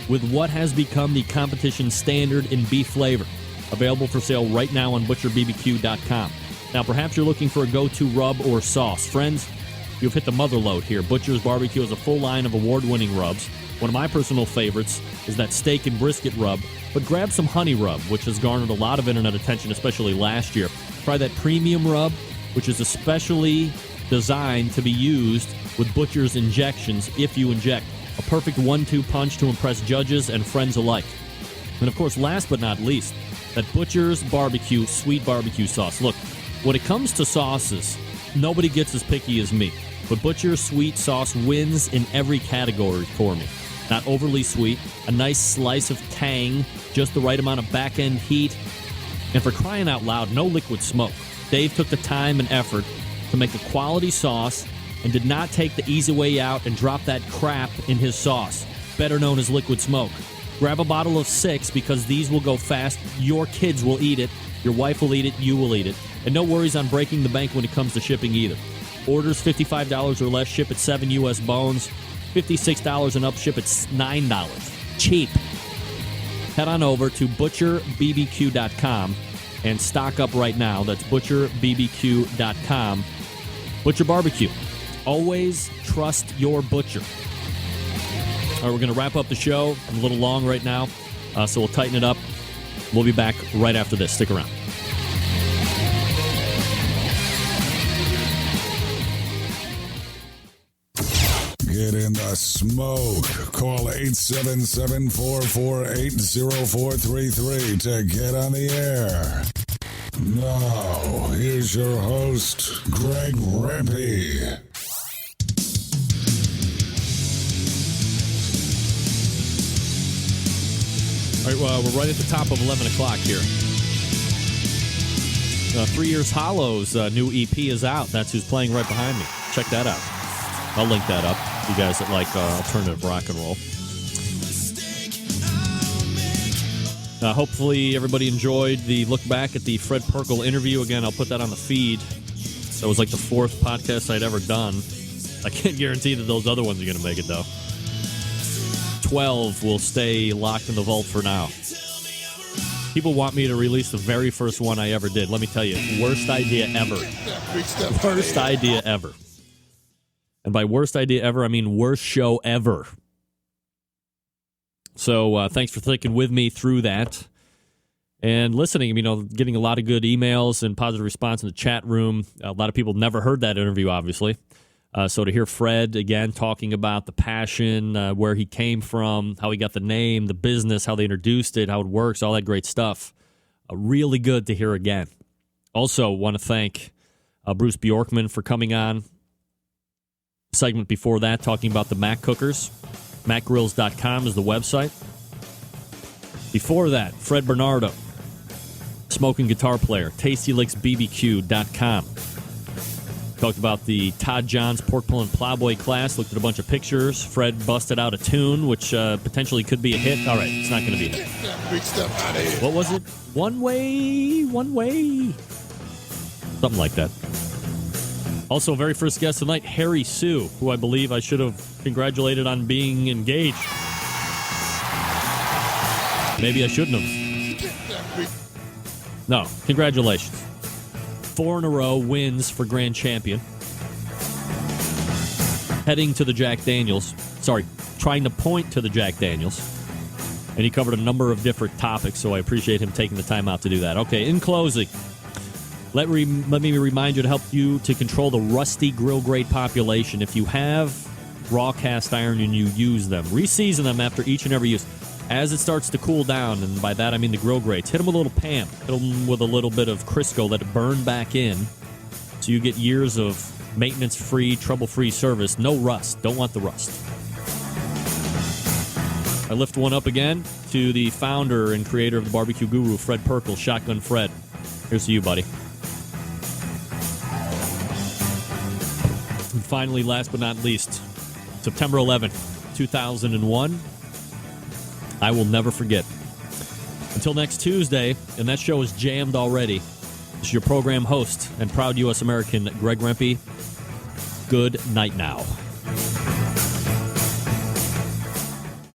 S1: with what has become the competition standard in beef flavor. Available for sale right now on butcherbbq.com. Now, perhaps you're looking for a go-to rub or sauce. Friends, you've hit the mother lode here. Butcher's Barbecue has a full line of award-winning rubs. One of my personal favorites is that steak and brisket rub, but grab some honey rub, which has garnered a lot of internet attention, especially last year. Try that premium rub, which is especially designed to be used with Butcher's injections if you inject. A perfect 1-2 punch to impress judges and friends alike. And of course, last but not least, that Butcher's Barbecue sweet barbecue sauce. Look, when it comes to sauces, nobody gets as picky as me. But Butcher's sweet sauce wins in every category for me. Not overly sweet, a nice slice of tang, just the right amount of back-end heat, and for crying out loud, no liquid smoke. Dave took the time and effort to make a quality sauce and did not take the easy way out and drop that crap in his sauce, better known as liquid smoke. Grab a bottle of 6 because these will go fast. Your kids will eat it. Your wife will eat it. You will eat it. And no worries on breaking the bank when it comes to shipping either. Orders $55 or less, ship at 7 U.S. bones. $56 and up, ship at $9. Cheap. Head on over to butcherbbq.com and stock up right now. That's butcherbbq.com. Butcher Barbecue. Always trust your butcher. All right, we're going to wrap up the show. I'm a little long right now, so we'll tighten it up. We'll be back right after this. Stick around.
S3: Get in the smoke. Call 877-448-0433 to get on the air. Now, here's your host, Greg Rempe.
S1: All right, well, we're right at the top of 11 o'clock here. 3 Years Hollow's new EP is out. That's who's playing right behind me. Check that out. I'll link that up. You guys that like alternative rock and roll. Hopefully everybody enjoyed the look back at the Fred Perkle interview. Again, I'll put that on the feed. That was like the 4th podcast I'd ever done. I can't guarantee that those other ones are going to make it, though. 12 will stay locked in the vault for now. People want me to release the very first one I ever did. Let me tell you, worst idea ever. Worst idea ever. And by worst idea ever, I mean worst show ever. So thanks for sticking with me through that and listening. You know, getting a lot of good emails and positive response in the chat room. A lot of people never heard that interview, obviously. So to hear Fred again talking about the passion, where he came from, how he got the name, the business, how they introduced it, how it works, all that great stuff. Really good to hear again. Also want to thank Bruce Bjorkman for coming on. Segment before that, talking about the Mac cookers. MacGrills.com is the website. Before that, Fred Bernardo, smoking guitar player, TastyLicksBBQ.com. Talked about the Todd Johns Pork Pulling Plowboy class. Looked at a bunch of pictures. Fred busted out a tune, which potentially could be a hit. All right, it's not going to be a hit.
S3: Big stuff out of here.
S1: What was it? One way. Something like that. Also, very first guest tonight, Harry Sue, who I believe I should have congratulated on being engaged. Maybe I shouldn't have. No, congratulations. 4 in a row wins for Grand Champion. Heading to the Jack Daniels. Sorry, trying to point to the Jack Daniels. And he covered a number of different topics, so I appreciate him taking the time out to do that. Okay, in closing, let me remind you to help you to control the rusty grill grate population. If you have raw cast iron and you use them, reseason them after each and every use. As it starts to cool down, and by that I mean the grill grates, hit them with a little Pam. Hit them with a little bit of Crisco, let it burn back in, so you get years of maintenance-free, trouble-free service. No rust. Don't want the rust. I lift one up again to the founder and creator of the Barbecue Guru, Fred Perkle, Shotgun Fred. Here's to you, buddy. And finally, last but not least, September 11th, 2001. I will never forget. Until next Tuesday, and that show is jammed already. This is your program host and proud U.S. American, Greg Rempe. Good night now.